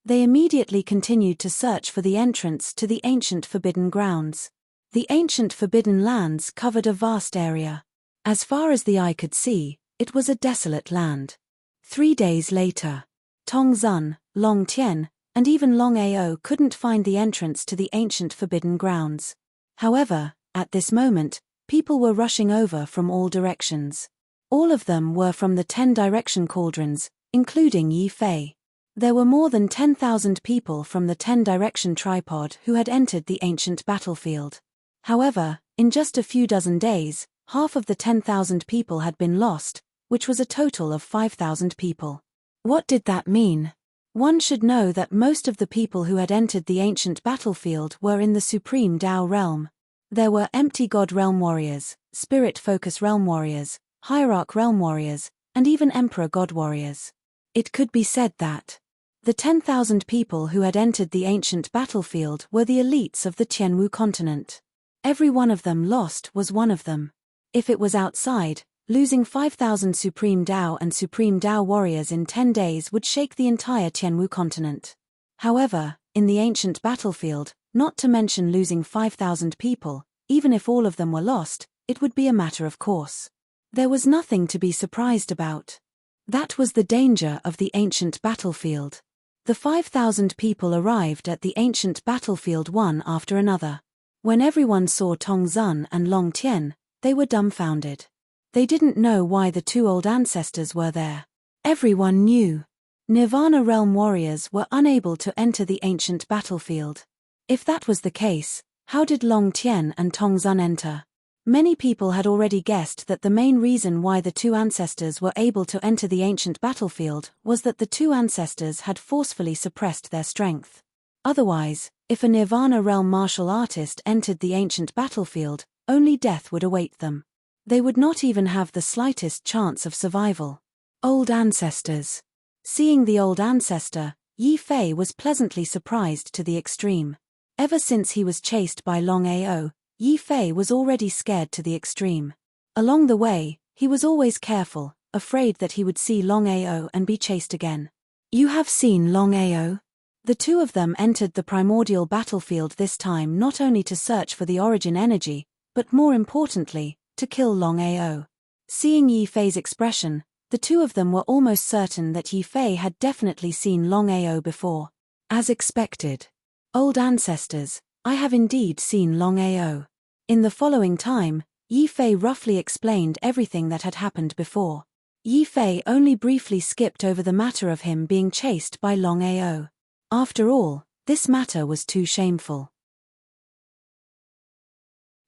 Speaker 1: They immediately continued to search for the entrance to the ancient forbidden grounds. The ancient forbidden lands covered a vast area. As far as the eye could see, it was a desolate land. 3 days later, Tong Zun, Long Tien, and even Longao couldn't find the entrance to the ancient forbidden grounds. However, at this moment, people were rushing over from all directions. All of them were from the 10 direction cauldrons, including Yi Fei. There were more than 10,000 people from the 10 direction tripod who had entered the ancient battlefield. However, in just a few dozen days, half of the 10,000 people had been lost, which was a total of 5,000 people. What did that mean? One should know that most of the people who had entered the ancient battlefield were in the Supreme Tao realm. There were Empty God realm warriors, Spirit Focus realm warriors, Hierarch realm warriors, and even Emperor God warriors. It could be said that the 10,000 people who had entered the ancient battlefield were the elites of the Tianwu continent. Every one of them lost was one of them. If it was outside, losing 5,000 Supreme Tao and Supreme Tao warriors in 10 days would shake the entire Tianwu continent. However, in the ancient battlefield, not to mention losing 5,000 people, even if all of them were lost, it would be a matter of course. There was nothing to be surprised about. That was the danger of the ancient battlefield. The 5,000 people arrived at the ancient battlefield one after another. When everyone saw Tong Zun and Long Tien, they were dumbfounded. They didn't know why the two old ancestors were there. Everyone knew. Nirvana realm warriors were unable to enter the ancient battlefield. If that was the case, how did Long Tien and Tong Zun enter? Many people had already guessed that the main reason why the two ancestors were able to enter the ancient battlefield was that the two ancestors had forcefully suppressed their strength. Otherwise, if a Nirvana realm martial artist entered the ancient battlefield, only death would await them. They would not even have the slightest chance of survival. Old ancestors. Seeing the old ancestor, Yi Fei was pleasantly surprised to the extreme. Ever since he was chased by Longao, Yi Fei was already scared to the extreme. Along the way, he was always careful, afraid that he would see Longao and be chased again. You have seen Longao? The two of them entered the primordial battlefield this time not only to search for the origin energy, but more importantly, to kill Longao. Seeing Yi Fei's expression, the two of them were almost certain that Yi Fei had definitely seen Longao before. As expected. Old ancestors, I have indeed seen Longao. In the following time, Yi Fei roughly explained everything that had happened before. Yi Fei only briefly skipped over the matter of him being chased by Longao. After all, this matter was too shameful.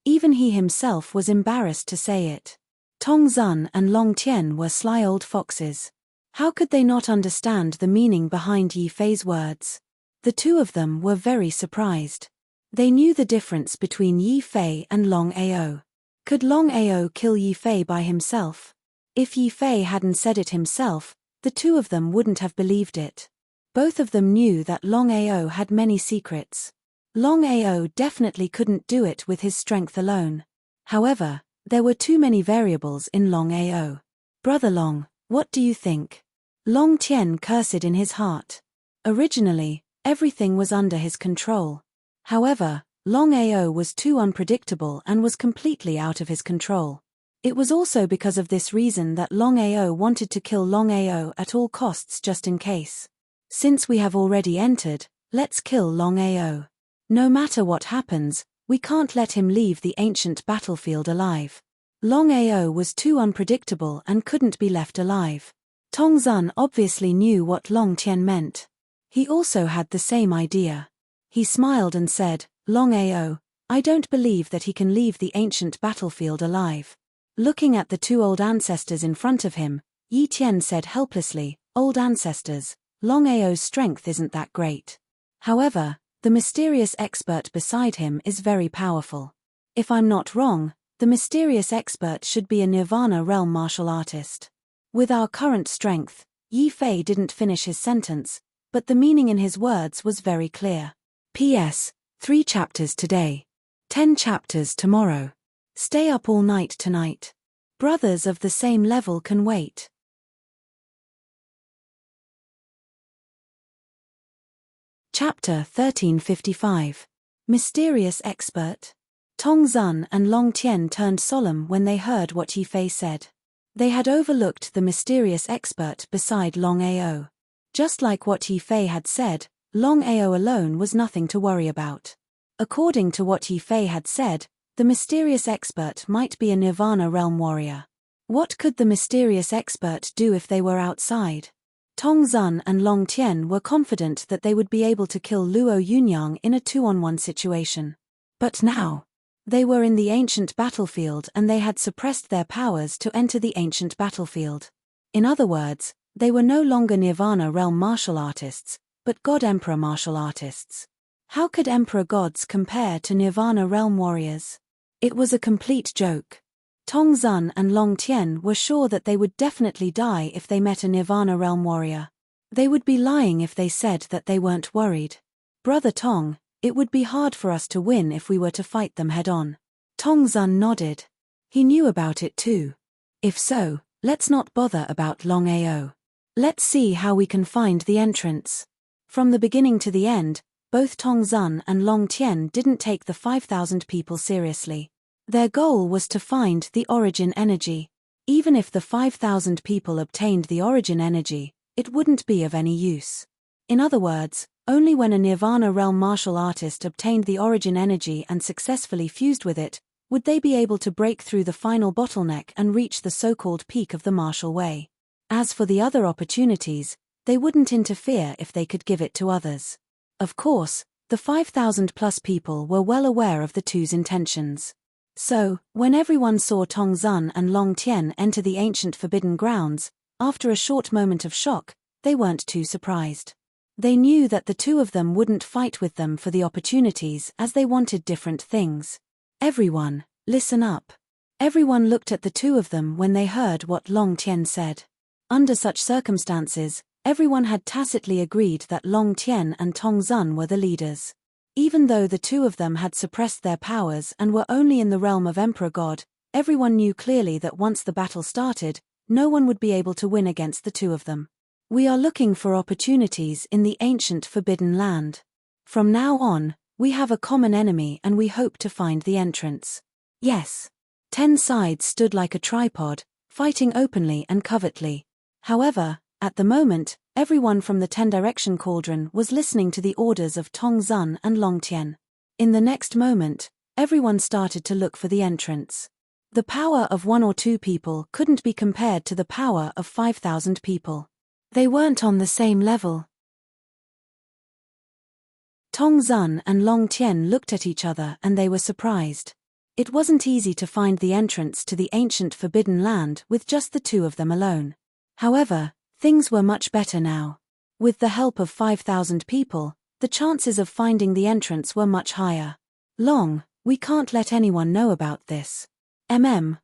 Speaker 1: Even he himself was embarrassed to say it. Tong Zun and Long Tien were sly old foxes. How could they not understand the meaning behind Yi Fei's words? The two of them were very surprised. They knew the difference between Yi Fei and Longao. Could Longao kill Yi Fei by himself? If Yi Fei hadn't said it himself, the two of them wouldn't have believed it. Both of them knew that Longao had many secrets. Longao definitely couldn't do it with his strength alone. However, there were too many variables in Longao. Brother Long, what do you think? Long Tien cursed in his heart. Originally, everything was under his control. However, Longao was too unpredictable and was completely out of his control. It was also because of this reason that Longao wanted to kill Longao at all costs just in case. Since we have already entered, let's kill Longao. No matter what happens, we can't let him leave the ancient battlefield alive. Longao was too unpredictable and couldn't be left alive. Tongzun obviously knew what Long Tien meant. He also had the same idea. He smiled and said, Longao, I don't believe that he can leave the ancient battlefield alive. Looking at the two old ancestors in front of him, Yi Tian said helplessly, Old ancestors, Longao's strength isn't that great. However, the mysterious expert beside him is very powerful. If I'm not wrong, the mysterious expert should be a Nirvana realm martial artist. With our current strength, Yi Fei didn't finish his sentence, but the meaning in his words was very clear. P.S. 3 chapters today. 10 chapters tomorrow. Stay up all night tonight. Brothers of the same level can wait. Chapter 1355. Mysterious Expert. Tongzun and Long Tien turned solemn when they heard what Yi Fei said. They had overlooked the mysterious expert beside Longao. Just like what Yi Fei had said, Longao alone was nothing to worry about. According to what Yi Fei had said, the mysterious expert might be a Nirvana realm warrior. What could the mysterious expert do if they were outside? Tongzun and Long Tien were confident that they would be able to kill Luo Yunyang in a 2-on-1 situation. But now, they were in the ancient battlefield and they had suppressed their powers to enter the ancient battlefield. In other words, they were no longer Nirvana realm martial artists, but God Emperor martial artists. How could Emperor gods compare to Nirvana realm warriors? It was a complete joke. Tongzun and Long Tien were sure that they would definitely die if they met a Nirvana realm warrior. They would be lying if they said that they weren't worried. Brother Tong, it would be hard for us to win if we were to fight them head-on. Tongzun nodded. He knew about it too. If so, let's not bother about Longao. Let's see how we can find the entrance. From the beginning to the end, both Tongzun and Long Tien didn't take the 5,000 people seriously. Their goal was to find the origin energy. Even if the 5,000 people obtained the origin energy, it wouldn't be of any use. In other words, only when a Nirvana realm martial artist obtained the origin energy and successfully fused with it, would they be able to break through the final bottleneck and reach the so-called peak of the martial way. As for the other opportunities, they wouldn't interfere if they could give it to others. Of course, the 5,000 plus people were well aware of the two's intentions. So, when everyone saw Tongzun and Long Tien enter the ancient forbidden grounds, after a short moment of shock, they weren't too surprised. They knew that the two of them wouldn't fight with them for the opportunities as they wanted different things. Everyone, listen up. Everyone looked at the two of them when they heard what Long Tien said. Under such circumstances, everyone had tacitly agreed that Long Tien and Tongzun were the leaders. Even though the two of them had suppressed their powers and were only in the realm of Emperor God, everyone knew clearly that once the battle started, no one would be able to win against the two of them. We are looking for opportunities in the ancient forbidden land. From now on, we have a common enemy and we hope to find the entrance. Yes. 10 sides stood like a tripod, fighting openly and covertly. However, at the moment, everyone from the 10-direction cauldron was listening to the orders of Tongzun and Long Tien. In the next moment, everyone started to look for the entrance. The power of 1 or 2 people couldn't be compared to the power of 5,000 people. They weren't on the same level. Tongzun and Long Tien looked at each other and they were surprised. It wasn't easy to find the entrance to the ancient forbidden land with just the two of them alone. However, things were much better now. With the help of 5,000 people, the chances of finding the entrance were much higher. Long, we can't let anyone know about this.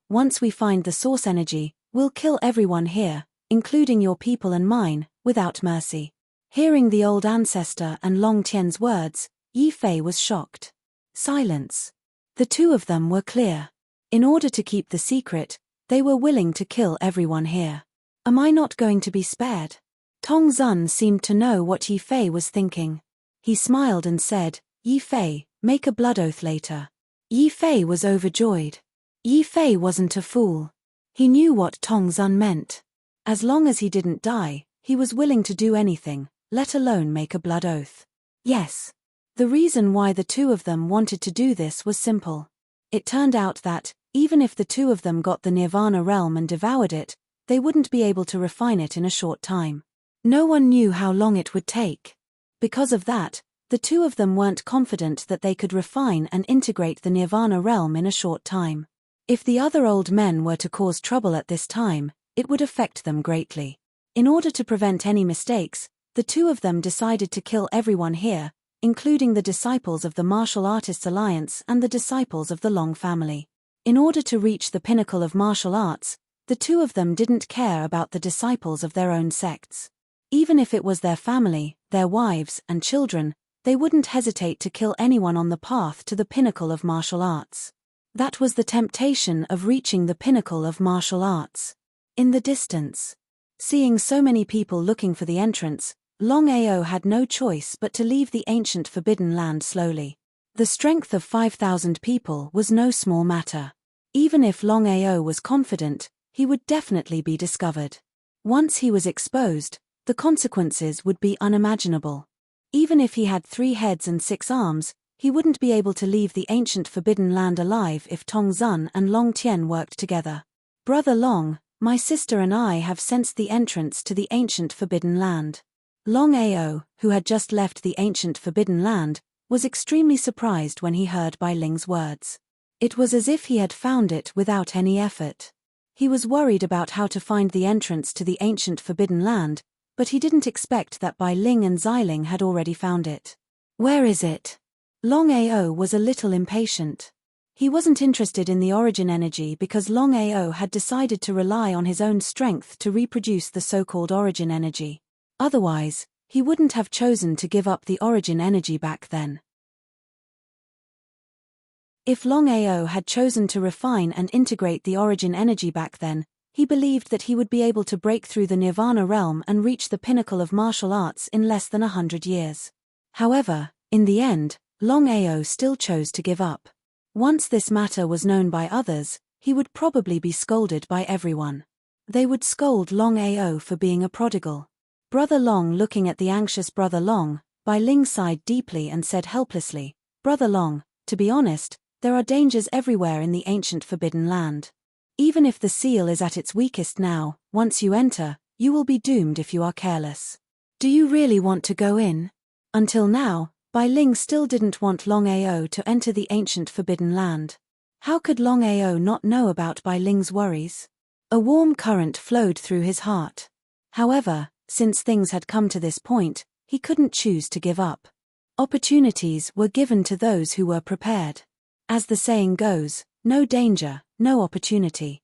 Speaker 1: Once we find the source energy, we'll kill everyone here, including your people and mine, without mercy. Hearing the old ancestor and Long Tian's words, Yi Fei was shocked. Silence. The two of them were clear. In order to keep the secret, they were willing to kill everyone here. Am I not going to be spared? Tong Zun seemed to know what Yi Fei was thinking. He smiled and said, Yi Fei, make a blood oath later. Yi Fei was overjoyed. Yi Fei wasn't a fool. He knew what Tong Zun meant. As long as he didn't die, he was willing to do anything, let alone make a blood oath. Yes. The reason why the two of them wanted to do this was simple. It turned out that, even if the two of them got the Nirvana realm and devoured it, they wouldn't be able to refine it in a short time. No one knew how long it would take. Because of that, the two of them weren't confident that they could refine and integrate the Nirvana realm in a short time. If the other old men were to cause trouble at this time, it would affect them greatly. In order to prevent any mistakes, the two of them decided to kill everyone here, including the disciples of the Martial Artists Alliance and the disciples of the Long family. In order to reach the pinnacle of martial arts, the two of them didn't care about the disciples of their own sects. Even if it was their family, their wives, and children, they wouldn't hesitate to kill anyone on the path to the pinnacle of martial arts. That was the temptation of reaching the pinnacle of martial arts. In the distance. Seeing so many people looking for the entrance, Longao had no choice but to leave the ancient forbidden land slowly. The strength of 5,000 people was no small matter. Even if Longao was confident, he would definitely be discovered. Once he was exposed, the consequences would be unimaginable. Even if he had 3 heads and 6 arms, he wouldn't be able to leave the ancient forbidden land alive if Tong Zun and Long Tian worked together. Brother Long, my sister and I have sensed the entrance to the ancient forbidden land. Longao, who had just left the ancient forbidden land, was extremely surprised when he heard Bai Ling's words. It was as if he had found it without any effort. He was worried about how to find the entrance to the ancient forbidden land, but he didn't expect that Bai Ling and Xiling had already found it. Where is it? Longao was a little impatient. He wasn't interested in the origin energy because Longao had decided to rely on his own strength to reproduce the so-called origin energy. Otherwise, he wouldn't have chosen to give up the origin energy back then. If Longao had chosen to refine and integrate the origin energy back then, he believed that he would be able to break through the Nirvana realm and reach the pinnacle of martial arts in less than 100 years. However, in the end, Longao still chose to give up. Once this matter was known by others, he would probably be scolded by everyone. They would scold Longao for being a prodigal. Brother Long, looking at the anxious Brother Long, Bai Ling sighed deeply and said helplessly, Brother Long, to be honest, there are dangers everywhere in the ancient forbidden land. Even if the seal is at its weakest now, once you enter, you will be doomed if you are careless. Do you really want to go in? Until now, Bai Ling still didn't want Longao to enter the ancient forbidden land. How could Longao not know about Bai Ling's worries? A warm current flowed through his heart. However, since things had come to this point, he couldn't choose to give up. Opportunities were given to those who were prepared. As the saying goes, no danger, no opportunity.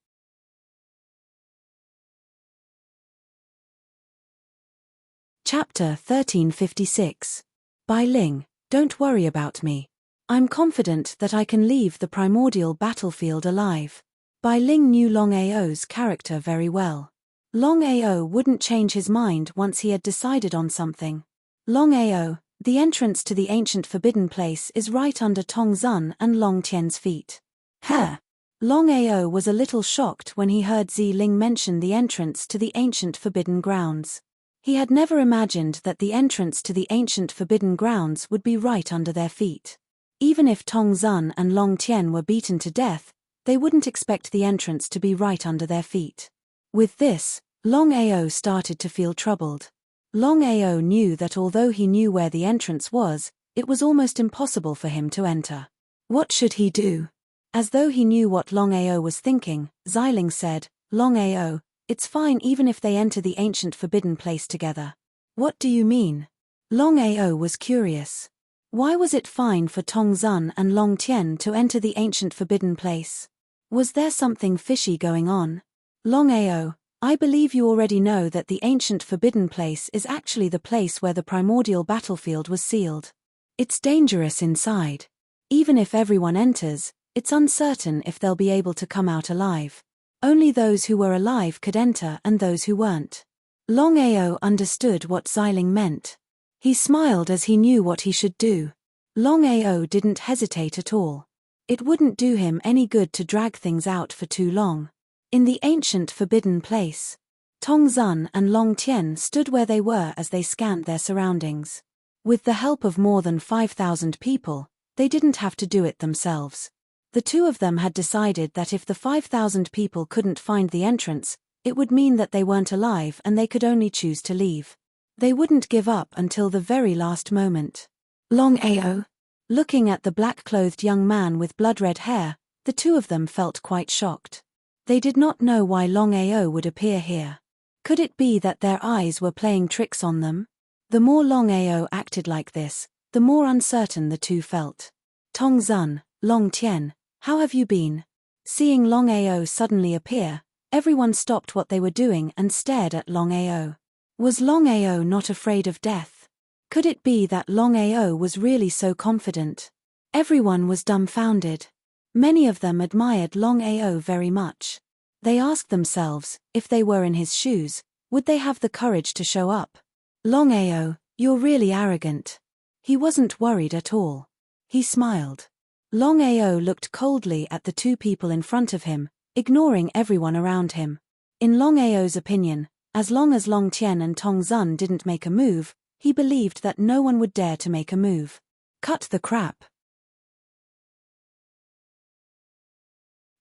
Speaker 1: Chapter 1356. Bai Ling, don't worry about me. I'm confident that I can leave the primordial battlefield alive. Bai Ling knew Longao's character very well. Longao wouldn't change his mind once he had decided on something. Longao, the entrance to the ancient forbidden place is right under Tong Zun and Long Tian's feet. Longao was a little shocked when he heard Xiling mention the entrance to the ancient forbidden grounds. He had never imagined that the entrance to the ancient forbidden grounds would be right under their feet. Even if Tong Zun and Long Tian were beaten to death, they wouldn't expect the entrance to be right under their feet. With this, Longao started to feel troubled. Longao knew that although he knew where the entrance was, it was almost impossible for him to enter. What should he do? As though he knew what Longao was thinking, Xiling said, Longao, it's fine even if they enter the ancient forbidden place together. What do you mean? Longao was curious. Why was it fine for Tong Zun and Long Tian to enter the ancient forbidden place? Was there something fishy going on? Longao, I believe you already know that the ancient forbidden place is actually the place where the primordial battlefield was sealed. It's dangerous inside. Even if everyone enters, it's uncertain if they'll be able to come out alive. Only those who were alive could enter and those who weren't. Longao understood what Xiling meant. He smiled as he knew what he should do. Longao didn't hesitate at all. It wouldn't do him any good to drag things out for too long. In the ancient forbidden place, Tongzun and Long Tian stood where they were as they scanned their surroundings. With the help of more than 5,000 people, they didn't have to do it themselves. The two of them had decided that if the 5,000 people couldn't find the entrance, it would mean that they weren't alive and they could only choose to leave. They wouldn't give up until the very last moment. Longao. Looking at the black-clothed young man with blood-red hair, the two of them felt quite shocked. They did not know why Longao would appear here. Could it be that their eyes were playing tricks on them? The more Longao acted like this, the more uncertain the two felt. Tongzun, Long Tian, how have you been? Seeing Longao suddenly appear, everyone stopped what they were doing and stared at Longao. Was Longao not afraid of death? Could it be that Longao was really so confident? Everyone was dumbfounded. Many of them admired Longao very much. They asked themselves, if they were in his shoes, would they have the courage to show up? Longao, you're really arrogant. He wasn't worried at all. He smiled. Longao looked coldly at the two people in front of him, ignoring everyone around him. In Longao's opinion, as long as Long Tian and Tongzun didn't make a move, he believed that no one would dare to make a move. Cut the crap.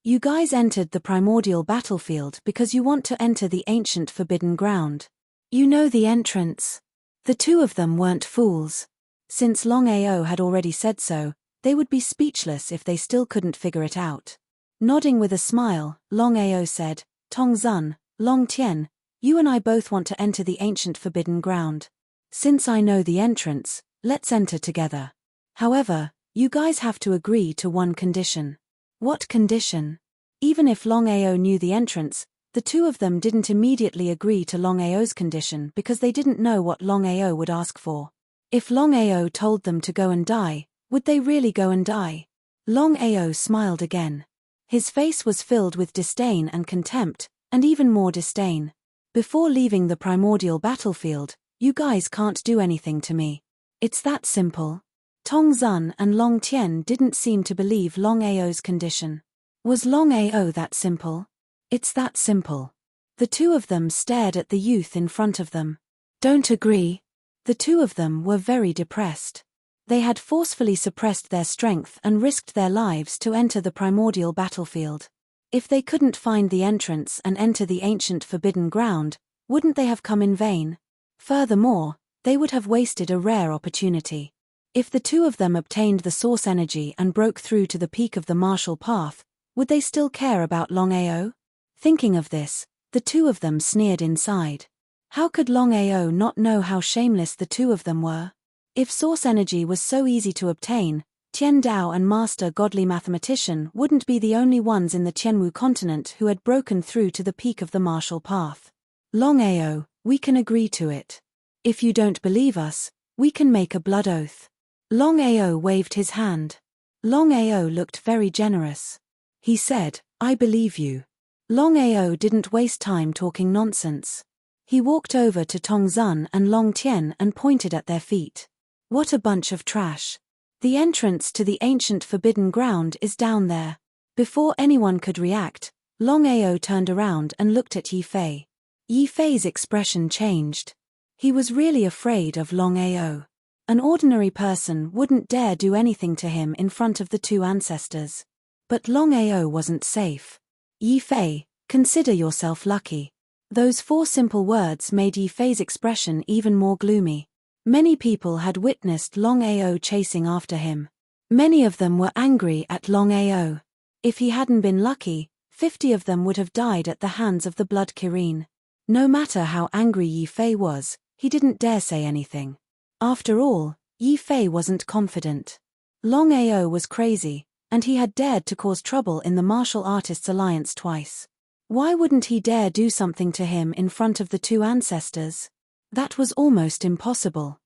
Speaker 1: You guys entered the primordial battlefield because you want to enter the ancient forbidden ground. You know the entrance. The two of them weren't fools. Since Longao had already said so, they would be speechless if they still couldn't figure it out. Nodding with a smile, Longao said, Tongzun, Long Tian, you and I both want to enter the ancient forbidden ground. Since I know the entrance, let's enter together. However, you guys have to agree to one condition. What condition? Even if Longao knew the entrance, the two of them didn't immediately agree to Longao's condition because they didn't know what Longao would ask for. If Longao told them to go and die, would they really go and die? Longao smiled again. His face was filled with disdain and contempt, and even more disdain. Before leaving the primordial battlefield, you guys can't do anything to me. It's that simple. Tongzun and Long Tian didn't seem to believe Longao's condition. Was Longao that simple? It's that simple. The two of them stared at the youth in front of them. Don't agree. The two of them were very depressed. They had forcefully suppressed their strength and risked their lives to enter the primordial battlefield. If they couldn't find the entrance and enter the ancient forbidden ground, wouldn't they have come in vain? Furthermore, they would have wasted a rare opportunity. If the two of them obtained the source energy and broke through to the peak of the martial path, would they still care about Longao? Thinking of this, the two of them sneered inside. How could Longao not know how shameless the two of them were? If source energy was so easy to obtain, Tian Dao and Master Godly Mathematician wouldn't be the only ones in the Tianwu continent who had broken through to the peak of the martial path. Longao, we can agree to it. If you don't believe us, we can make a blood oath. Longao waved his hand. Longao looked very generous. He said, I believe you. Longao didn't waste time talking nonsense. He walked over to Tongzun and Long Tian and pointed at their feet. What a bunch of trash. The entrance to the ancient forbidden ground is down there. Before anyone could react, Longao turned around and looked at Yi Fei. Yi Fei's expression changed. He was really afraid of Longao. An ordinary person wouldn't dare do anything to him in front of the two ancestors. But Longao wasn't safe. Yi Fei, consider yourself lucky. Those four simple words made Yi Fei's expression even more gloomy. Many people had witnessed Longao chasing after him. Many of them were angry at Longao. If he hadn't been lucky, 50 of them would have died at the hands of the Blood Kirin. No matter how angry Yi Fei was, he didn't dare say anything. After all, Yi Fei wasn't confident. Longao was crazy, and he had dared to cause trouble in the Martial Artists Alliance twice. Why wouldn't he dare do something to him in front of the two ancestors? That was almost impossible.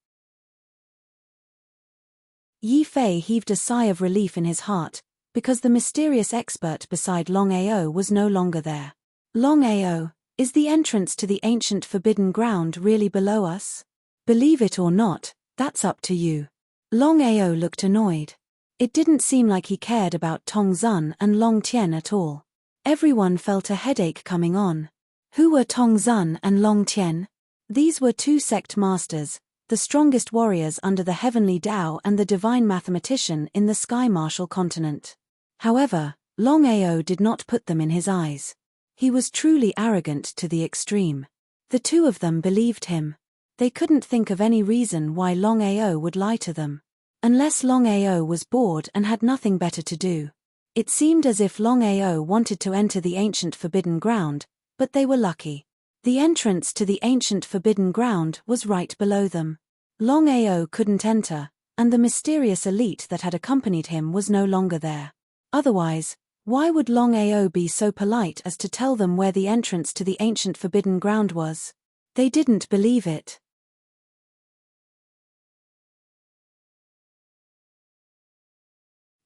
Speaker 1: Yi Fei heaved a sigh of relief in his heart, because the mysterious expert beside Longao was no longer there. Longao, is the entrance to the ancient forbidden ground really below us? Believe it or not, that's up to you. Longao looked annoyed. It didn't seem like he cared about Tongzun and Long Tian at all. Everyone felt a headache coming on. Who were Tongzun and Long Tian? These were two sect masters, the strongest warriors under the heavenly Tao and the divine mathematician in the Sky Martial continent. However, Longao did not put them in his eyes. He was truly arrogant to the extreme. The two of them believed him. They couldn't think of any reason why Longao would lie to them. Unless Longao was bored and had nothing better to do. It seemed as if Longao wanted to enter the ancient forbidden ground, but they were lucky. The entrance to the ancient forbidden ground was right below them. Longao couldn't enter, and the mysterious elite that had accompanied him was no longer there. Otherwise, why would Longao be so polite as to tell them where the entrance to the ancient forbidden ground was? They didn't believe it.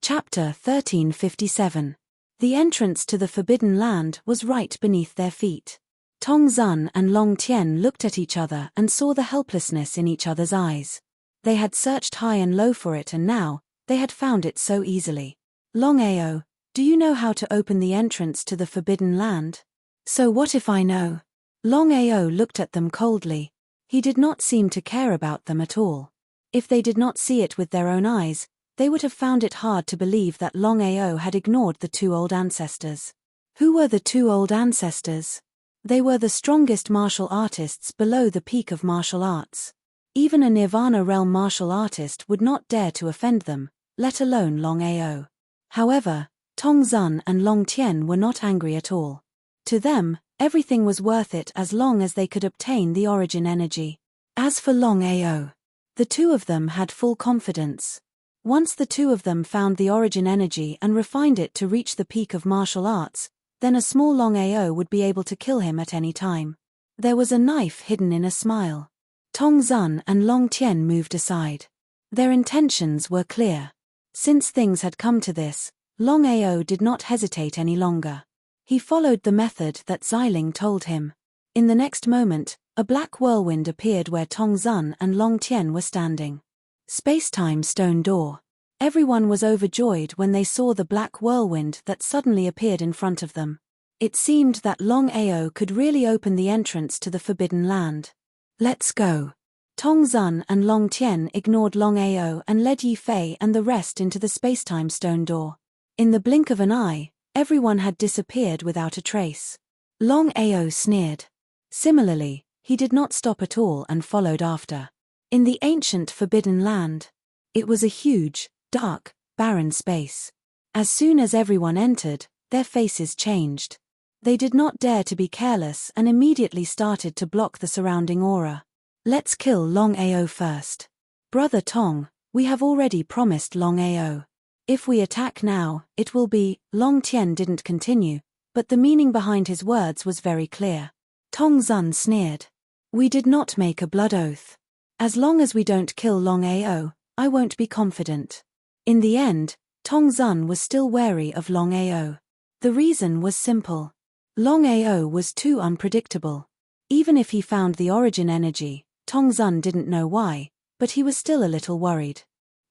Speaker 1: Chapter 1357. The entrance to the Forbidden Land was right beneath their feet. Tongzun and Long Tian looked at each other and saw the helplessness in each other's eyes. They had searched high and low for it and now, they had found it so easily. Longao, do you know how to open the entrance to the Forbidden Land? So what if I know? Longao looked at them coldly. He did not seem to care about them at all. If they did not see it with their own eyes, they would have found it hard to believe that Longao had ignored the two old ancestors. Who were the two old ancestors? They were the strongest martial artists below the peak of martial arts. Even a Nirvana realm martial artist would not dare to offend them, let alone Longao. However, Tongzun and Long Tian were not angry at all. To them, everything was worth it as long as they could obtain the origin energy. As for Longao, the two of them had full confidence. Once the two of them found the origin energy and refined it to reach the peak of martial arts, then a small Longao would be able to kill him at any time. There was a knife hidden in a smile. Tongzun and Long Tian moved aside. Their intentions were clear. Since things had come to this, Longao did not hesitate any longer. He followed the method that Xiling told him. In the next moment, a black whirlwind appeared where Tongzun and Long Tian were standing. Spacetime stone door. Everyone was overjoyed when they saw the black whirlwind that suddenly appeared in front of them. It seemed that Longao could really open the entrance to the Forbidden Land. Let's go. Tongzun and Long Tian ignored Longao and led Yi Fei and the rest into the spacetime stone door. In the blink of an eye, everyone had disappeared without a trace. Longao sneered. Similarly, he did not stop at all and followed after. In the ancient Forbidden Land, it was a huge, dark, barren space. As soon as everyone entered, their faces changed. They did not dare to be careless and immediately started to block the surrounding aura. Let's kill Longao first. Brother Tong, we have already promised Longao. If we attack now, it will be. Long Tian didn't continue, but the meaning behind his words was very clear. Tongzun sneered. We did not make a blood oath. As long as we don't kill Longao, I won't be confident. In the end, Tongzun was still wary of Longao. The reason was simple. Longao was too unpredictable. Even if he found the origin energy, Tongzun didn't know why, but he was still a little worried.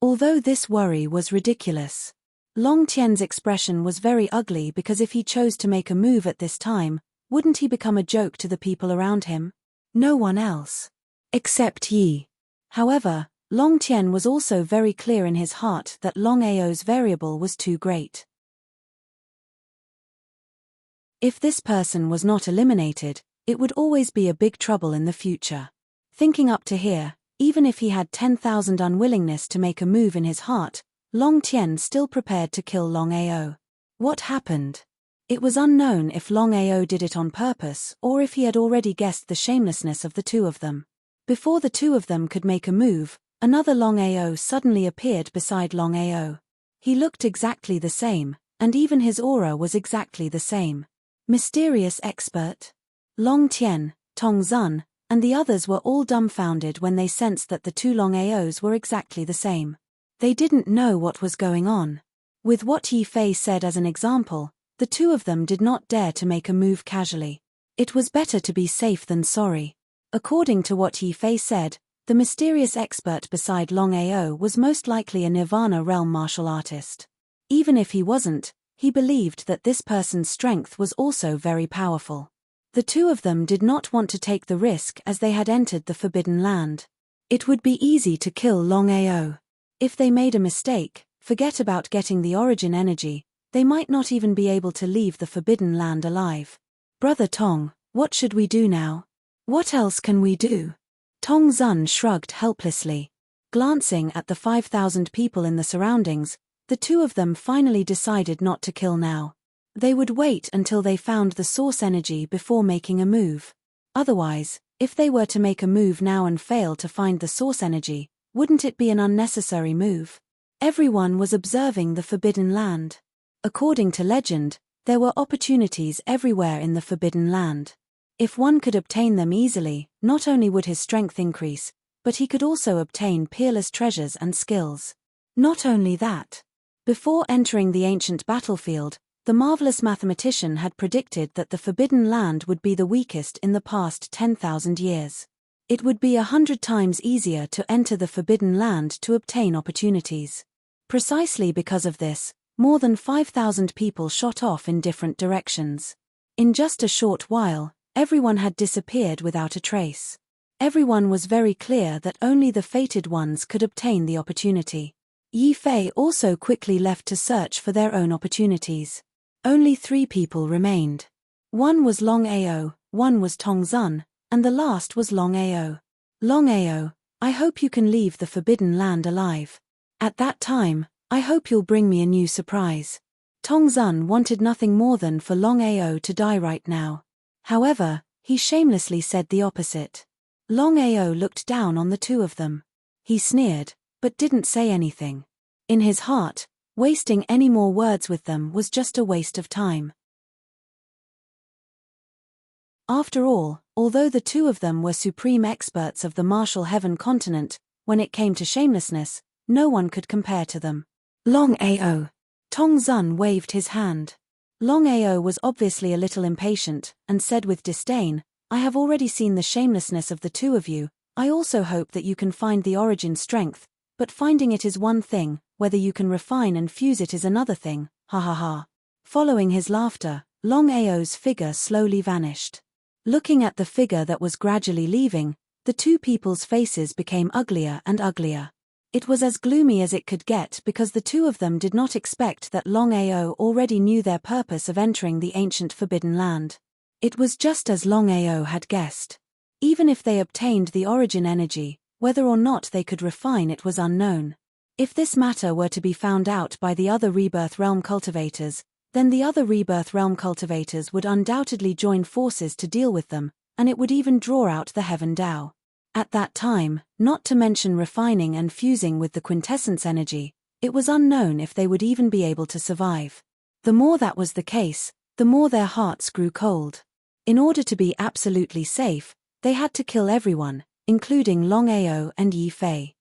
Speaker 1: Although this worry was ridiculous. Long Tian's expression was very ugly because if he chose to make a move at this time, wouldn't he become a joke to the people around him? No one else. Except Yi. However, Long Tian was also very clear in his heart that Longao's variable was too great. If this person was not eliminated, it would always be a big trouble in the future. Thinking up to here, even if he had 10,000 unwillingness to make a move in his heart, Long Tian still prepared to kill Longao. What happened? It was unknown if Longao did it on purpose or if he had already guessed the shamelessness of the two of them. Before the two of them could make a move, another Longao suddenly appeared beside Longao. He looked exactly the same, and even his aura was exactly the same. Mysterious expert. Long Tian, Tong Zun, and the others were all dumbfounded when they sensed that the two Longaos were exactly the same. They didn't know what was going on. With what Yi Fei said as an example, the two of them did not dare to make a move casually. It was better to be safe than sorry. According to what Yi Fei said, the mysterious expert beside Longao was most likely a Nirvana realm martial artist. Even if he wasn't, he believed that this person's strength was also very powerful. The two of them did not want to take the risk as they had entered the Forbidden Land. It would be easy to kill Longao. If they made a mistake, forget about getting the origin energy, they might not even be able to leave the Forbidden Land alive. Brother Tong, what should we do now? What else can we do? Tong Zun shrugged helplessly. Glancing at the 5,000 people in the surroundings, the two of them finally decided not to kill now. They would wait until they found the source energy before making a move. Otherwise, if they were to make a move now and fail to find the source energy, wouldn't it be an unnecessary move? Everyone was observing the Forbidden Land. According to legend, there were opportunities everywhere in the Forbidden Land. If one could obtain them easily, not only would his strength increase, but he could also obtain peerless treasures and skills. Not only that. Before entering the ancient battlefield, the marvelous mathematician had predicted that the Forbidden Land would be the weakest in the past 10,000 years. It would be 100 times easier to enter the Forbidden Land to obtain opportunities. Precisely because of this, more than 5,000 people shot off in different directions. In just a short while, everyone had disappeared without a trace. Everyone was very clear that only the fated ones could obtain the opportunity. Yi Fei also quickly left to search for their own opportunities. Only 3 people remained. One was Longao, one was Tong Zun, and the last was Longao. Longao, I hope you can leave the Forbidden Land alive. At that time, I hope you'll bring me a new surprise. Tong Zun wanted nothing more than for Longao to die right now. However, he shamelessly said the opposite. Longao looked down on the two of them. He sneered, but didn't say anything. In his heart, wasting any more words with them was just a waste of time. After all, although the two of them were supreme experts of the martial heaven continent, when it came to shamelessness, no one could compare to them. Longao. Tong Zun waved his hand. Longao was obviously a little impatient, and said with disdain, I have already seen the shamelessness of the two of you. I also hope that you can find the origin strength, but finding it is one thing, whether you can refine and fuse it is another thing, ha ha ha. Following his laughter, Longao's figure slowly vanished. Looking at the figure that was gradually leaving, the two people's faces became uglier and uglier. It was as gloomy as it could get because the two of them did not expect that Longao already knew their purpose of entering the ancient Forbidden Land. It was just as Longao had guessed. Even if they obtained the origin energy, whether or not they could refine it was unknown. If this matter were to be found out by the other Rebirth Realm cultivators, then the other Rebirth Realm cultivators would undoubtedly join forces to deal with them, and it would even draw out the Heaven Dao. At that time, not to mention refining and fusing with the quintessence energy, it was unknown if they would even be able to survive. The more that was the case, the more their hearts grew cold. In order to be absolutely safe, they had to kill everyone, including Longao and Yi Fei.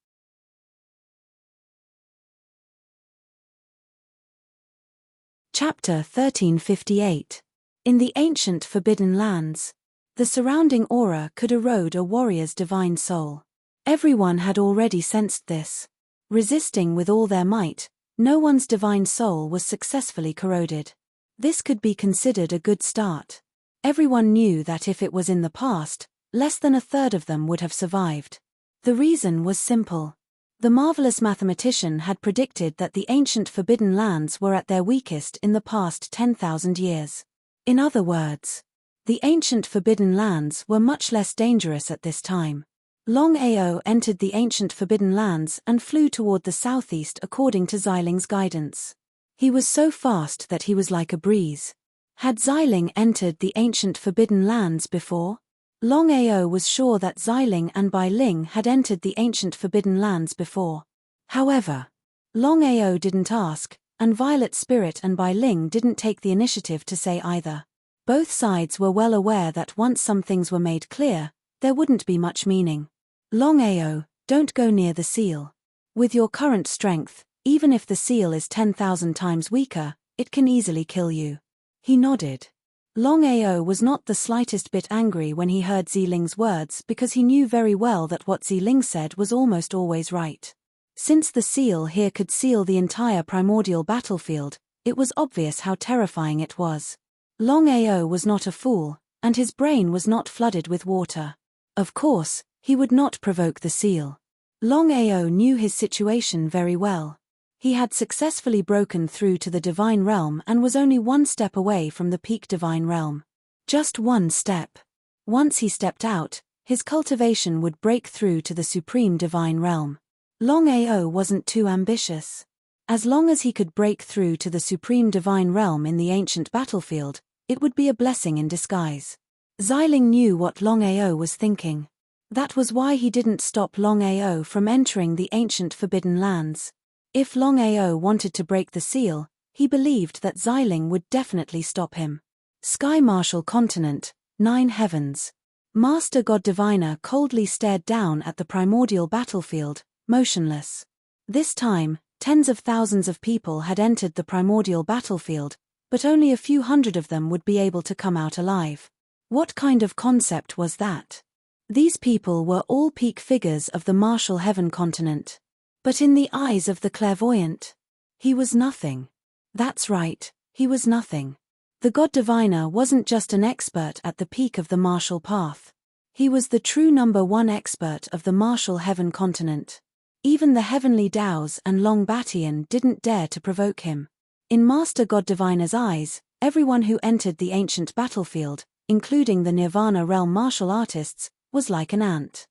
Speaker 1: Chapter 1358. In the ancient Forbidden Lands. The surrounding aura could erode a warrior's divine soul. Everyone had already sensed this. Resisting with all their might, no one's divine soul was successfully corroded. This could be considered a good start. Everyone knew that if it was in the past, less than a third of them would have survived. The reason was simple. The marvelous mathematician had predicted that the ancient Forbidden Lands were at their weakest in the past 10,000 years. In other words, the ancient Forbidden Lands were much less dangerous at this time. Longao entered the ancient Forbidden Lands and flew toward the southeast according to Xiling's guidance. He was so fast that he was like a breeze. Had Xiling entered the ancient Forbidden Lands before? Longao was sure that Xiling and Bai Ling had entered the ancient Forbidden Lands before. However, Longao didn't ask, and Violet Spirit and Bai Ling didn't take the initiative to say either. Both sides were well aware that once some things were made clear, there wouldn't be much meaning. Longao, don't go near the seal. With your current strength, even if the seal is 10,000 times weaker, it can easily kill you. He nodded. Longao was not the slightest bit angry when he heard Ziling's words because he knew very well that what Ziling said was almost always right. Since the seal here could seal the entire primordial battlefield, it was obvious how terrifying it was. Longao was not a fool, and his brain was not flooded with water. Of course, he would not provoke the seal. Longao knew his situation very well. He had successfully broken through to the divine realm and was only one step away from the peak divine realm. Just one step. Once he stepped out, his cultivation would break through to the supreme divine realm. Longao wasn't too ambitious. As long as he could break through to the supreme divine realm in the ancient battlefield, it would be a blessing in disguise. Ziling knew what Longao was thinking. That was why he didn't stop Longao from entering the ancient forbidden lands. If Longao wanted to break the seal, he believed that Ziling would definitely stop him. Sky Martial Continent, 9 Heavens. Master God Diviner coldly stared down at the primordial battlefield, motionless. This time, tens of thousands of people had entered the primordial battlefield, but only a few hundred of them would be able to come out alive. What kind of concept was that? These people were all peak figures of the martial heaven continent. But in the eyes of the clairvoyant, he was nothing. That's right, he was nothing. The God Diviner wasn't just an expert at the peak of the martial path. He was the true #1 expert of the martial heaven continent. Even the heavenly Daos and Long Batian didn't dare to provoke him. In Master God Diviner's eyes, everyone who entered the ancient battlefield, including the Nirvana realm martial artists, was like an ant.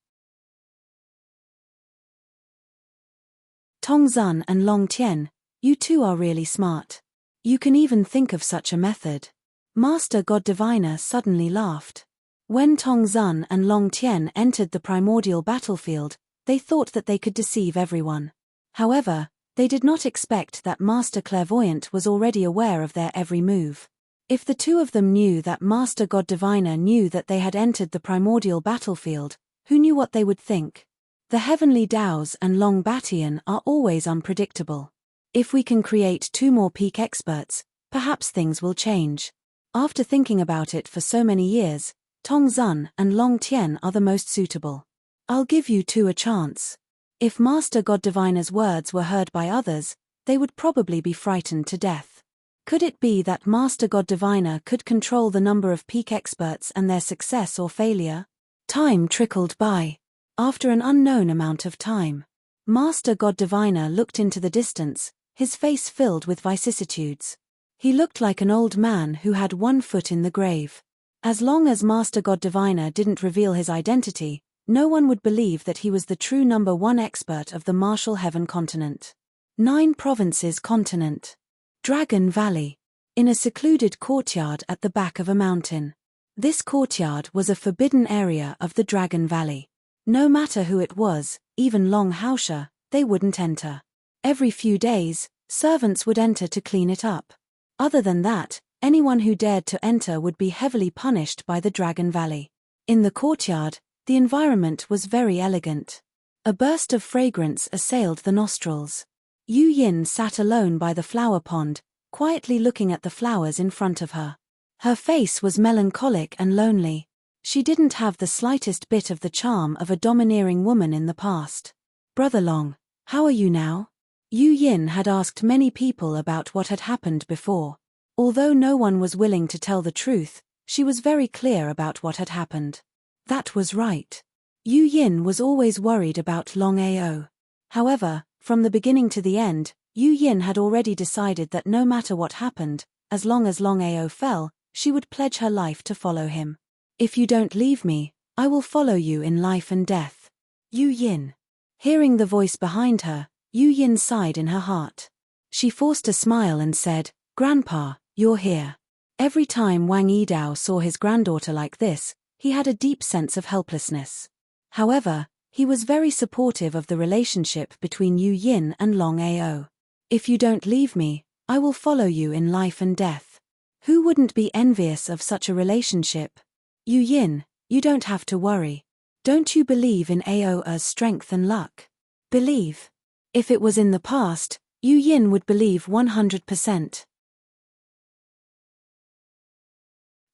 Speaker 1: Tongzun and Long Tian, you two are really smart. You can even think of such a method. Master God Diviner suddenly laughed. When Tongzun and Long Tian entered the primordial battlefield, they thought that they could deceive everyone. However, they did not expect that Master Clairvoyant was already aware of their every move. If the two of them knew that Master God Diviner knew that they had entered the primordial battlefield, who knew what they would think? The heavenly Daos and Long Batian are always unpredictable. If we can create 2 more peak experts, perhaps things will change. After thinking about it for so many years, Tongzun and Long Tian are the most suitable. I'll give you 2 a chance. If Master God Diviner's words were heard by others, they would probably be frightened to death. Could it be that Master God Diviner could control the number of peak experts and their success or failure? Time trickled by. After an unknown amount of time, Master God Diviner looked into the distance, his face filled with vicissitudes. He looked like an old man who had 1 foot in the grave. As long as Master God Diviner didn't reveal his identity, no one would believe that he was the true #1 expert of the martial heaven continent. 9 provinces continent. Dragon Valley. In a secluded courtyard at the back of a mountain. This courtyard was a forbidden area of the Dragon Valley. No matter who it was, even Long Haosha, they wouldn't enter. Every few days, servants would enter to clean it up. Other than that, anyone who dared to enter would be heavily punished by the Dragon Valley. In the courtyard, the environment was very elegant. A burst of fragrance assailed the nostrils. Yu Yin sat alone by the flower pond, quietly looking at the flowers in front of her. Her face was melancholic and lonely. She didn't have the slightest bit of the charm of a domineering woman in the past. Brother Long, how are you now? Yu Yin had asked many people about what had happened before. Although no one was willing to tell the truth, she was very clear about what had happened. That was right. Yu Yin was always worried about Longao. However, from the beginning to the end, Yu Yin had already decided that no matter what happened, as long as Longao fell, she would pledge her life to follow him. If you don't leave me, I will follow you in life and death. Yu Yin. Hearing the voice behind her, Yu Yin sighed in her heart. She forced a smile and said, "Grandpa, you're here." Every time Wang Yidao saw his granddaughter like this, he had a deep sense of helplessness. However, he was very supportive of the relationship between Yu Yin and Longao. "If you don't leave me, I will follow you in life and death." Who wouldn't be envious of such a relationship? Yu Yin, you don't have to worry. Don't you believe in Ao's strength and luck? Believe. If it was in the past, Yu Yin would believe 100%.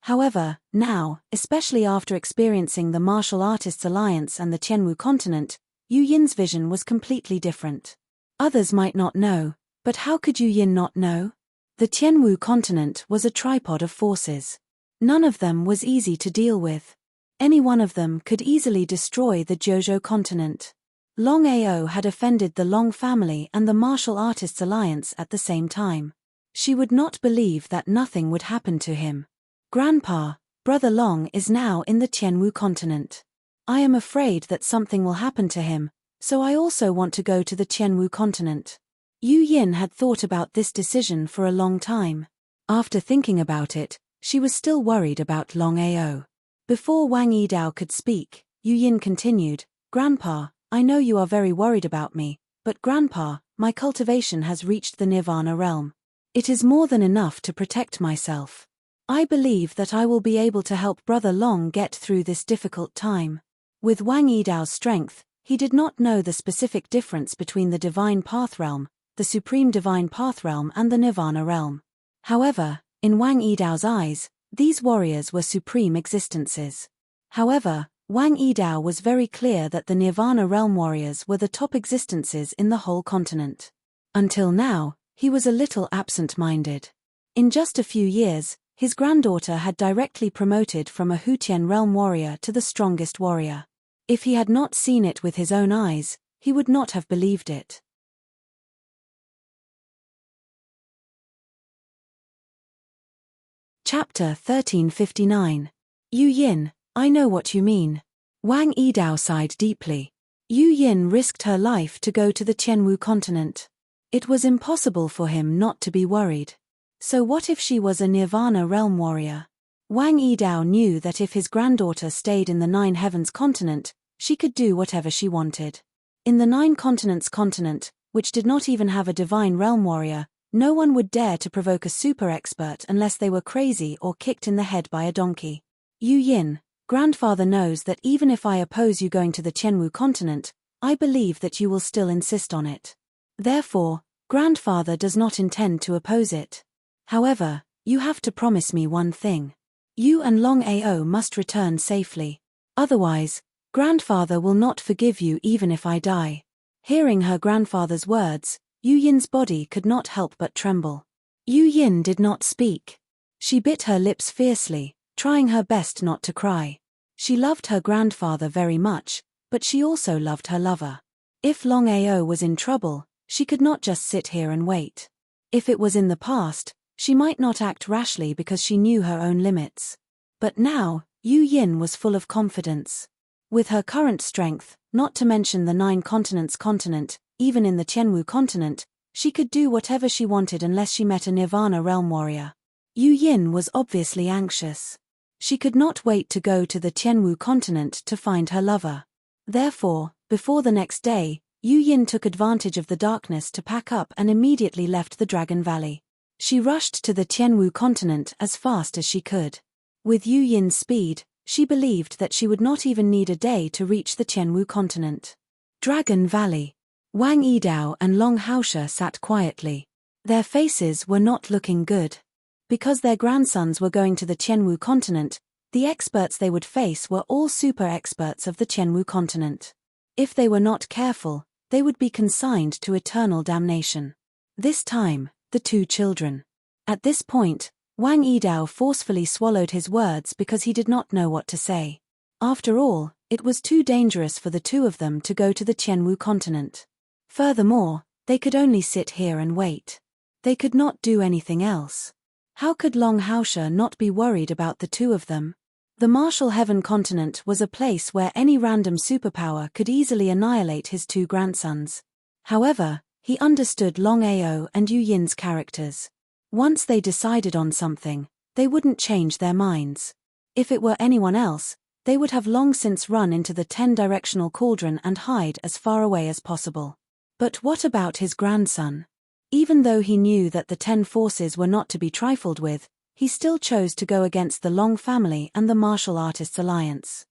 Speaker 1: However, now, especially after experiencing the Martial Artists Alliance and the Tianwu continent, Yu Yin's vision was completely different. Others might not know, but how could Yu Yin not know? The Tianwu continent was a tripod of forces. None of them was easy to deal with. Any one of them could easily destroy the Jojo continent. Longao had offended the Long family and the Martial Artists Alliance at the same time. She would not believe that nothing would happen to him. Grandpa, Brother Long is now in the Tianwu continent. I am afraid that something will happen to him, so I also want to go to the Tianwu continent. Yu Yin had thought about this decision for a long time. After thinking about it, she was still worried about Longao. Before Wang Yidao could speak, Yu Yin continued, Grandpa, I know you are very worried about me, but Grandpa, my cultivation has reached the Nirvana realm. It is more than enough to protect myself. I believe that I will be able to help Brother Long get through this difficult time. With Wang Yidao's strength, he did not know the specific difference between the Divine Path Realm, the Supreme Divine Path Realm and the Nirvana Realm. However, in Wang Yidao's eyes, these warriors were supreme existences. However, Wang Yidao was very clear that the Nirvana Realm warriors were the top existences in the whole continent. Until now, he was a little absent-minded. In just a few years, his granddaughter had directly promoted from a Hutian Realm warrior to the strongest warrior. If he had not seen it with his own eyes, he would not have believed it. Chapter 1359. Yu Yin, I know what you mean. Wang Yidao sighed deeply. Yu Yin risked her life to go to the Tianwu continent. It was impossible for him not to be worried. So what if she was a Nirvana Realm warrior? Wang Yidao knew that if his granddaughter stayed in the Nine Heavens continent, she could do whatever she wanted. In the Nine Continents continent, which did not even have a Divine Realm warrior, no one would dare to provoke a super expert unless they were crazy or kicked in the head by a donkey. Yu Yin, Grandfather knows that even if I oppose you going to the Tianwu continent, I believe that you will still insist on it. Therefore, Grandfather does not intend to oppose it. However, you have to promise me one thing. You and Longao must return safely. Otherwise, Grandfather will not forgive you even if I die. Hearing her grandfather's words, Yu Yin's body could not help but tremble. Yu Yin did not speak. She bit her lips fiercely, trying her best not to cry. She loved her grandfather very much, but she also loved her lover. If Longao was in trouble, she could not just sit here and wait. If it was in the past, she might not act rashly because she knew her own limits. But now, Yu Yin was full of confidence. With her current strength, not to mention the Nine Continents continent, even in the Tianwu continent, she could do whatever she wanted unless she met a Nirvana Realm warrior. Yu Yin was obviously anxious. She could not wait to go to the Tianwu continent to find her lover. Therefore, before the next day, Yu Yin took advantage of the darkness to pack up and immediately left the Dragon Valley. She rushed to the Tianwu continent as fast as she could. With Yu Yin's speed, she believed that she would not even need a day to reach the Tianwu continent. Dragon Valley. Wang Yidao and Long Haoshe sat quietly. Their faces were not looking good. Because their grandsons were going to the Tianwu continent, the experts they would face were all super experts of the Tianwu continent. If they were not careful, they would be consigned to eternal damnation. This time, the two children. At this point, Wang Yidao forcefully swallowed his words because he did not know what to say. After all, it was too dangerous for the two of them to go to the Tianwu continent. Furthermore, they could only sit here and wait. They could not do anything else. How could Long Haoshe not be worried about the two of them? The Martial Heaven continent was a place where any random superpower could easily annihilate his two grandsons. However, he understood Longao and Yu Yin's characters. Once they decided on something, they wouldn't change their minds. If it were anyone else, they would have long since run into the 10-directional cauldron and hide as far away as possible. But what about his grandson? Even though he knew that the 10 forces were not to be trifled with, he still chose to go against the Long family and the Martial Artists Alliance.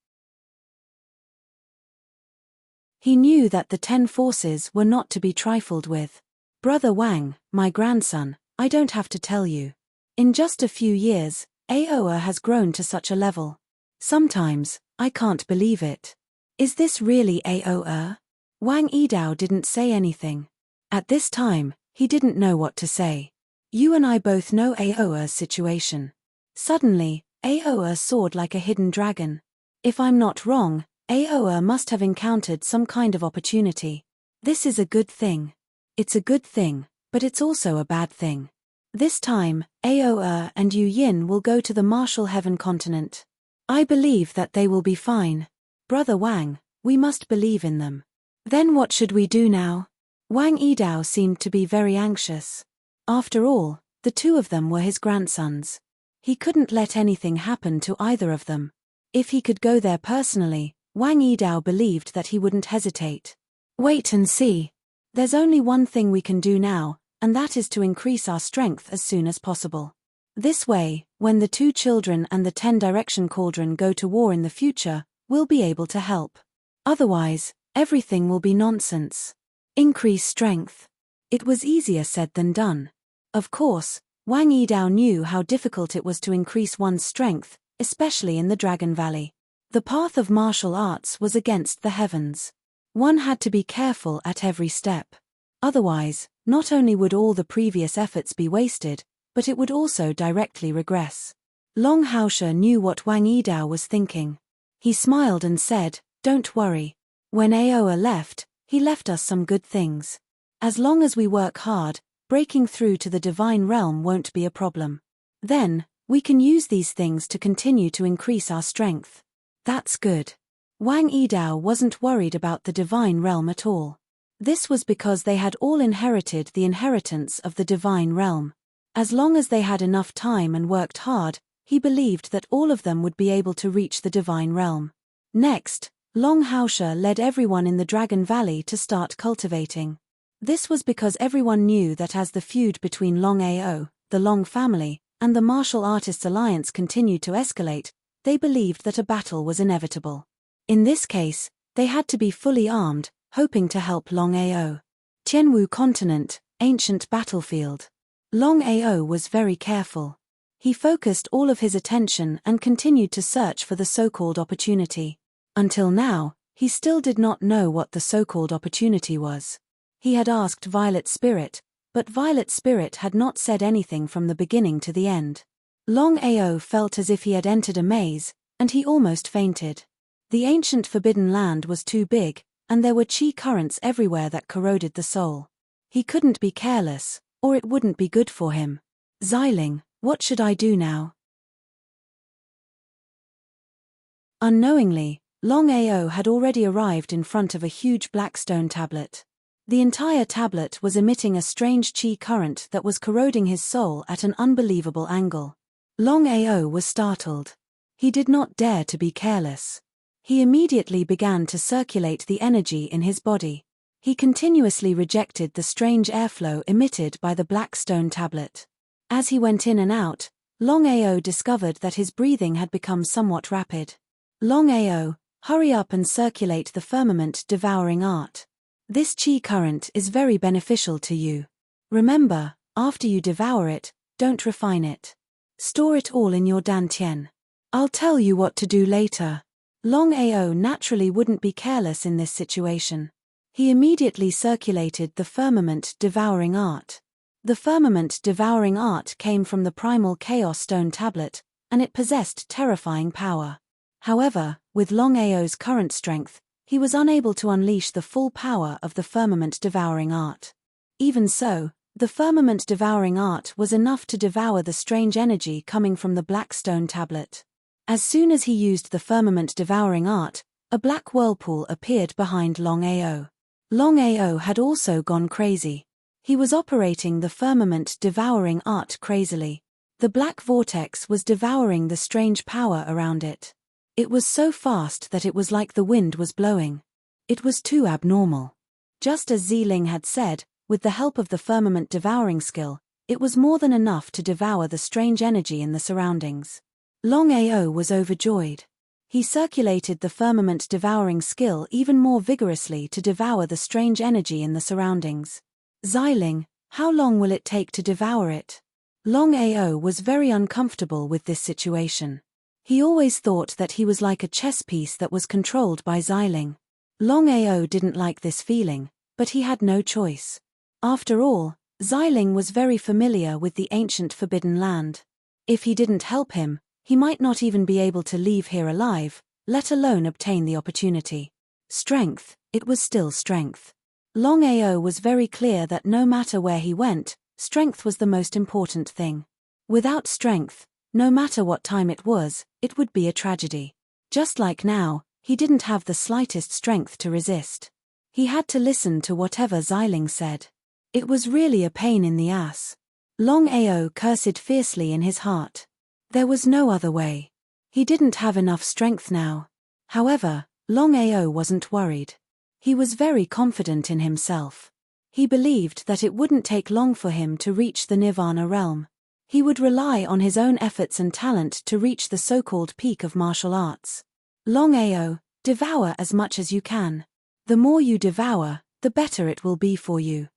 Speaker 1: He knew that the 10 forces were not to be trifled with. Brother Wang, my grandson, I don't have to tell you. In just a few years, Aoa has grown to such a level. Sometimes, I can't believe it. Is this really Aoa? Wang Yidao didn't say anything. At this time, he didn't know what to say. You and I both know Aoa's situation. Suddenly, Aoa soared like a hidden dragon. If I'm not wrong, Aoa must have encountered some kind of opportunity. This is a good thing. It's a good thing, but it's also a bad thing. This time, Aoa and Yu Yin will go to the Martial Heaven continent. I believe that they will be fine. Brother Wang, we must believe in them. Then what should we do now? Wang Yidao seemed to be very anxious. After all, the 2 of them were his grandsons. He couldn't let anything happen to either of them. If he could go there personally, Wang Yidao believed that he wouldn't hesitate. Wait and see. There's only one thing we can do now, and that is to increase our strength as soon as possible. This way, when the 2 children and the 10-direction cauldron go to war in the future, we'll be able to help. Otherwise, everything will be nonsense. Increase strength. It was easier said than done. Of course, Wang Yidao knew how difficult it was to increase one's strength, especially in the Dragon Valley. The path of martial arts was against the heavens. One had to be careful at every step. Otherwise, not only would all the previous efforts be wasted, but it would also directly regress. Long Haoshe knew what Wang Yidao was thinking. He smiled and said, "Don't worry. When Aoa left, he left us some good things. As long as we work hard, breaking through to the divine realm won't be a problem. Then, we can use these things to continue to increase our strength." That's good. Wang Yidao wasn't worried about the divine realm at all. This was because they had all inherited the inheritance of the divine realm. As long as they had enough time and worked hard, he believed that all of them would be able to reach the divine realm. Next, Long Haoshe led everyone in the Dragon Valley to start cultivating. This was because everyone knew that as the feud between Longao, the Long family, and the Martial Artists Alliance continued to escalate, they believed that a battle was inevitable. In this case, they had to be fully armed, hoping to help Longao. Tianwu Continent, ancient battlefield. Longao was very careful. He focused all of his attention and continued to search for the so-called opportunity. Until now, he still did not know what the so-called opportunity was. He had asked Violet Spirit, but Violet Spirit had not said anything from the beginning to the end. Longao felt as if he had entered a maze, and he almost fainted. The ancient forbidden land was too big, and there were chi currents everywhere that corroded the soul. He couldn't be careless, or it wouldn't be good for him. Xiling, what should I do now? Unknowingly, Longao had already arrived in front of a huge black stone tablet. The entire tablet was emitting a strange chi current that was corroding his soul at an unbelievable angle. Longao was startled. He did not dare to be careless. He immediately began to circulate the energy in his body. He continuously rejected the strange airflow emitted by the black stone tablet. As he went in and out, Longao discovered that his breathing had become somewhat rapid. Longao, hurry up and circulate the firmament devouring art. This chi current is very beneficial to you. Remember, after you devour it, don't refine it. Store it all in your dantian. I'll tell you what to do later. Longao naturally wouldn't be careless in this situation. He immediately circulated the firmament devouring art. The firmament devouring art came from the primal chaos stone tablet, and it possessed terrifying power. However, with Longao's current strength, he was unable to unleash the full power of the firmament devouring art. Even so, the firmament devouring art was enough to devour the strange energy coming from the black stone tablet. As soon as he used the firmament devouring art, a black whirlpool appeared behind Longao. Longao had also gone crazy. He was operating the firmament devouring art crazily. The black vortex was devouring the strange power around it. It was so fast that it was like the wind was blowing. It was too abnormal. Just as Xiling had said, with the help of the firmament devouring skill, It was more than enough to devour the strange energy in the surroundings. Longao was overjoyed. He circulated the firmament-devouring skill even more vigorously to devour the strange energy in the surroundings. Xiling, how long will it take to devour it? Longao was very uncomfortable with this situation. He always thought that he was like a chess piece that was controlled by Xiling. Longao didn't like this feeling, but he had no choice. After all, Xiling was very familiar with the ancient Forbidden Land. If he didn't help him, he might not even be able to leave here alive, let alone obtain the opportunity. Strength, it was still strength. Longao was very clear that no matter where he went, strength was the most important thing. Without strength, no matter what time it would be a tragedy. Just like now, he didn't have the slightest strength to resist. He had to listen to whatever Xiling said. It was really a pain in the ass. Longao cursed fiercely in his heart. There was no other way. He didn't have enough strength now. However, Longao wasn't worried. He was very confident in himself. He believed that it wouldn't take long for him to reach the Nirvana realm. He would rely on his own efforts and talent to reach the so-called peak of martial arts. Longao, devour as much as you can. The more you devour, the better it will be for you.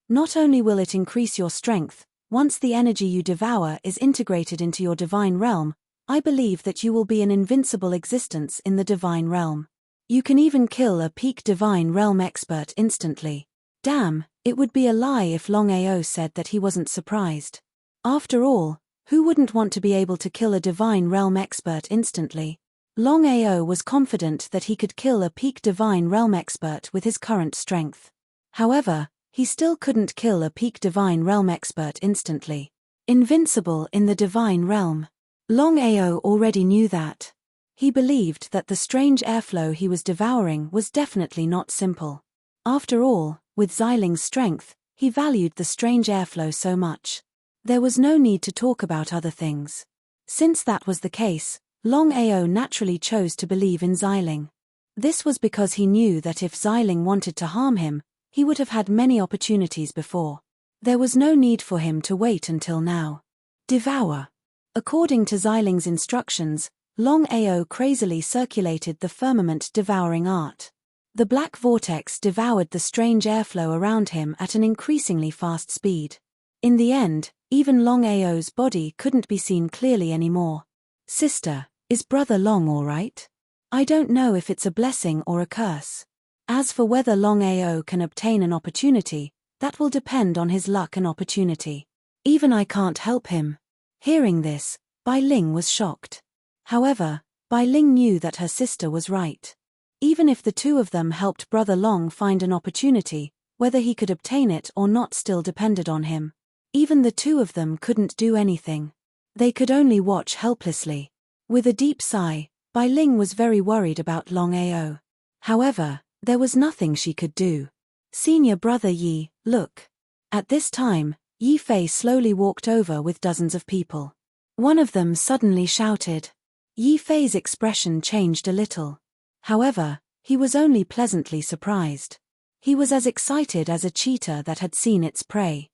Speaker 1: Not only will it increase your strength, once the energy you devour is integrated into your divine realm, I believe that you will be an invincible existence in the divine realm. You can even kill a peak divine realm expert instantly. Damn, it would be a lie if Longao said that he wasn't surprised. After all, who wouldn't want to be able to kill a divine realm expert instantly? Longao was confident that he could kill a peak divine realm expert with his current strength. However, he still couldn't kill a peak divine realm expert instantly. Invincible in the divine realm. Longao already knew that. He believed that the strange airflow he was devouring was definitely not simple. After all, with Xiling's strength, he valued the strange airflow so much. There was no need to talk about other things. Since that was the case, Longao naturally chose to believe in Xiling. This was because he knew that if Xiling wanted to harm him, he would have had many opportunities before. There was no need for him to wait until now. Devour. According to Xiling's instructions, Longao crazily circulated the firmament-devouring art. The black vortex devoured the strange airflow around him at an increasingly fast speed. In the end, even Longao's body couldn't be seen clearly anymore. Sister, is Brother Long all right? I don't know if it's a blessing or a curse. As for whether Longao can obtain an opportunity, that will depend on his luck and opportunity. Even I can't help him. Hearing this, Bai Ling was shocked. However, Bai Ling knew that her sister was right. Even if the two of them helped Brother Long find an opportunity, whether he could obtain it or not still depended on him. Even the two of them couldn't do anything. They could only watch helplessly. With a deep sigh, Bai Ling was very worried about Longao. However, there was nothing she could do. Senior brother Yi, look. At this time, Yi Fei slowly walked over with dozens of people. One of them suddenly shouted. Yi Fei's expression changed a little. However, he was only pleasantly surprised. He was as excited as a cheetah that had seen its prey.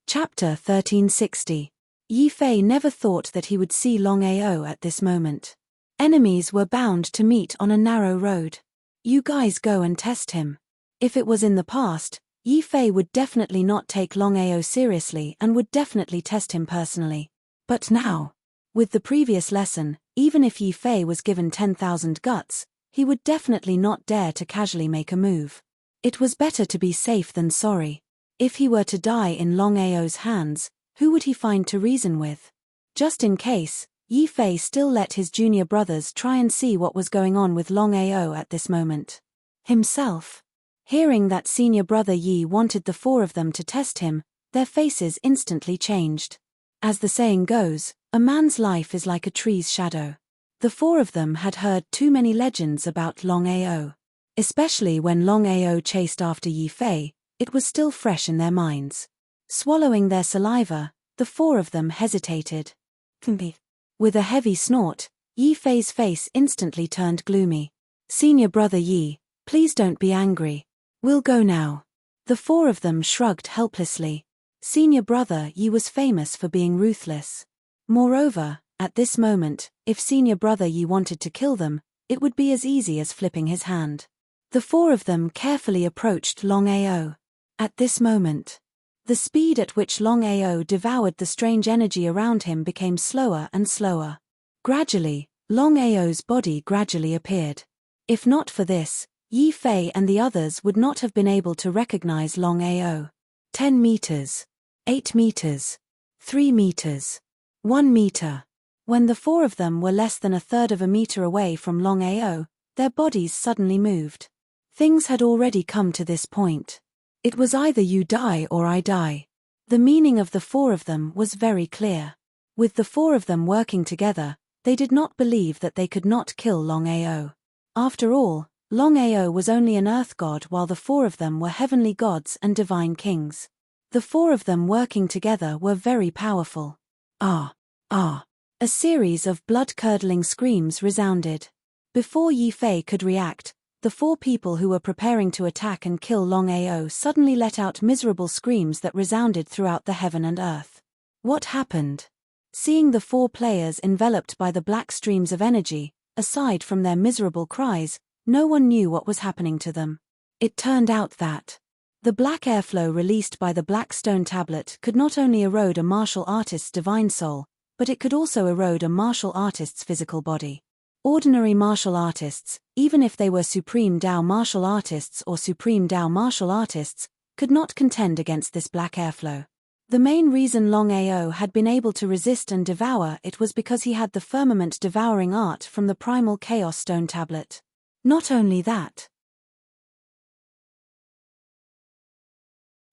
Speaker 1: Chapter 1360. Yi Fei never thought that he would see Longao at this moment. Enemies were bound to meet on a narrow road. You guys go and test him. If it was in the past, Yi Fei would definitely not take Longao seriously and would definitely test him personally. But now, with the previous lesson, even if Yi Fei was given 10,000 guts, he would definitely not dare to casually make a move. It was better to be safe than sorry. If he were to die in Longao's hands, who would he find to reason with? Just in case, Yi Fei still let his junior brothers try and see what was going on with Longao at this moment. Himself. Hearing that senior brother Yi wanted the four of them to test him, their faces instantly changed. As the saying goes, a man's life is like a tree's shadow. The four of them had heard too many legends about Longao. Especially when Longao chased after Yi Fei, it was still fresh in their minds. Swallowing their saliva, the four of them hesitated. With a heavy snort, Yi Fei's face instantly turned gloomy. Senior brother Yi, please don't be angry. We'll go now. The four of them shrugged helplessly. Senior brother Yi was famous for being ruthless. Moreover, at this moment, if senior brother Yi wanted to kill them, it would be as easy as flipping his hand. The four of them carefully approached Longao. At this moment, the speed at which Longao devoured the strange energy around him became slower and slower. Gradually, Longao's body gradually appeared. If not for this, Yi Fei and the others would not have been able to recognize Longao. 10 meters. 8 meters. 3 meters. 1 meter. When the four of them were less than a third of a meter away from Longao, their bodies suddenly moved. Things had already come to this point. It was either you die or I die. The meaning of the four of them was very clear. With the four of them working together, they did not believe that they could not kill Longao. After all, Longao was only an earth god while the four of them were heavenly gods and divine kings. The four of them working together were very powerful. Ah! Ah! A series of blood-curdling screams resounded. Before Yi Fei could react, the four people who were preparing to attack and kill Longao suddenly let out miserable screams that resounded throughout the heaven and earth. What happened? Seeing the four players enveloped by the black streams of energy, aside from their miserable cries, no one knew what was happening to them. It turned out that the black airflow released by the black stone tablet could not only erode a martial artist's divine soul, but it could also erode a martial artist's physical body. Ordinary martial artists, even if they were Supreme Dao martial artists or Supreme Dao martial artists, could not contend against this black airflow. The main reason Longao had been able to resist and devour it was because he had the firmament devouring art from the primal chaos stone tablet. Not only that.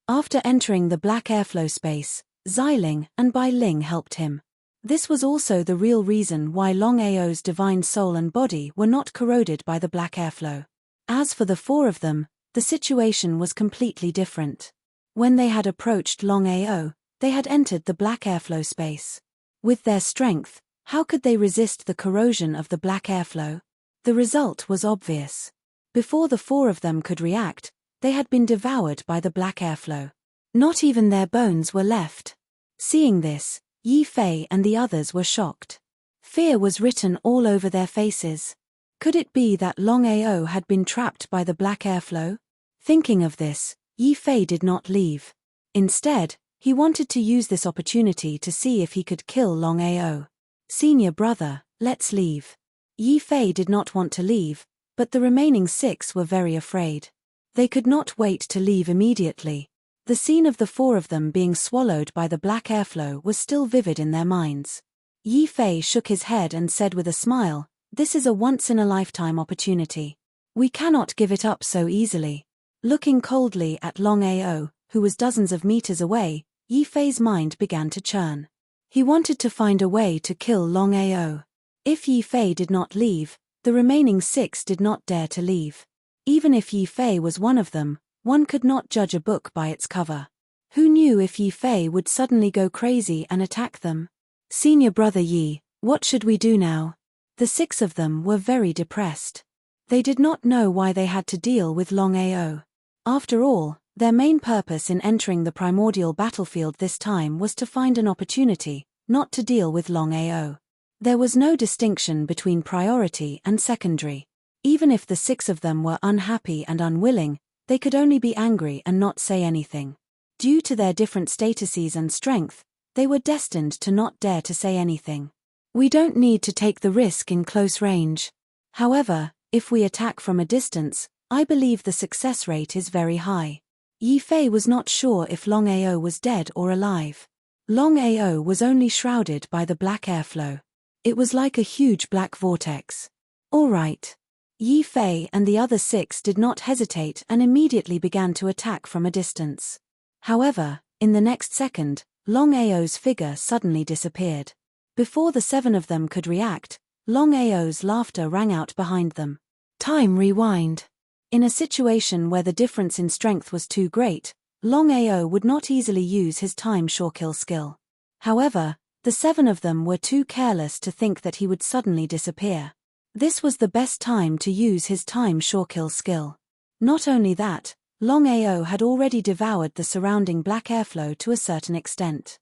Speaker 1: After entering the black airflow space, Xiling and Bai Ling helped him. This was also the real reason why Longao's divine soul and body were not corroded by the black airflow. As for the four of them, the situation was completely different. When they had approached Longao, they had entered the black airflow space. With their strength, how could they resist the corrosion of the black airflow? The result was obvious. Before the four of them could react, they had been devoured by the black airflow. Not even their bones were left. Seeing this, Yi Fei and the others were shocked. Fear was written all over their faces. Could it be that Longao had been trapped by the black airflow? Thinking of this, Yi Fei did not leave. Instead, he wanted to use this opportunity to see if he could kill Longao. Senior brother, let's leave. Yi Fei did not want to leave, but the remaining six were very afraid. They could not wait to leave immediately. The scene of the four of them being swallowed by the black airflow was still vivid in their minds. Yi Fei shook his head and said with a smile, "This is a once-in-a-lifetime opportunity. We cannot give it up so easily." Looking coldly at Longao, who was dozens of meters away, Yi Fei's mind began to churn. He wanted to find a way to kill Longao. If Yi Fei did not leave, the remaining six did not dare to leave. Even if Yi Fei was one of them, one could not judge a book by its cover. Who knew if Yi Fei would suddenly go crazy and attack them? Senior brother Yi, what should we do now? The six of them were very depressed. They did not know why they had to deal with Longao. After all, their main purpose in entering the primordial battlefield this time was to find an opportunity, not to deal with Longao. There was no distinction between priority and secondary. Even if the six of them were unhappy and unwilling, they could only be angry and not say anything. Due to their different statuses and strength, they were destined to not dare to say anything. We don't need to take the risk in close range. However, if we attack from a distance, I believe the success rate is very high. Yi Fei was not sure if Longao was dead or alive. Longao was only shrouded by the black airflow. It was like a huge black vortex. All right. Yi Fei and the other six did not hesitate and immediately began to attack from a distance. However, in the next second, Longao's figure suddenly disappeared. Before the seven of them could react, Longao's laughter rang out behind them. Time rewind. In a situation where the difference in strength was too great, Longao would not easily use his time sure-kill skill. However, the seven of them were too careless to think that he would suddenly disappear. This was the best time to use his time shorekill skill. Not only that, Longao had already devoured the surrounding black airflow to a certain extent.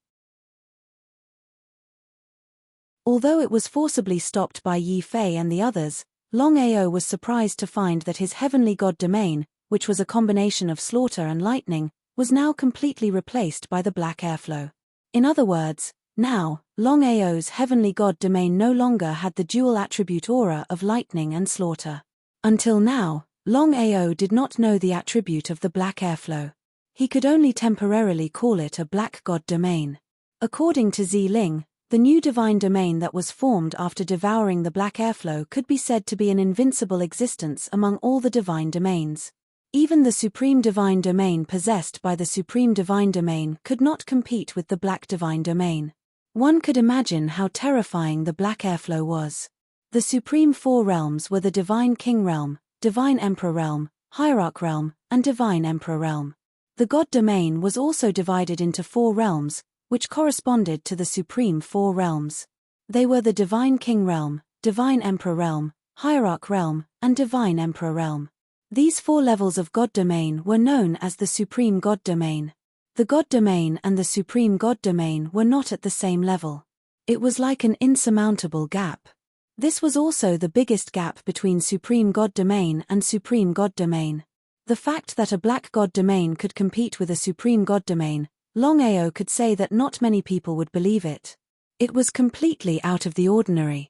Speaker 1: Although it was forcibly stopped by Yi Fei and the others, Longao was surprised to find that his heavenly god domain, which was a combination of slaughter and lightning, was now completely replaced by the black airflow. In other words, now, Longao's heavenly god domain no longer had the dual attribute aura of lightning and slaughter. Until now, Longao did not know the attribute of the black airflow. He could only temporarily call it a black god domain. According to Ling, the new divine domain that was formed after devouring the black airflow could be said to be an invincible existence among all the divine domains. Even the supreme divine domain possessed by the supreme divine domain could not compete with the black divine domain. One could imagine how terrifying the black airflow was. The supreme four realms were the divine king realm, divine emperor realm, hierarch realm, and divine emperor realm. The god domain was also divided into four realms, which corresponded to the supreme four realms. They were the divine king realm, divine emperor realm, hierarch realm, and divine emperor realm. These four levels of god domain were known as the supreme god domain. The god domain and the supreme god domain were not at the same level. It was like an insurmountable gap. This was also the biggest gap between supreme god domain and supreme god domain. The fact that a black god domain could compete with a supreme god domain, Longao could say that not many people would believe it. It was completely out of the ordinary.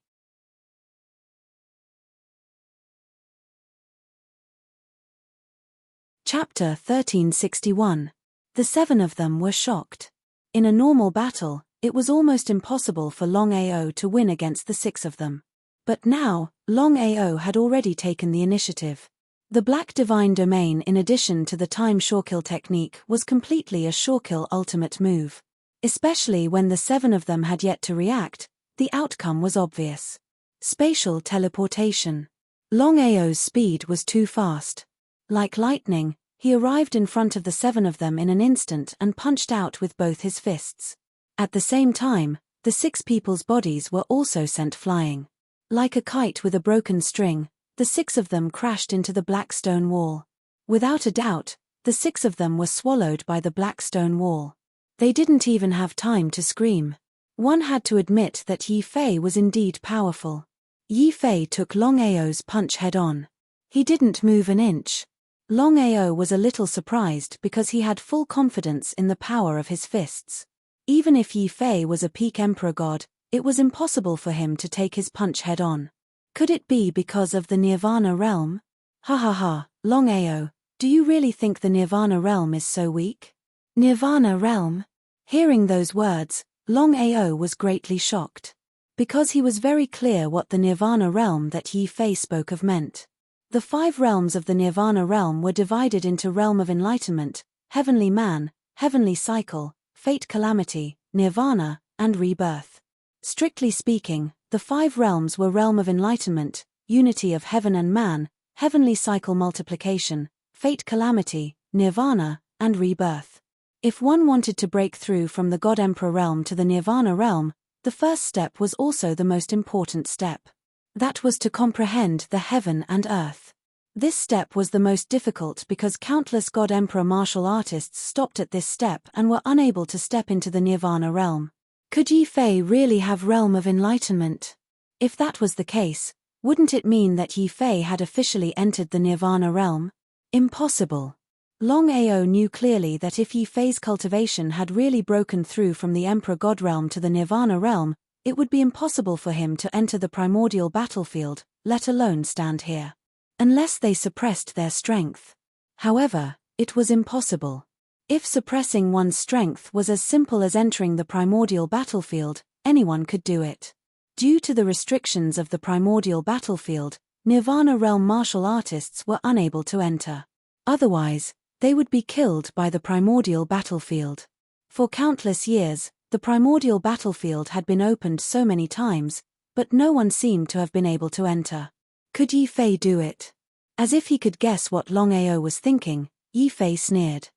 Speaker 1: Chapter 1361. The seven of them were shocked. In a normal battle, it was almost impossible for Longao to win against the six of them. But now, Longao had already taken the initiative. The black divine domain, in addition to the time shorekill technique, was completely a shorekill ultimate move. Especially when the seven of them had yet to react, the outcome was obvious. Spatial teleportation. Longao's speed was too fast. Like lightning, he arrived in front of the seven of them in an instant and punched out with both his fists. At the same time, the six people's bodies were also sent flying. Like a kite with a broken string, the six of them crashed into the black stone wall. Without a doubt, the six of them were swallowed by the black stone wall. They didn't even have time to scream. One had to admit that Yi Fei was indeed powerful. Yi Fei took Longao's punch head-on. He didn't move an inch. Longao was a little surprised because he had full confidence in the power of his fists. Even if Yi Fei was a peak emperor god, it was impossible for him to take his punch head-on. Could it be because of the Nirvana realm? Ha ha ha, Longao, do you really think the Nirvana realm is so weak? Nirvana realm? Hearing those words, Longao was greatly shocked. Because he was very clear what the Nirvana realm that Yi Fei spoke of meant. The five realms of the Nirvana realm were divided into Realm of Enlightenment, Heavenly Man, Heavenly Cycle, Fate Calamity, Nirvana, and Rebirth. Strictly speaking, the five realms were Realm of Enlightenment, Unity of Heaven and Man, Heavenly Cycle Multiplication, Fate Calamity, Nirvana, and Rebirth. If one wanted to break through from the God Emperor realm to the Nirvana realm, the first step was also the most important step. That was to comprehend the heaven and earth. This step was the most difficult because countless God Emperor martial artists stopped at this step and were unable to step into the Nirvana realm. Could Yi Fei really have Realm of Enlightenment? If that was the case, wouldn't it mean that Yi Fei had officially entered the Nirvana realm? Impossible. Longao knew clearly that if Yi Fei's cultivation had really broken through from the Emperor God realm to the Nirvana realm, it would be impossible for him to enter the primordial battlefield, let alone stand here. Unless they suppressed their strength. However, it was impossible. If suppressing one's strength was as simple as entering the primordial battlefield, anyone could do it. Due to the restrictions of the primordial battlefield, Nirvana realm martial artists were unable to enter. Otherwise, they would be killed by the primordial battlefield. For countless years, the primordial battlefield had been opened so many times, but no one seemed to have been able to enter. Could Yi Fei do it? As if he could guess what Longao was thinking, Yi Fei sneered.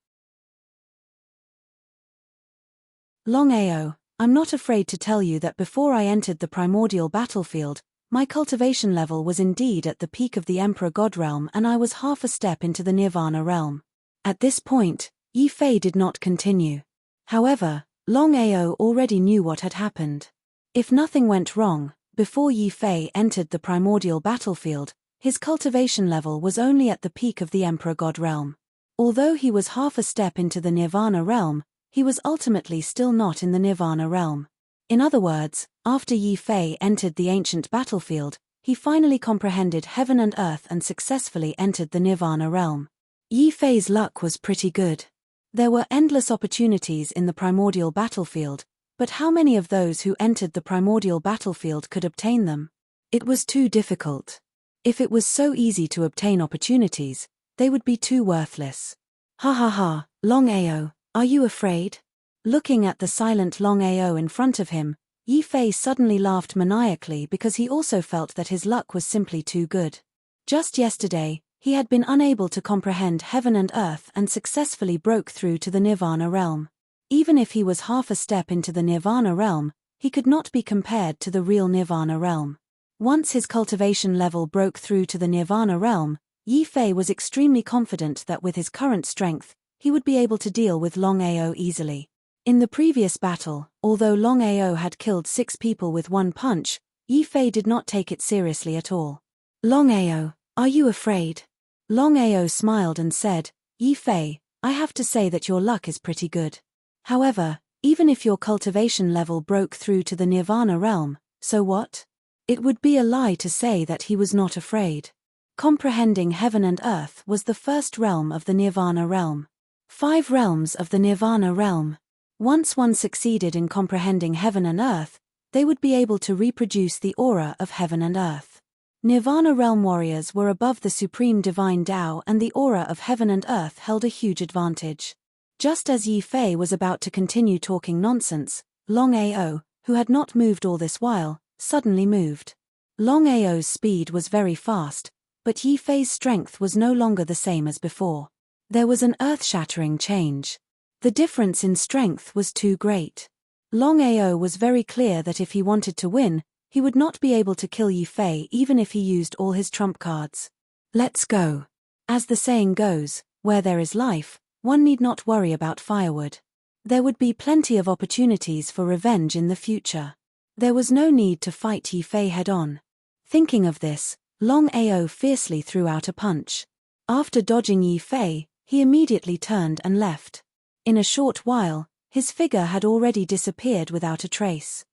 Speaker 1: Longao, I'm not afraid to tell you that before I entered the primordial battlefield, My cultivation level was indeed at the peak of the Emperor God realm, and I was half a step into the Nirvana realm. At this point, Yi Fei did not continue. However, Longao already knew what had happened. If nothing went wrong, before Yi Fei entered the primordial battlefield, his cultivation level was only at the peak of the Emperor God realm. Although he was half a step into the Nirvana realm, he was ultimately still not in the Nirvana realm. In other words, after Yi Fei entered the ancient battlefield, he finally comprehended heaven and earth and successfully entered the Nirvana realm. Yi Fei's luck was pretty good. There were endless opportunities in the primordial battlefield, but how many of those who entered the primordial battlefield could obtain them? It was too difficult. If it was so easy to obtain opportunities, they would be too worthless. Ha ha ha, Longao, are you afraid? Looking at the silent Longao in front of him, Yi Fei suddenly laughed maniacally because he also felt that his luck was simply too good. Just yesterday, he had been unable to comprehend heaven and earth and successfully broke through to the Nirvana realm. Even if he was half a step into the Nirvana realm, he could not be compared to the real Nirvana realm. Once his cultivation level broke through to the Nirvana realm, Yi Fei was extremely confident that with his current strength, he would be able to deal with Longao easily. In the previous battle, although Longao had killed 6 people with one punch, Yi Fei did not take it seriously at all. Longao, are you afraid? Longao smiled and said, Yi Fei, I have to say that your luck is pretty good. However, even if your cultivation level broke through to the Nirvana realm, so what? It would be a lie to say that he was not afraid. Comprehending heaven and earth was the first realm of the Nirvana realm. 5 realms of the Nirvana realm. Once one succeeded in comprehending heaven and earth, they would be able to reproduce the aura of heaven and earth. Nirvana realm warriors were above the supreme divine Tao, and the aura of heaven and earth held a huge advantage. Just as Yi Fei was about to continue talking nonsense, Longao, who had not moved all this while, suddenly moved. Longao's speed was very fast, but Yi Fei's strength was no longer the same as before. There was an earth-shattering change. The difference in strength was too great. Longao was very clear that if he wanted to win, he would not be able to kill Yi Fei even if he used all his trump cards. Let's go. As the saying goes, where there is life, one need not worry about firewood. There would be plenty of opportunities for revenge in the future. There was no need to fight Yi Fei head-on. Thinking of this, Longao fiercely threw out a punch. After dodging Yi Fei, he immediately turned and left. In a short while, his figure had already disappeared without a trace.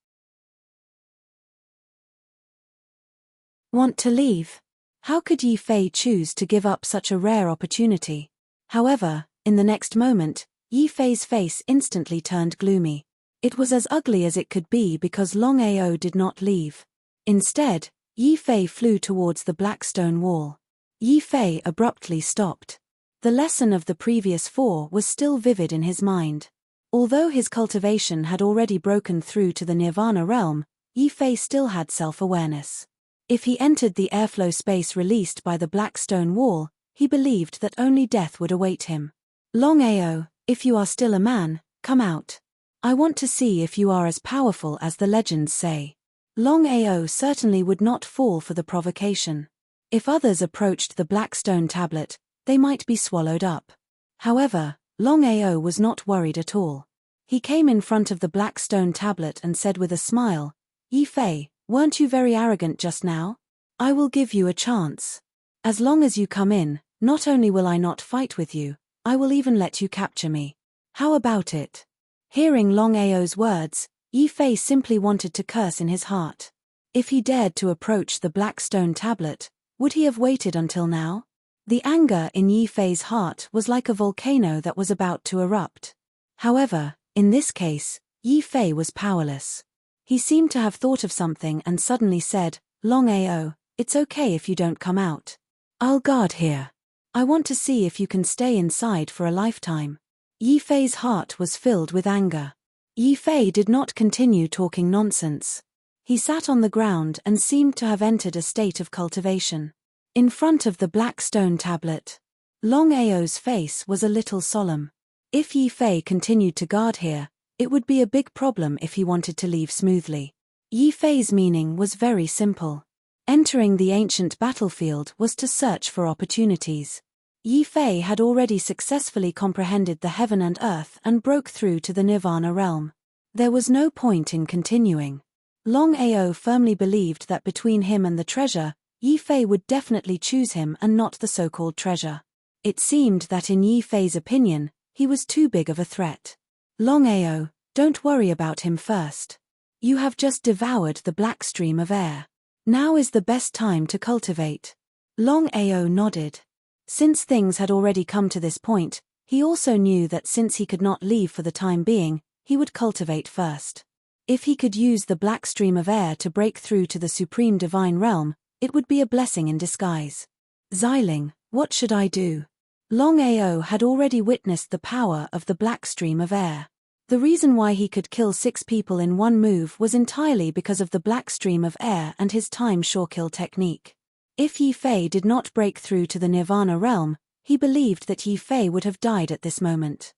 Speaker 1: Want to leave? How could Yi Fei choose to give up such a rare opportunity? However, in the next moment, Yi Fei's face instantly turned gloomy. It was as ugly as it could be because Longao did not leave. Instead, Yi Fei flew towards the black stone wall. Yi Fei abruptly stopped. The lesson of the previous 4 was still vivid in his mind. Although his cultivation had already broken through to the Nirvana realm, Yi Fei still had self-awareness. If he entered the airflow space released by the black stone wall, he believed that only death would await him. Longao, if you are still a man, come out. I want to see if you are as powerful as the legends say. Longao certainly would not fall for the provocation. If others approached the black stone tablet, they might be swallowed up. However, Longao was not worried at all. He came in front of the black stone tablet and said with a smile, Yi Fei, weren't you very arrogant just now? I will give you a chance. As long as you come in, not only will I not fight with you, I will even let you capture me. How about it? Hearing Longao's words, Yi Fei simply wanted to curse in his heart. If he dared to approach the black stone tablet, would he have waited until now? The anger in Yi Fei's heart was like a volcano that was about to erupt. However, in this case, Yi Fei was powerless. He seemed to have thought of something and suddenly said, Longao, it's okay if you don't come out. I'll guard here. I want to see if you can stay inside for a lifetime. Yi Fei's heart was filled with anger. Yi Fei did not continue talking nonsense. He sat on the ground and seemed to have entered a state of cultivation. In front of the black stone tablet, Longao's face was a little solemn. If Yi Fei continued to guard here, it would be a big problem if he wanted to leave smoothly. Yi Fei's meaning was very simple. Entering the ancient battlefield was to search for opportunities. Yi Fei had already successfully comprehended the heaven and earth and broke through to the Nirvana realm. There was no point in continuing. Longao firmly believed that between him and the treasure, Yi Fei would definitely choose him and not the so-called treasure. It seemed that in Yi Fei's opinion, he was too big of a threat. Longao, don't worry about him first. You have just devoured the black stream of air. Now is the best time to cultivate. Longao nodded. Since things had already come to this point, he also knew that since he could not leave for the time being, he would cultivate first. If he could use the black stream of air to break through to the supreme divine realm, it would be a blessing in disguise. Xiling, what should I do? Longao had already witnessed the power of the black stream of air. The reason why he could kill 6 people in one move was entirely because of the black stream of air and his time sure-kill technique. If Yi Fei did not break through to the Nirvana realm, he believed that Yi Fei would have died at this moment.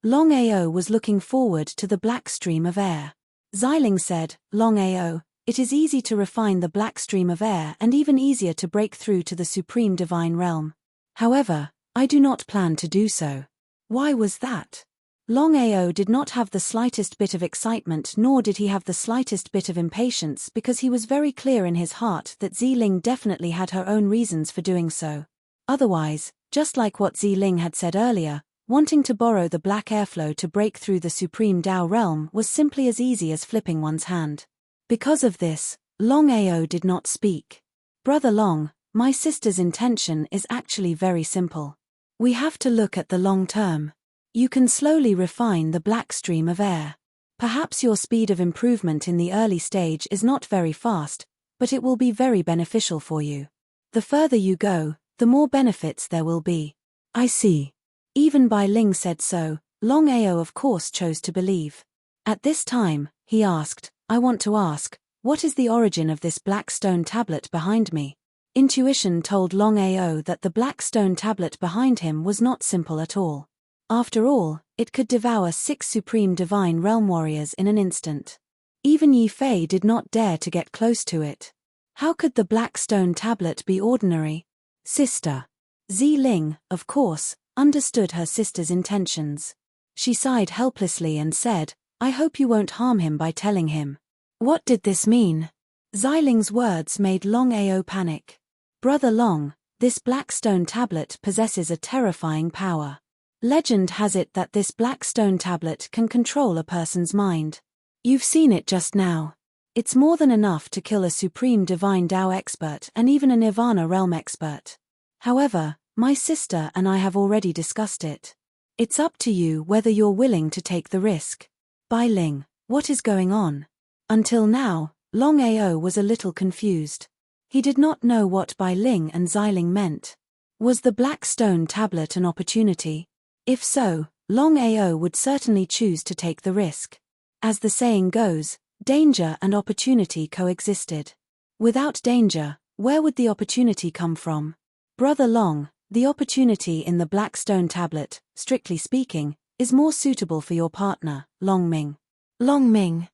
Speaker 1: Longao was looking forward to the black stream of air. Xiling said, Longao, it is easy to refine the black stream of air and even easier to break through to the supreme divine realm. However, I do not plan to do so. Why was that? Longao did not have the slightest bit of excitement, nor did he have the slightest bit of impatience, because he was very clear in his heart that Xiling definitely had her own reasons for doing so. Otherwise, just like what Xiling had said earlier, wanting to borrow the black airflow to break through the supreme Tao realm was simply as easy as flipping one's hand. Because of this, Longao did not speak. Brother Long, my sister's intention is actually very simple. We have to look at the long term. You can slowly refine the black stream of air. Perhaps your speed of improvement in the early stage is not very fast, but it will be very beneficial for you. The further you go, the more benefits there will be. I see. Even Bai Ling said so. Longao of course chose to believe. At this time, he asked, I want to ask, what is the origin of this black stone tablet behind me? Intuition told Longao that the black stone tablet behind him was not simple at all. After all, it could devour 6 supreme divine realm warriors in an instant. Even Yi Fei did not dare to get close to it. How could the black stone tablet be ordinary? Sister. Xiling, of course, understood her sister's intentions. She sighed helplessly and said, I hope you won't harm him by telling him. What did this mean? Xiling's words made Longao panic. Brother Long, this black stone tablet possesses a terrifying power. Legend has it that this black stone tablet can control a person's mind. You've seen it just now. It's more than enough to kill a supreme divine Tao expert and even a Nirvana realm expert. However, my sister and I have already discussed it. It's up to you whether you're willing to take the risk. Bai Ling, what is going on? Until now, Longao was a little confused. He did not know what Bai Ling and Xiling meant. Was the black stone tablet an opportunity? If so, Longao would certainly choose to take the risk. As the saying goes, danger and opportunity coexisted. Without danger, where would the opportunity come from? Brother Long, the opportunity in the black stone tablet, strictly speaking, is more suitable for your partner, Long Ming. Long Ming.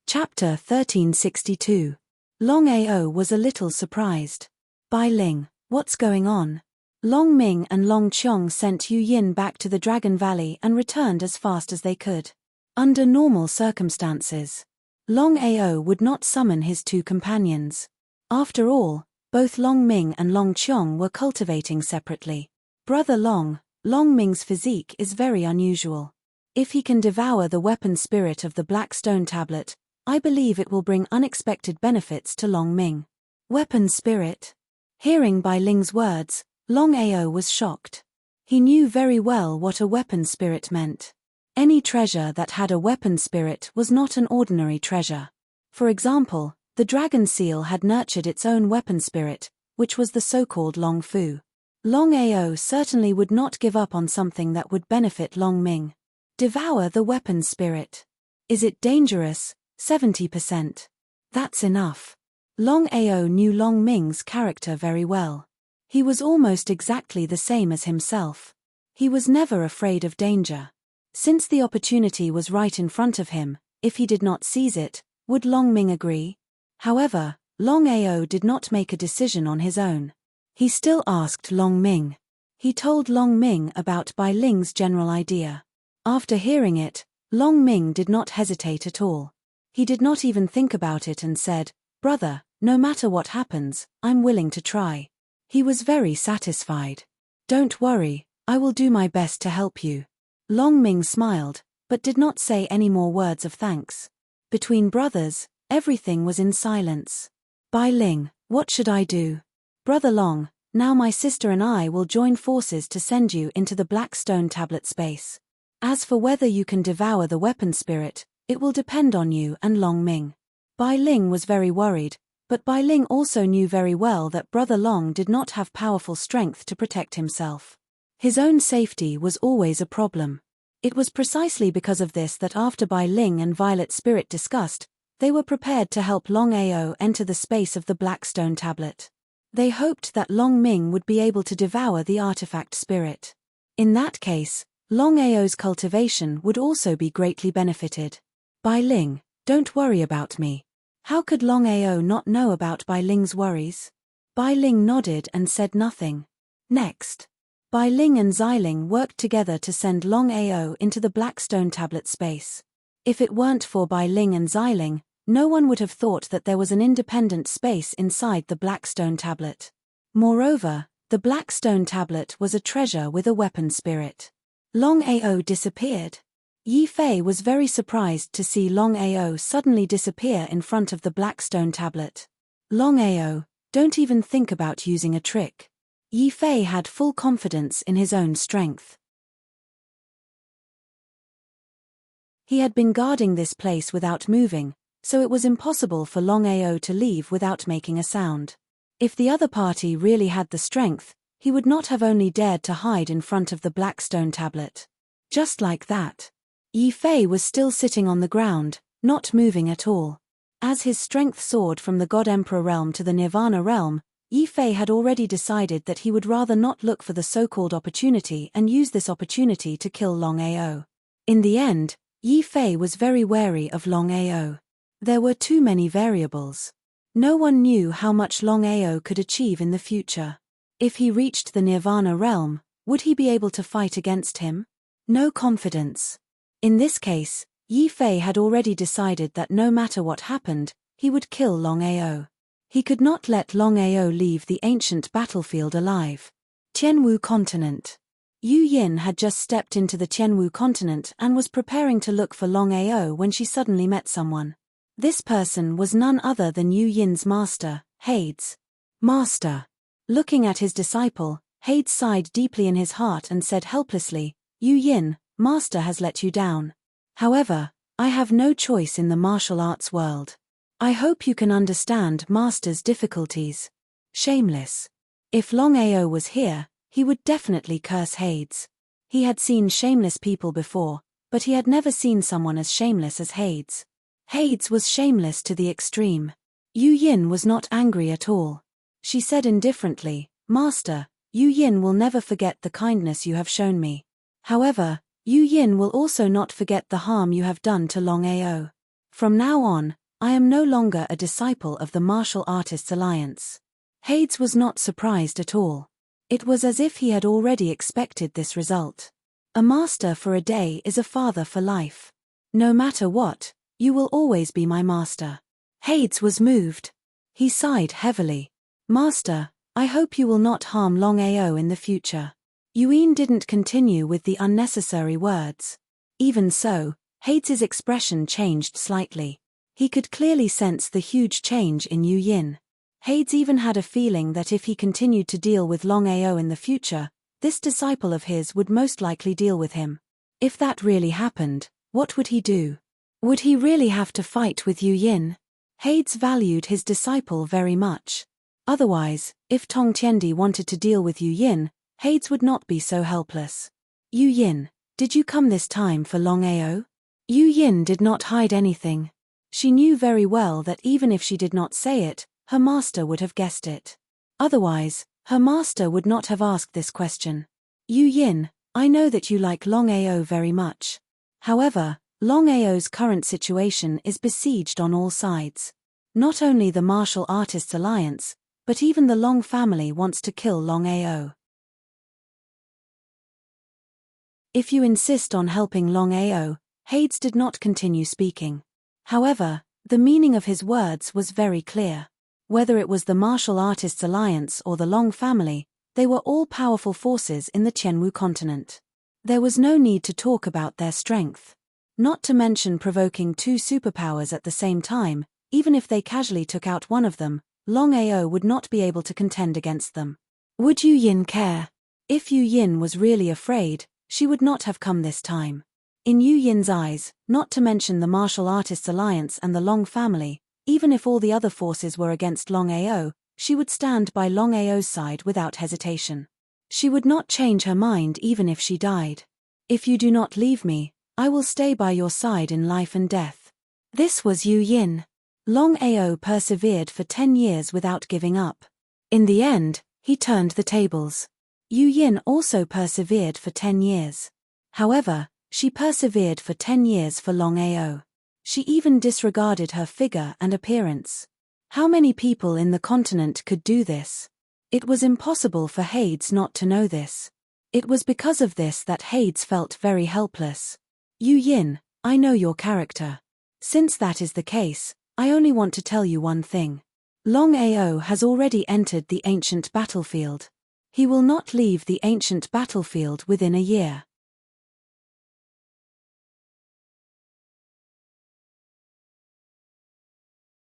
Speaker 1: Chapter 1362. Longao was a little surprised. Bai Ling, what's going on? Long Ming and Long Qiong sent Yu Yin back to the Dragon Valley and returned as fast as they could. Under normal circumstances, Longao would not summon his 2 companions. After all, both Long Ming and Long Qiong were cultivating separately. Brother Long, Long Ming's physique is very unusual. If he can devour the weapon spirit of the black stone tablet, I believe it will bring unexpected benefits to Long Ming. Weapon spirit? Hearing Bai Ling's words, Longao was shocked. He knew very well what a weapon spirit meant. Any treasure that had a weapon spirit was not an ordinary treasure. For example, the dragon seal had nurtured its own weapon spirit, which was the so-called Long Fu. Longao certainly would not give up on something that would benefit Long Ming. Devour the weapon spirit. Is it dangerous? 70%. That's enough. Longao knew Long Ming's character very well. He was almost exactly the same as himself. He was never afraid of danger. Since the opportunity was right in front of him, if he did not seize it, would Long Ming agree? However, Longao did not make a decision on his own. He still asked Long Ming. He told Long Ming about Bai Ling's general idea. After hearing it, Long Ming did not hesitate at all. He did not even think about it and said, "Brother, no matter what happens, I'm willing to try." He was very satisfied. "Don't worry, I will do my best to help you." Long Ming smiled, but did not say any more words of thanks. Between brothers, everything was in silence. "Bai Ling, what should I do?" "Brother Long, now my sister and I will join forces to send you into the Black Stone Tablet space. As for whether you can devour the weapon spirit, it will depend on you and Long Ming." Bai Ling was very worried, but Bai Ling also knew very well that Brother Long did not have powerful strength to protect himself. His own safety was always a problem. It was precisely because of this that after Bai Ling and Violet Spirit discussed, they were prepared to help Longao enter the space of the Black Stone Tablet. They hoped that Long Ming would be able to devour the artifact spirit. In that case, Longao's cultivation would also be greatly benefited. "Bai Ling, don't worry about me." How could Longao not know about Bai Ling's worries? Bai Ling nodded and said nothing. Next, Bai Ling and Xiling worked together to send Longao into the Black Stone Tablet space. If it weren't for Bai Ling and Xiling, no one would have thought that there was an independent space inside the Black Stone Tablet. Moreover, the Black Stone Tablet was a treasure with a weapon spirit. Longao disappeared. Yi Fei was very surprised to see Longao suddenly disappear in front of the Black Stone Tablet. "Longao, don't even think about using a trick." Yi Fei had full confidence in his own strength. He had been guarding this place without moving, so it was impossible for Longao to leave without making a sound. If the other party really had the strength, he would not have only dared to hide in front of the Black Stone Tablet. Just like that. Yi Fei was still sitting on the ground, not moving at all. As his strength soared from the God Emperor realm to the Nirvana realm, Yi Fei had already decided that he would rather not look for the so-called opportunity and use this opportunity to kill Longao. In the end, Yi Fei was very wary of Longao. There were too many variables. No one knew how much Longao could achieve in the future. If he reached the Nirvana realm, would he be able to fight against him? No confidence. In this case, Yi Fei had already decided that no matter what happened, he would kill Longao. He could not let Longao leave the ancient battlefield alive. Tianwu Continent. Yu Yin had just stepped into the Tianwu Continent and was preparing to look for Longao when she suddenly met someone. This person was none other than Yu Yin's master, Hades. "Master." Looking at his disciple, Hades sighed deeply in his heart and said helplessly, "Yu Yin, Master has let you down. However, I have no choice in the martial arts world. I hope you can understand Master's difficulties." Shameless. If Longao was here, he would definitely curse Hades. He had seen shameless people before, but he had never seen someone as shameless as Hades. Hades was shameless to the extreme. Yu Yin was not angry at all. She said indifferently, "Master, Yu Yin will never forget the kindness you have shown me. However, Yu Yin will also not forget the harm you have done to Longao. From now on, I am no longer a disciple of the Martial Artists Alliance." Hades was not surprised at all. It was as if he had already expected this result. A master for a day is a father for life. No matter what, you will always be my master. Hades was moved. He sighed heavily. "Master, I hope you will not harm Longao in the future." Yuan didn't continue with the unnecessary words. Even so, Hades' expression changed slightly. He could clearly sense the huge change in Yu Yin. Hades even had a feeling that if he continued to deal with Longao in the future, this disciple of his would most likely deal with him. If that really happened, what would he do? Would he really have to fight with Yu Yin? Hades valued his disciple very much. Otherwise, if Tong Tiendi wanted to deal with Yu Yin, Hades would not be so helpless. "Yu Yin, did you come this time for Longao?" Yu Yin did not hide anything. She knew very well that even if she did not say it, her master would have guessed it. Otherwise, her master would not have asked this question. "Yu Yin, I know that you like Longao very much. However, Longao's current situation is besieged on all sides. Not only the Martial Artists Alliance, but even the Long family wants to kill Longao. If you insist on helping Longao, Hades did not continue speaking. However, the meaning of his words was very clear. Whether it was the Martial Artists Alliance or the Long family, they were all powerful forces in the Tianwu continent. There was no need to talk about their strength. Not to mention provoking two superpowers at the same time, even if they casually took out one of them, Longao would not be able to contend against them. Would Yu Yin care? If Yu Yin was really afraid, she would not have come this time. In Yu Yin's eyes, not to mention the Martial Artists Alliance and the Long family, even if all the other forces were against Longao, she would stand by Longao's side without hesitation. She would not change her mind even if she died. If you do not leave me, I will stay by your side in life and death. This was Yu Yin. Longao persevered for 10 years without giving up. In the end, he turned the tables. Yu Yin also persevered for 10 years. However, she persevered for 10 years for Longao. She even disregarded her figure and appearance. How many people in the continent could do this? It was impossible for Hades not to know this. It was because of this that Hades felt very helpless. Yu Yin, I know your character. Since that is the case, I only want to tell you one thing. Longao has already entered the ancient battlefield. He will not leave the ancient battlefield within a year.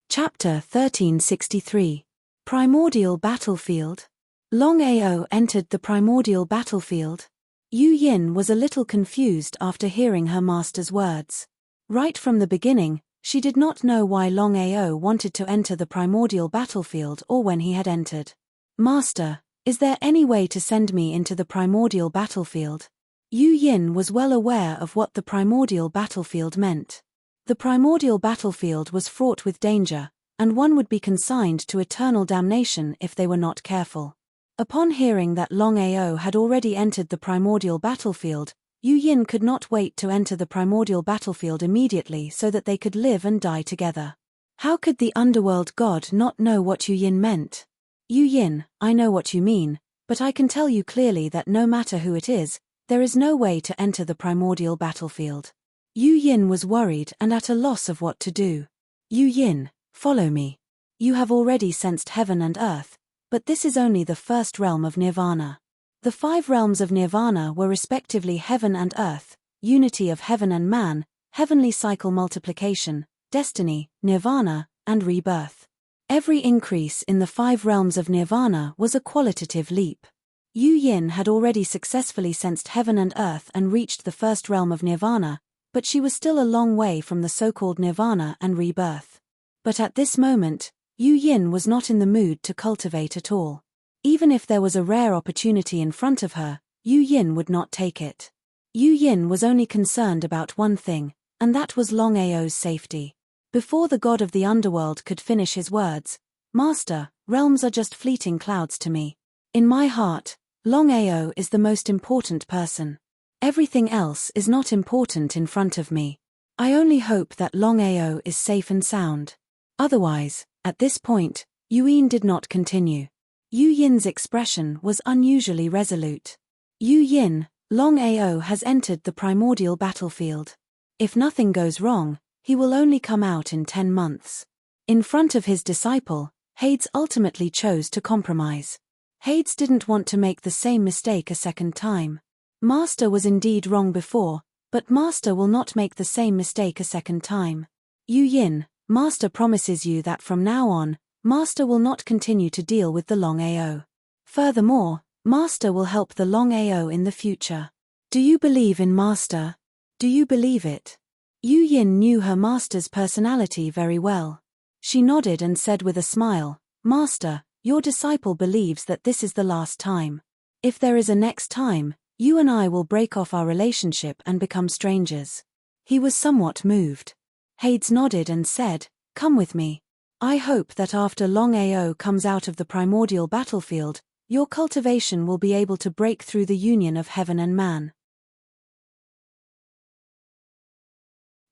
Speaker 1: Chapter 1363. Primordial Battlefield. Longao entered the primordial battlefield. Yu Yin was a little confused after hearing her master's words. Right from the beginning, she did not know why Longao wanted to enter the primordial battlefield or when he had entered. Master, is there any way to send me into the primordial battlefield? Yu Yin was well aware of what the primordial battlefield meant. The primordial battlefield was fraught with danger, and one would be consigned to eternal damnation if they were not careful. Upon hearing that Longao had already entered the primordial battlefield, Yu Yin could not wait to enter the primordial battlefield immediately so that they could live and die together. How could the underworld god not know what Yu Yin meant? Yu Yin, I know what you mean, but I can tell you clearly that no matter who it is, there is no way to enter the primordial battlefield. Yu Yin was worried and at a loss of what to do. Yu Yin, follow me. You have already sensed heaven and earth, but this is only the first realm of Nirvana. The 5 realms of Nirvana were respectively heaven and earth, unity of heaven and man, heavenly cycle multiplication, destiny, Nirvana, and rebirth. Every increase in the 5 realms of Nirvana was a qualitative leap. Yu Yin had already successfully sensed heaven and earth and reached the first realm of Nirvana, but she was still a long way from the so-called Nirvana and rebirth. But at this moment, Yu Yin was not in the mood to cultivate at all. Even if there was a rare opportunity in front of her, Yu Yin would not take it. Yu Yin was only concerned about one thing, and that was Longao's safety. Before the god of the underworld could finish his words, Master, realms are just fleeting clouds to me. In my heart, Longao is the most important person. Everything else is not important in front of me. I only hope that Longao is safe and sound. Otherwise, at this point, Yu Yin did not continue. Yu Yin's expression was unusually resolute. Yu Yin, Longao has entered the primordial battlefield. If nothing goes wrong, he will only come out in 10 months. In front of his disciple, Hades ultimately chose to compromise. Hades didn't want to make the same mistake a second time. Master was indeed wrong before, but Master will not make the same mistake a second time. Yu Yin, Master promises you that from now on, Master will not continue to deal with the Longao. Furthermore, Master will help the Longao in the future. Do you believe in Master? Do you believe it? Yu Yin knew her master's personality very well. She nodded and said with a smile, Master, your disciple believes that this is the last time. If there is a next time, you and I will break off our relationship and become strangers. He was somewhat moved. Hades nodded and said, Come with me. I hope that after Longao comes out of the primordial battlefield, Your cultivation will be able to break through the union of heaven and man.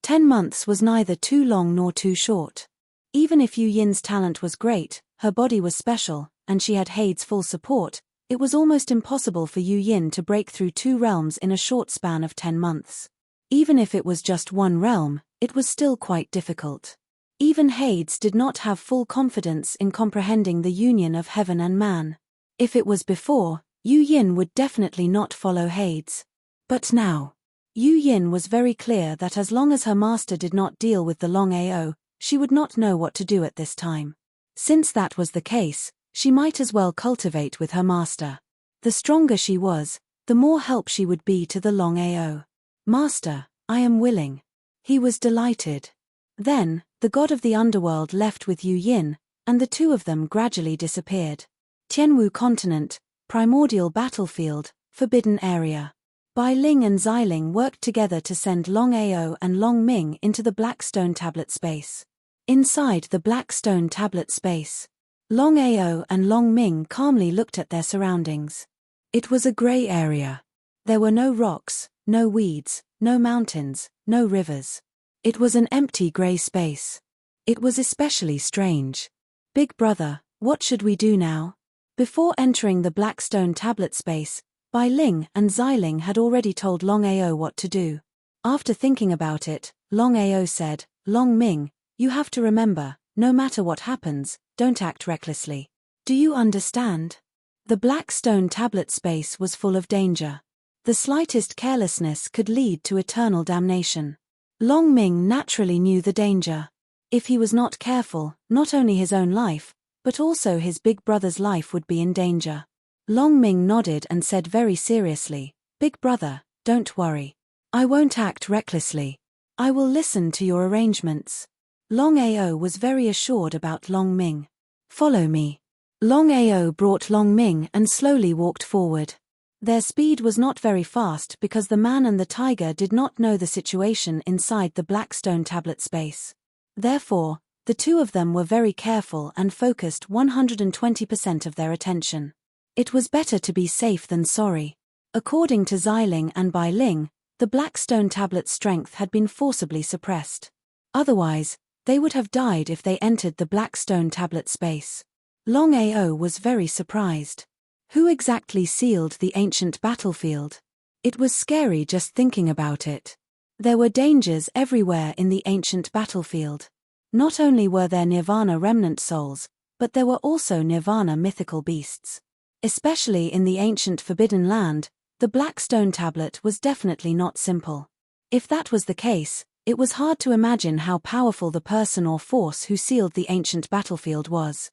Speaker 1: 10 months was neither too long nor too short. Even if Yu Yin's talent was great, her body was special, and she had Heide's full support, it was almost impossible for Yu Yin to break through 2 realms in a short span of 10 months. Even if it was just 1 realm, it was still quite difficult. Even Heide's did not have full confidence in comprehending the union of heaven and man. If it was before, Yu Yin would definitely not follow Heide's. But now, Yu Yin was very clear that as long as her master did not deal with the Longao, she would not know what to do at this time. Since that was the case, she might as well cultivate with her master. The stronger she was, the more help she would be to the Longao. Master, I am willing. He was delighted. Then, the god of the underworld left with Yu Yin, and the 2 of them gradually disappeared. Tianwu Continent, Primordial Battlefield, Forbidden Area. Bai Ling and Xiling worked together to send Longao and Long Ming into the Black Stone Tablet space. Inside the Black Stone Tablet space, Longao and Long Ming calmly looked at their surroundings. It was a gray area. There were no rocks, no weeds, no mountains, no rivers. It was an empty gray space. It was especially strange. Big brother, what should we do now? Before entering the Black Stone Tablet space, Bai Ling and Xiling had already told Longao what to do. After thinking about it, Longao said, Long Ming, you have to remember, no matter what happens, don't act recklessly. Do you understand? The Black Stone Tablet space was full of danger. The slightest carelessness could lead to eternal damnation. Long Ming naturally knew the danger. If he was not careful, not only his own life, but also his big brother's life would be in danger. Long Ming nodded and said very seriously, Big brother, don't worry. I won't act recklessly. I will listen to your arrangements. Longao was very assured about Long Ming. Follow me. Longao brought Long Ming and slowly walked forward. Their speed was not very fast because the man and the tiger did not know the situation inside the Black Stone Tablet space. Therefore, the 2 of them were very careful and focused 120% of their attention. It was better to be safe than sorry. According to Xiling and Bai Ling, the Black Stone Tablet's strength had been forcibly suppressed. Otherwise, they would have died if they entered the Black Stone Tablet space. Longao was very surprised. Who exactly sealed the ancient battlefield? It was scary just thinking about it. There were dangers everywhere in the ancient battlefield. Not only were there Nirvana remnant souls, but there were also Nirvana mythical beasts. Especially in the ancient Forbidden Land, the Black Stone Tablet was definitely not simple. If that was the case, it was hard to imagine how powerful the person or force who sealed the ancient battlefield was.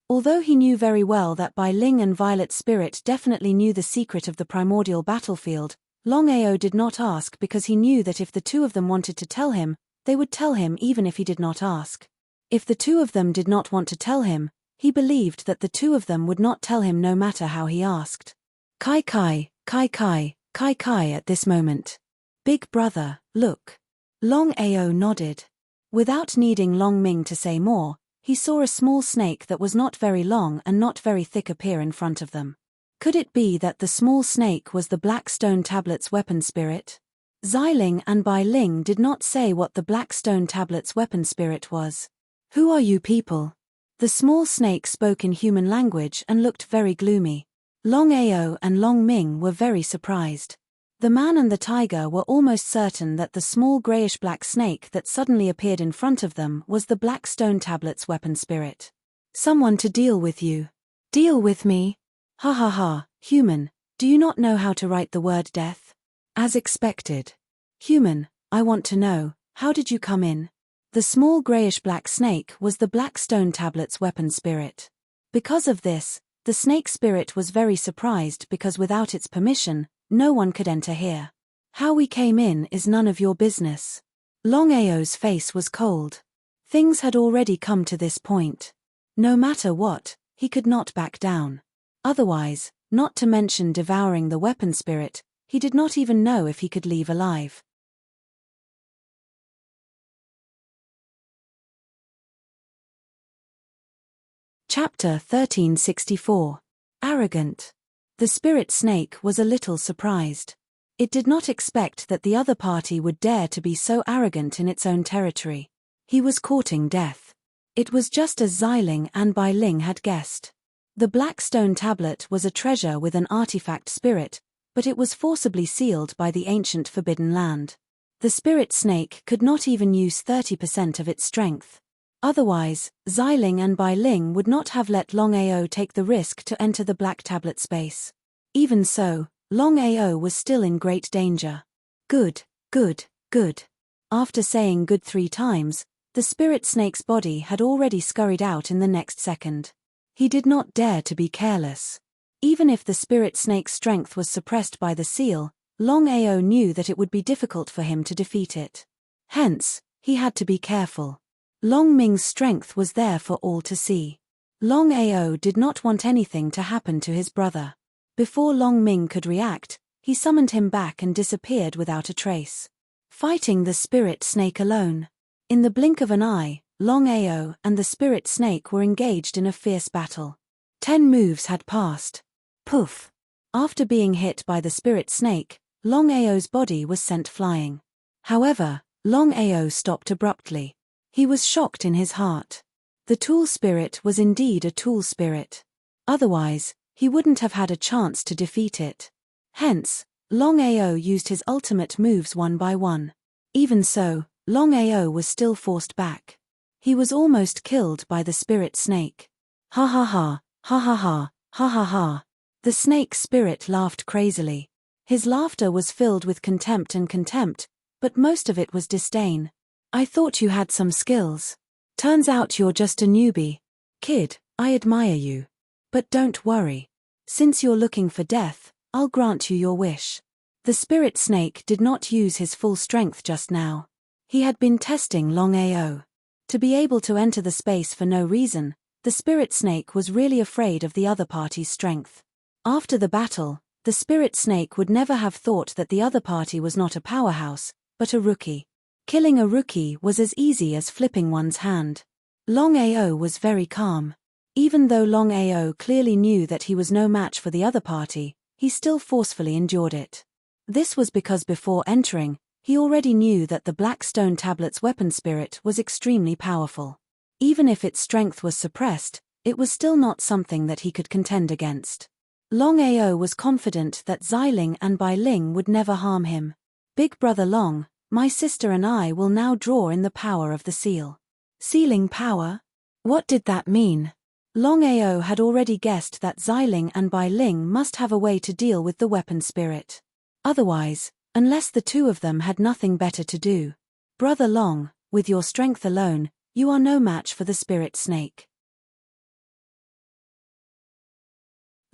Speaker 1: Although he knew very well that Bai Ling and Violet Spirit definitely knew the secret of the primordial battlefield, Longao did not ask because he knew that if the 2 of them wanted to tell him, they would tell him even if he did not ask. If the 2 of them did not want to tell him, he believed that the 2 of them would not tell him no matter how he asked. Kai Kai at this moment. Big brother, look. Longao nodded. Without needing Long Ming to say more, he saw a small snake that was not very long and not very thick appear in front of them. Could it be that the small snake was the Black Stone Tablet's weapon spirit? Xiling and Bai Ling did not say what the Black Stone Tablet's weapon spirit was. Who are you people? The small snake spoke in human language and looked very gloomy. Longao and Long Ming were very surprised. The man and the tiger were almost certain that the small grayish-black snake that suddenly appeared in front of them was the Black Stone Tablet's weapon spirit. Someone to deal with you. Deal with me? Ha ha ha, human, do you not know how to write the word death? As expected. Human, I want to know, how did you come in? The small grayish-black snake was the Black Stone Tablet's weapon spirit. Because of this, the snake spirit was very surprised because without its permission, no one could enter here. How we came in is none of your business. Longao's face was cold. Things had already come to this point. No matter what, he could not back down. Otherwise, not to mention devouring the weapon spirit, he did not even know if he could leave alive. Chapter 1364. Arrogant. The spirit snake was a little surprised. It did not expect that the other party would dare to be so arrogant in its own territory. He was courting death. It was just as Xiling and Bai Ling had guessed. The black stone tablet was a treasure with an artifact spirit, but it was forcibly sealed by the ancient forbidden land. The spirit snake could not even use 30% of its strength. Otherwise, Xiling and Bai Ling would not have let Longao take the risk to enter the black tablet space. Even so, Longao was still in great danger. Good, good, good. After saying good 3 times, the spirit snake's body had already scurried out in the next second. He did not dare to be careless. Even if the spirit snake's strength was suppressed by the seal, Longao knew that it would be difficult for him to defeat it. Hence, he had to be careful. Long Ming's strength was there for all to see. Longao did not want anything to happen to his brother. Before Long Ming could react, he summoned him back and disappeared without a trace. Fighting the spirit snake alone. In the blink of an eye, Longao and the spirit snake were engaged in a fierce battle. 10 moves had passed. Poof! After being hit by the spirit snake, Longao's body was sent flying. However, Longao stopped abruptly. He was shocked in his heart. The tool spirit was indeed a tool spirit. Otherwise, he wouldn't have had a chance to defeat it. Hence, Longao used his ultimate moves one by one. Even so, Longao was still forced back. He was almost killed by the spirit snake. Ha ha ha, ha ha ha, ha ha ha. The snake spirit laughed crazily. His laughter was filled with contempt, but most of it was disdain. I thought you had some skills. Turns out you're just a newbie. Kid, I admire you. But don't worry. Since you're looking for death, I'll grant you your wish. The spirit snake did not use his full strength just now. He had been testing Longao. To be able to enter the space for no reason, the spirit snake was really afraid of the other party's strength. After the battle, the spirit snake would never have thought that the other party was not a powerhouse, but a rookie. Killing a rookie was as easy as flipping one's hand. Longao was very calm. Even though Longao clearly knew that he was no match for the other party, he still forcefully endured it. This was because before entering, he already knew that the black stone tablet's weapon spirit was extremely powerful. Even if its strength was suppressed, it was still not something that he could contend against. Longao was confident that Xiling and Bai Ling would never harm him. Big brother Long, my sister and I will now draw in the power of the seal. Sealing power? What did that mean? Longao had already guessed that Xiling and Bai Ling must have a way to deal with the weapon spirit. Otherwise, unless the two of them had nothing better to do. Brother Long, with your strength alone, you are no match for the spirit snake.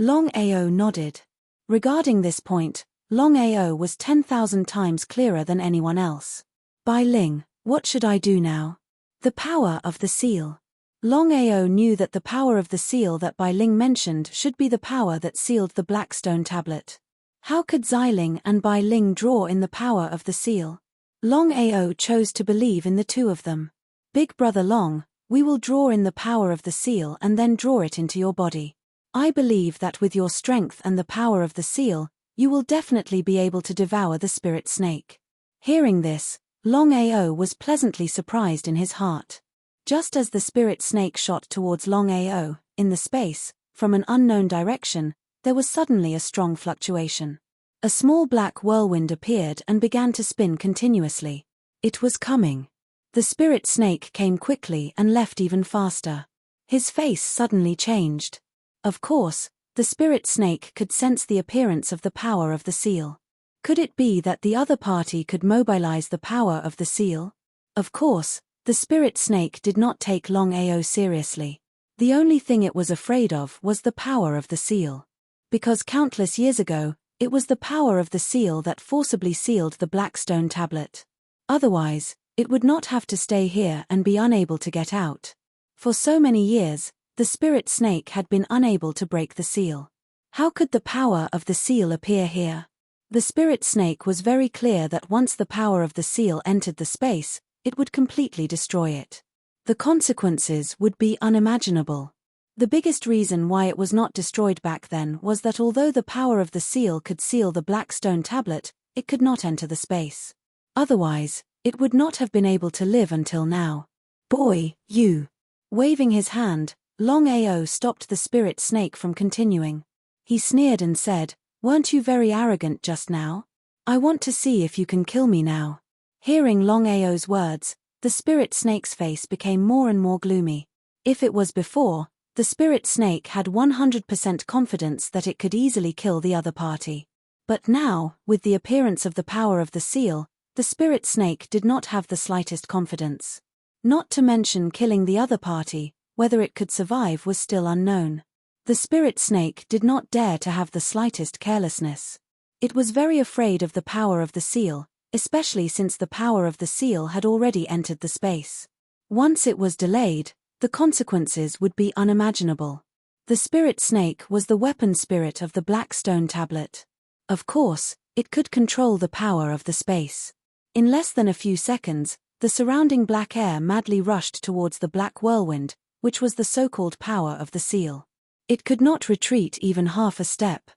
Speaker 1: Longao nodded. Regarding this point, Longao was 10,000 times clearer than anyone else. Bai Ling, what should I do now? The power of the seal. Longao knew that the power of the seal that Bai Ling mentioned should be the power that sealed the black stone tablet. How could Xiling and Bai Ling draw in the power of the seal? Longao chose to believe in the two of them. Big brother Long, we will draw in the power of the seal and then draw it into your body. I believe that with your strength and the power of the seal, you will definitely be able to devour the spirit snake. Hearing this, Longao was pleasantly surprised in his heart. Just as the spirit snake shot towards Longao, in the space, from an unknown direction, there was suddenly a strong fluctuation. A small black whirlwind appeared and began to spin continuously. It was coming. The spirit snake came quickly and left even faster. His face suddenly changed. Of course, the spirit snake could sense the appearance of the power of the seal. Could it be that the other party could mobilize the power of the seal? Of course, the spirit snake did not take Longao seriously. The only thing it was afraid of was the power of the seal. Because countless years ago, it was the power of the seal that forcibly sealed the black stone tablet. Otherwise, it would not have to stay here and be unable to get out. For so many years, the spirit snake had been unable to break the seal. How could the power of the seal appear here? The spirit snake was very clear that once the power of the seal entered the space, it would completely destroy it. The consequences would be unimaginable. The biggest reason why it was not destroyed back then was that although the power of the seal could seal the black stone tablet, it could not enter the space. Otherwise, it would not have been able to live until now. Boy, you. Waving his hand, Longao stopped the spirit snake from continuing. He sneered and said, "Weren't you very arrogant just now? I want to see if you can kill me now." Hearing Longao's words, the spirit snake's face became more and more gloomy. If it was before, the spirit snake had 100% confidence that it could easily kill the other party. But now, with the appearance of the power of the seal, the spirit snake did not have the slightest confidence. Not to mention killing the other party, whether it could survive was still unknown. The spirit snake did not dare to have the slightest carelessness. It was very afraid of the power of the seal, especially since the power of the seal had already entered the space. Once it was delayed, the consequences would be unimaginable. The spirit snake was the weapon spirit of the black stone tablet. Of course, it could control the power of the space. In less than a few seconds, the surrounding black air madly rushed towards the black whirlwind, which was the so-called power of the seal. It could not retreat even half a step.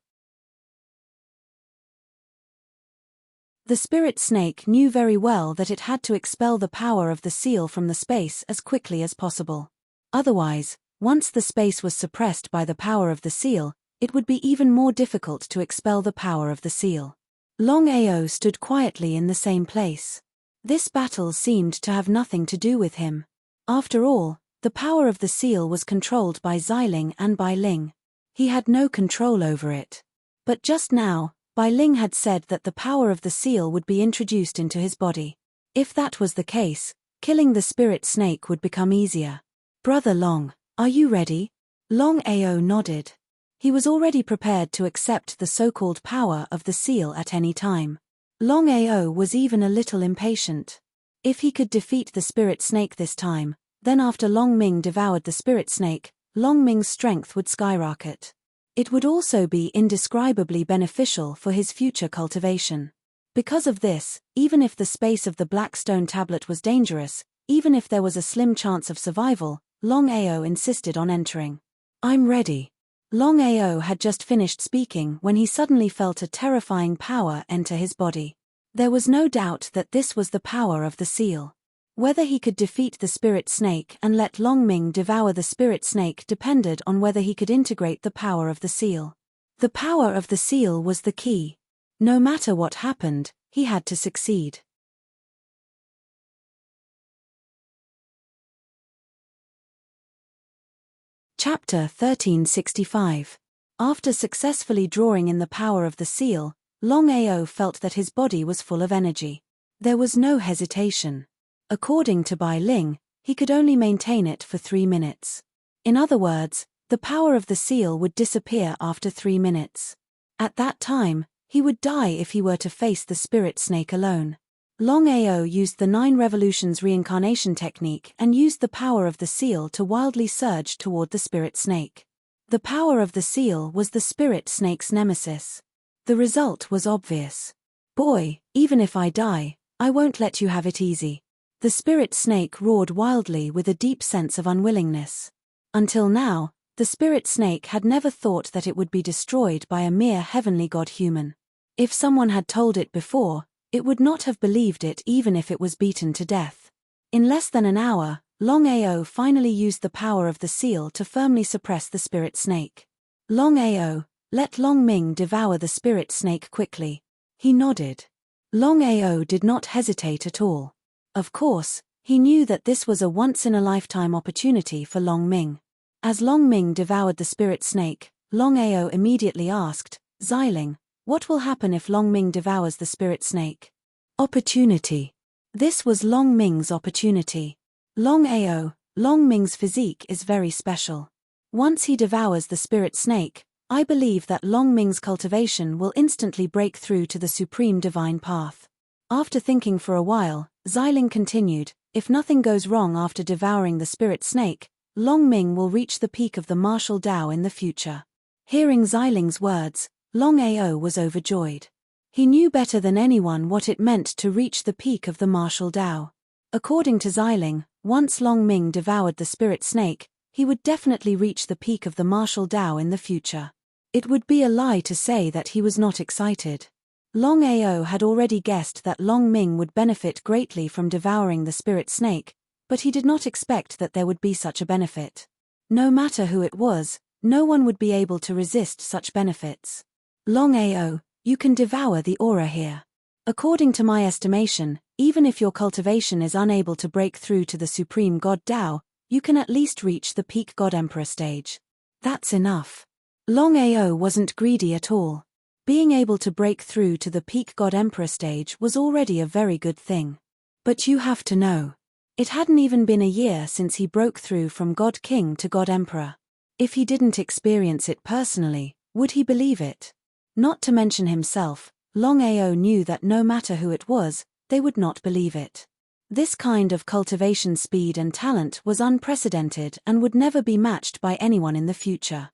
Speaker 1: The spirit snake knew very well that it had to expel the power of the seal from the space as quickly as possible. Otherwise, once the space was suppressed by the power of the seal, it would be even more difficult to expel the power of the seal. Longao stood quietly in the same place. This battle seemed to have nothing to do with him. After all, the power of the seal was controlled by Xiling and Bai Ling. He had no control over it. But just now, Bai Ling had said that the power of the seal would be introduced into his body. If that was the case, killing the spirit snake would become easier. "Brother Long, are you ready?" Longao nodded. He was already prepared to accept the so-called power of the seal at any time. Longao was even a little impatient. If he could defeat the spirit snake this time, then after Long Ming devoured the spirit snake, Long Ming's strength would skyrocket. It would also be indescribably beneficial for his future cultivation. Because of this, even if the space of the black stone tablet was dangerous, even if there was a slim chance of survival, Longao insisted on entering. "I'm ready." Longao had just finished speaking when he suddenly felt a terrifying power enter his body. There was no doubt that this was the power of the seal. Whether he could defeat the spirit snake and let Long Ming devour the spirit snake depended on whether he could integrate the power of the seal. The power of the seal was the key. No matter what happened, he had to succeed. Chapter 1365. After successfully drawing in the power of the seal, Longao felt that his body was full of energy. There was no hesitation. According to Bai Ling, he could only maintain it for 3 minutes. In other words, the power of the seal would disappear after 3 minutes. At that time, he would die if he were to face the spirit snake alone. Longao used the 9 revolutions reincarnation technique and used the power of the seal to wildly surge toward the spirit snake. The power of the seal was the spirit snake's nemesis. The result was obvious. "Boy, even if I die, I won't let you have it easy." The spirit snake roared wildly with a deep sense of unwillingness. Until now, the spirit snake had never thought that it would be destroyed by a mere heavenly god human. If someone had told it before, it would not have believed it even if it was beaten to death. In less than an hour, Longao finally used the power of the seal to firmly suppress the spirit snake. "Longao, let Long Ming devour the spirit snake quickly." He nodded. Longao did not hesitate at all. Of course, he knew that this was a once-in-a-lifetime opportunity for Long Ming. As Long Ming devoured the spirit snake, Longao immediately asked, "Xiling, what will happen if Long Ming devours the spirit snake?" Opportunity. This was Long Ming's opportunity. Longao, Long Ming's physique is very special. Once he devours the spirit snake, I believe that Long Ming's cultivation will instantly break through to the supreme divine path. After thinking for a while, Xiling continued, "If nothing goes wrong after devouring the spirit snake, Long Ming will reach the peak of the martial Dao in the future." Hearing Xiling's words, Longao was overjoyed. He knew better than anyone what it meant to reach the peak of the martial Dao. According to Xiling, once Long Ming devoured the spirit snake, he would definitely reach the peak of the martial Tao in the future. It would be a lie to say that he was not excited. Longao had already guessed that Long Ming would benefit greatly from devouring the spirit snake, but he did not expect that there would be such a benefit. No matter who it was, no one would be able to resist such benefits. Longao, you can devour the aura here. According to my estimation, even if your cultivation is unable to break through to the Supreme God Tao, you can at least reach the peak God Emperor stage. That's enough. Longao wasn't greedy at all. Being able to break through to the peak God Emperor stage was already a very good thing. But you have to know. It hadn't even been a year since he broke through from God King to God Emperor. If he didn't experience it personally, would he believe it? Not to mention himself, Longao knew that no matter who it was, they would not believe it. This kind of cultivation speed and talent was unprecedented and would never be matched by anyone in the future.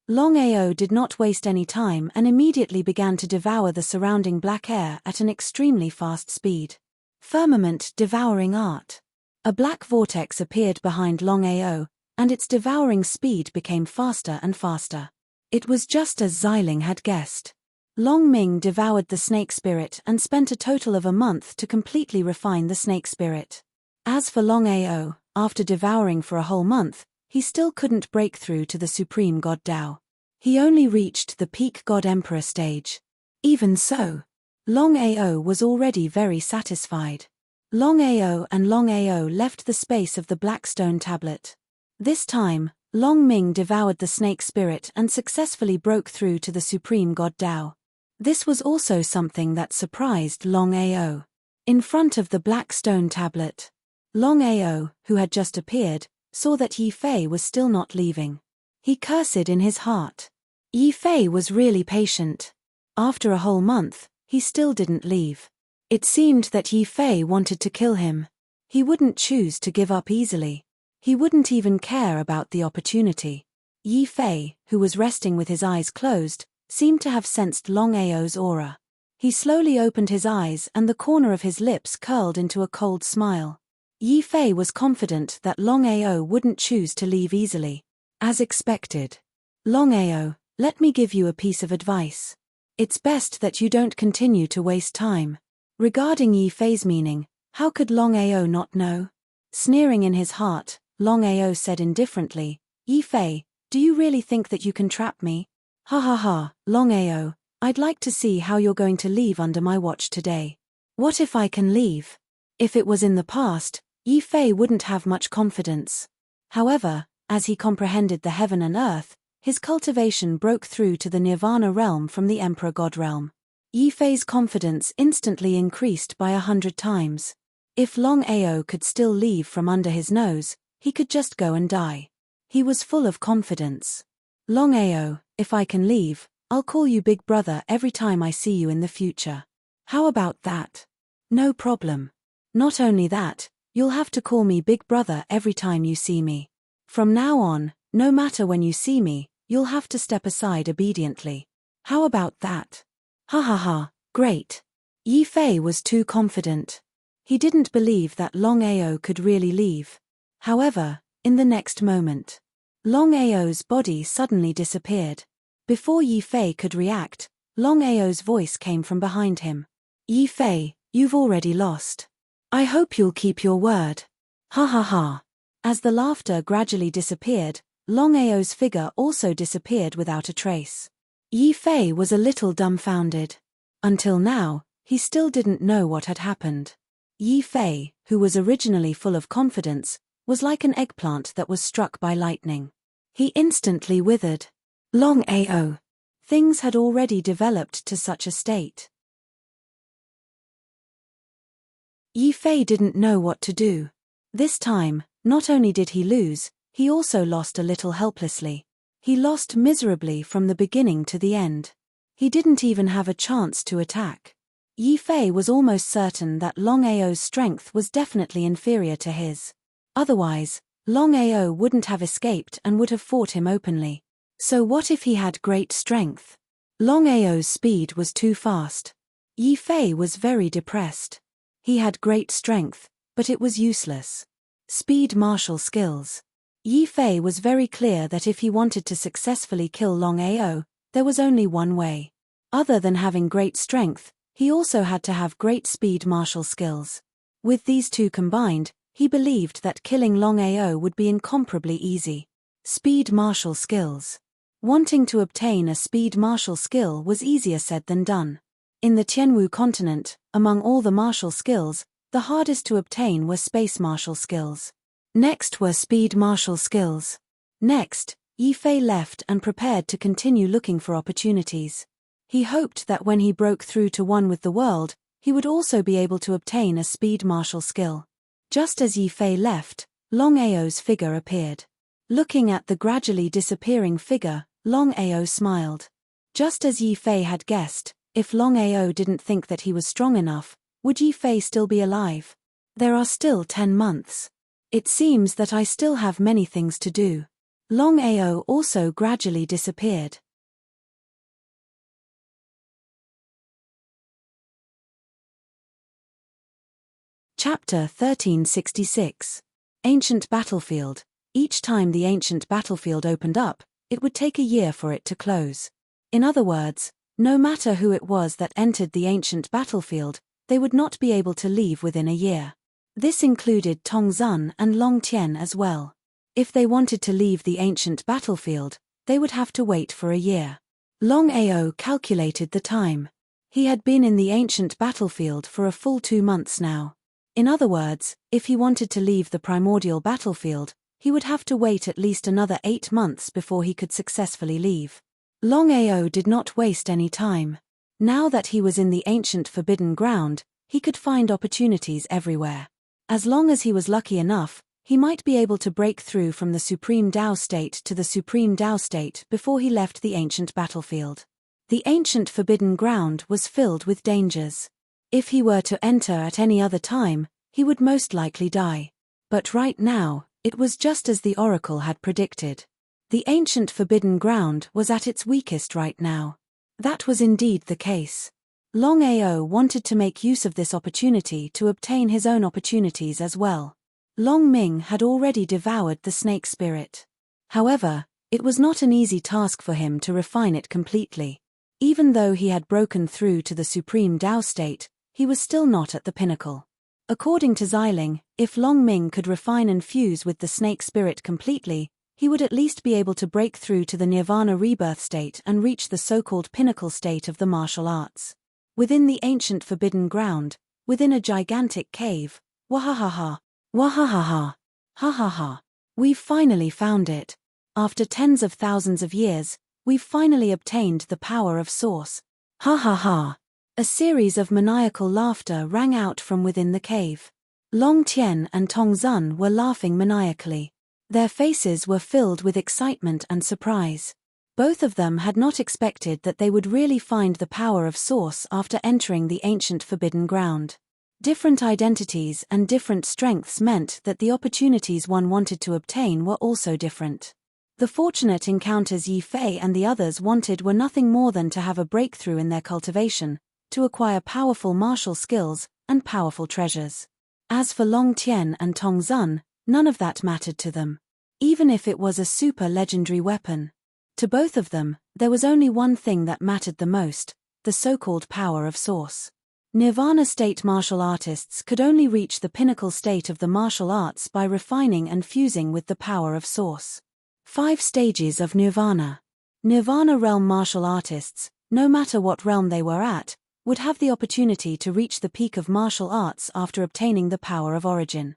Speaker 1: Longao did not waste any time and immediately began to devour the surrounding black air at an extremely fast speed. Firmament devouring art. A black vortex appeared behind Longao, and its devouring speed became faster and faster. It was just as Xiling had guessed. Long Ming devoured the snake spirit and spent a total of a month to completely refine the snake spirit. As for Longao, after devouring for a whole month, he still couldn't break through to the Supreme God Tao. He only reached the peak God Emperor stage. Even so, Longao was already very satisfied. Longao left the space of the black stone tablet. This time, Long Ming devoured the snake spirit and successfully broke through to the Supreme God Tao. This was also something that surprised Longao. In front of the black stone tablet, Longao, who had just appeared, saw that Yi Fei was still not leaving. He cursed in his heart. Yi Fei was really patient. After a whole month, he still didn't leave. It seemed that Yi Fei wanted to kill him. He wouldn't choose to give up easily. He wouldn't even care about the opportunity. Yi Fei, who was resting with his eyes closed, seemed to have sensed Longao's aura. He slowly opened his eyes and the corner of his lips curled into a cold smile. Yi Fei was confident that Longao wouldn't choose to leave easily. As expected. Longao, let me give you a piece of advice. It's best that you don't continue to waste time. Regarding Yi Fei's meaning, how could Longao not know? Sneering in his heart, Longao said indifferently, Yi Fei, do you really think that you can trap me? Ha ha ha, Longao, I'd like to see how you're going to leave under my watch today. What if I can leave? If it was in the past, Yi Fei wouldn't have much confidence. However, as he comprehended the heaven and earth, his cultivation broke through to the Nirvana realm from the Emperor God realm. Yi Fei's confidence instantly increased by 100 times. If Longao could still leave from under his nose, he could just go and die. He was full of confidence. Longao, if I can leave, I'll call you Big Brother every time I see you in the future. How about that? No problem. Not only that, you'll have to call me Big Brother every time you see me. From now on, no matter when you see me, you'll have to step aside obediently. How about that? Ha ha ha, great. Yi Fei was too confident. He didn't believe that Longao could really leave. However, in the next moment, Longao's body suddenly disappeared. Before Yi Fei could react, Longao's voice came from behind him. Yi Fei, you've already lost. I hope you'll keep your word. Ha ha ha. As the laughter gradually disappeared, Longao's figure also disappeared without a trace. Yi Fei was a little dumbfounded. Until now, he still didn't know what had happened. Yi Fei, who was originally full of confidence, was like an eggplant that was struck by lightning. He instantly withered. Longao. Things had already developed to such a state. Yi Fei didn't know what to do. This time, not only did he lose, he also lost a little helplessly. He lost miserably from the beginning to the end. He didn't even have a chance to attack. Yi Fei was almost certain that Longao's strength was definitely inferior to his. Otherwise, Longao wouldn't have escaped and would have fought him openly. So what if he had great strength? Longao's speed was too fast. Yi Fei was very depressed. He had great strength, But it was useless. Speed martial skills. Yi Fei was very clear that if he wanted to successfully kill Longao, there was only one way. Other than having great strength, he also had to have great speed martial skills. With these two combined, he believed that killing Longao would be incomparably easy. Speed martial skills. Wanting to obtain a speed martial skill was easier said than done. In the Tianwu continent, among all the martial skills, the hardest to obtain were space martial skills. Next were speed martial skills. Next, Yi Fei left and prepared to continue looking for opportunities. He hoped that when he broke through to one with the world, he would also be able to obtain a speed martial skill. Just as Yi Fei left, Longao's figure appeared. Looking at the gradually disappearing figure, Longao smiled. Just as Yi Fei had guessed, if Longao didn't think that he was strong enough, would Yi Fei still be alive? There are still 10 months. It seems that I still have many things to do. Longao also gradually disappeared. Chapter 1366. Ancient Battlefield. Each time the ancient battlefield opened up, it would take a year for it to close. In other words, no matter who it was that entered the ancient battlefield, they would not be able to leave within a year. This included Tongzun and Long Tian as well. If they wanted to leave the ancient battlefield, they would have to wait for a year. Longao calculated the time. He had been in the ancient battlefield for a full 2 months now. In other words, if he wanted to leave the primordial battlefield, he would have to wait at least another 8 months before he could successfully leave. Longao did not waste any time. Now that he was in the ancient forbidden ground, he could find opportunities everywhere. As long as he was lucky enough, he might be able to break through from the Supreme Dao state to the Supreme Dao state before he left the ancient battlefield. The ancient forbidden ground was filled with dangers. If he were to enter at any other time, he would most likely die. But right now, it was just as the oracle had predicted. The ancient forbidden ground was at its weakest right now. That was indeed the case. Longao wanted to make use of this opportunity to obtain his own opportunities as well. Long Ming had already devoured the snake spirit. However, it was not an easy task for him to refine it completely. Even though he had broken through to the Supreme Dao state, he was still not at the pinnacle. According to Xiling, if Long Ming could refine and fuse with the snake spirit completely, he would at least be able to break through to the Nirvana rebirth state and reach the so-called pinnacle state of the martial arts. Within the ancient forbidden ground, within a gigantic cave, wahahaha, wahahaha, ha. We've finally found it. After tens of thousands of years, we've finally obtained the power of Source. Ha ha ha. A series of maniacal laughter rang out from within the cave. Long Tian and Tongzun were laughing maniacally. Their faces were filled with excitement and surprise. Both of them had not expected that they would really find the power of Source after entering the ancient forbidden ground. Different identities and different strengths meant that the opportunities one wanted to obtain were also different. The fortunate encounters Yi Fei and the others wanted were nothing more than to have a breakthrough in their cultivation, to acquire powerful martial skills and powerful treasures. As for Long Tian and Tongzun, none of that mattered to them. Even if it was a super legendary weapon. To both of them, there was only one thing that mattered the most, the so-called power of Source. Nirvana state martial artists could only reach the pinnacle state of the martial arts by refining and fusing with the power of Source. 5 stages of Nirvana. Nirvana realm martial artists, no matter what realm they were at, would have the opportunity to reach the peak of martial arts after obtaining the power of origin.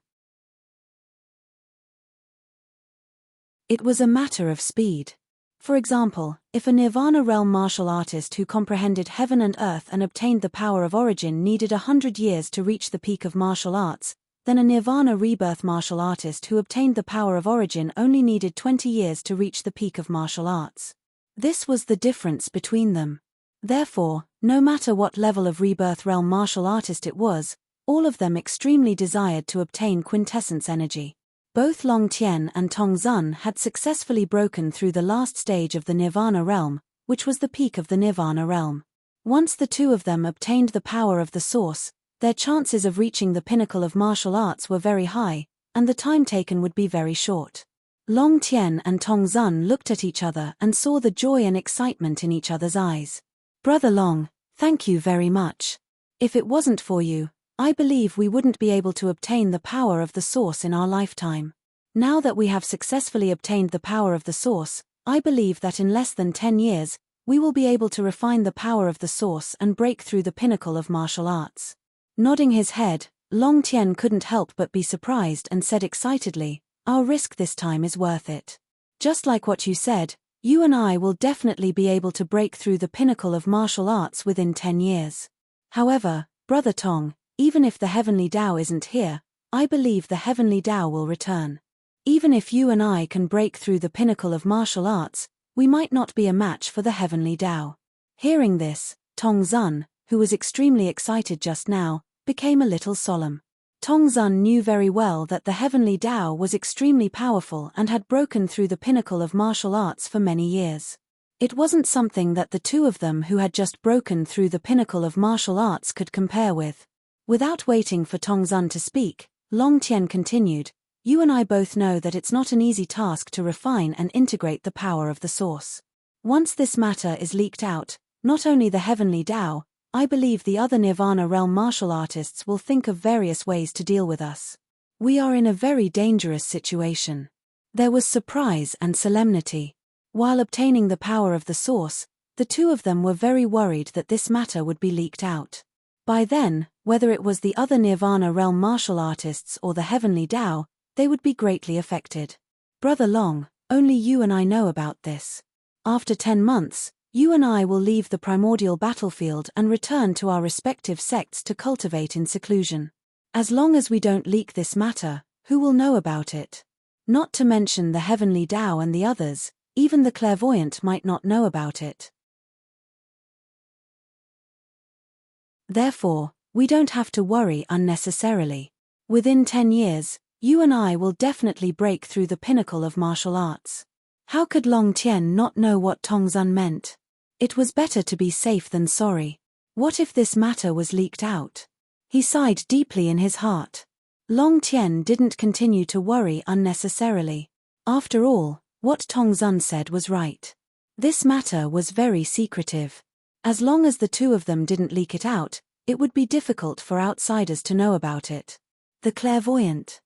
Speaker 1: It was a matter of speed. For example, if a Nirvana realm martial artist who comprehended heaven and earth and obtained the power of origin needed 100 years to reach the peak of martial arts, then a Nirvana rebirth martial artist who obtained the power of origin only needed 20 years to reach the peak of martial arts. This was the difference between them. Therefore, no matter what level of rebirth realm martial artist it was, all of them extremely desired to obtain quintessence energy. Both Long Tian and Tongzun had successfully broken through the last stage of the Nirvana realm, which was the peak of the Nirvana realm. Once the two of them obtained the power of the Source, their chances of reaching the pinnacle of martial arts were very high, and the time taken would be very short. Long Tian and Tong Zun looked at each other and saw the joy and excitement in each other's eyes. Brother Long, thank you very much. If it wasn't for you, I believe we wouldn't be able to obtain the power of the source in our lifetime. Now that we have successfully obtained the power of the source, I believe that in less than 10 years, we will be able to refine the power of the source and break through the pinnacle of martial arts. Nodding his head, Long Tian couldn't help but be surprised and said excitedly, our risk this time is worth it. Just like what you said, you and I will definitely be able to break through the pinnacle of martial arts within 10 years. However, Brother Tong, even if the Heavenly Tao isn't here, I believe the Heavenly Tao will return. Even if you and I can break through the pinnacle of martial arts, we might not be a match for the Heavenly Tao. Hearing this, Tong Zun, who was extremely excited just now, became a little solemn. Tong Zun knew very well that the Heavenly Tao was extremely powerful and had broken through the pinnacle of martial arts for many years. It wasn't something that the two of them who had just broken through the pinnacle of martial arts could compare with. Without waiting for Tong Zun to speak, Long Tian continued, you and I both know that it's not an easy task to refine and integrate the power of the source. Once this matter is leaked out, not only the Heavenly Tao, I believe the other Nirvana realm martial artists will think of various ways to deal with us. We are in a very dangerous situation. There was surprise and solemnity. While obtaining the power of the source, the two of them were very worried that this matter would be leaked out. By then, whether it was the other Nirvana realm martial artists or the Heavenly Tao, they would be greatly affected. Brother Long, only you and I know about this. After 10 months, you and I will leave the primordial battlefield and return to our respective sects to cultivate in seclusion. As long as we don't leak this matter, who will know about it? Not to mention the Heavenly Tao and the others, even the clairvoyant might not know about it. Therefore, we don't have to worry unnecessarily. Within 10 years, you and I will definitely break through the pinnacle of martial arts. How could Long Tian not know what Tong Zun meant? It was better to be safe than sorry. What if this matter was leaked out? He sighed deeply in his heart. Long Tian didn't continue to worry unnecessarily. After all, what Tong Zun said was right. This matter was very secretive. As long as the two of them didn't leak it out, it would be difficult for outsiders to know about it. The clairvoyant.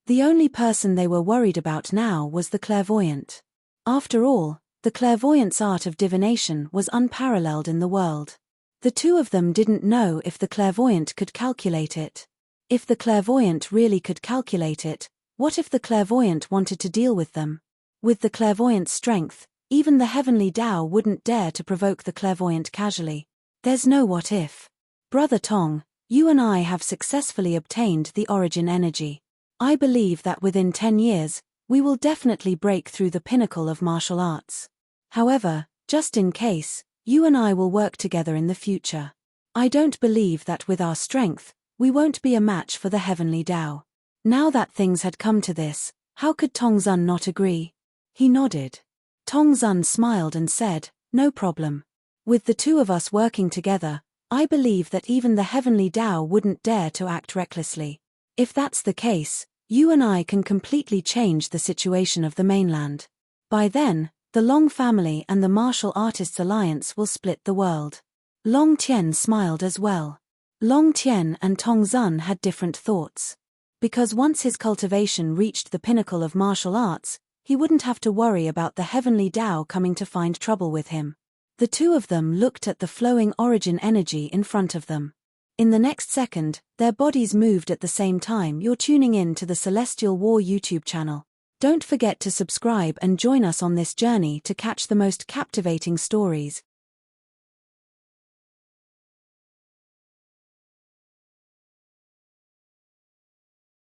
Speaker 1: The only person they were worried about now was the clairvoyant. After all, the clairvoyant's art of divination was unparalleled in the world. The two of them didn't know if the clairvoyant could calculate it. If the clairvoyant really could calculate it, what if the clairvoyant wanted to deal with them? With the clairvoyant's strength, even the Heavenly Tao wouldn't dare to provoke the clairvoyant casually. There's no what if. Brother Tong, you and I have successfully obtained the origin energy. I believe that within 10 years, we will definitely break through the pinnacle of martial arts. However, just in case, you and I will work together in the future. I don't believe that with our strength, we won't be a match for the Heavenly Tao. Now that things had come to this, how could Tong Zun not agree? He nodded. Tong Zun smiled and said, no problem. With the two of us working together, I believe that even the Heavenly Tao wouldn't dare to act recklessly. If that's the case, you and I can completely change the situation of the mainland. By then, the Long family and the Martial Artists Alliance will split the world. Long Tian smiled as well. Long Tian and Tong Zun had different thoughts. Because once his cultivation reached the pinnacle of martial arts, he wouldn't have to worry about the Heavenly Tao coming to find trouble with him. The two of them looked at the flowing origin energy in front of them. In the next second, their bodies moved at the same time. You're tuning in to the Celestial War YouTube channel. Don't forget to subscribe and join us on this journey to catch the most captivating stories.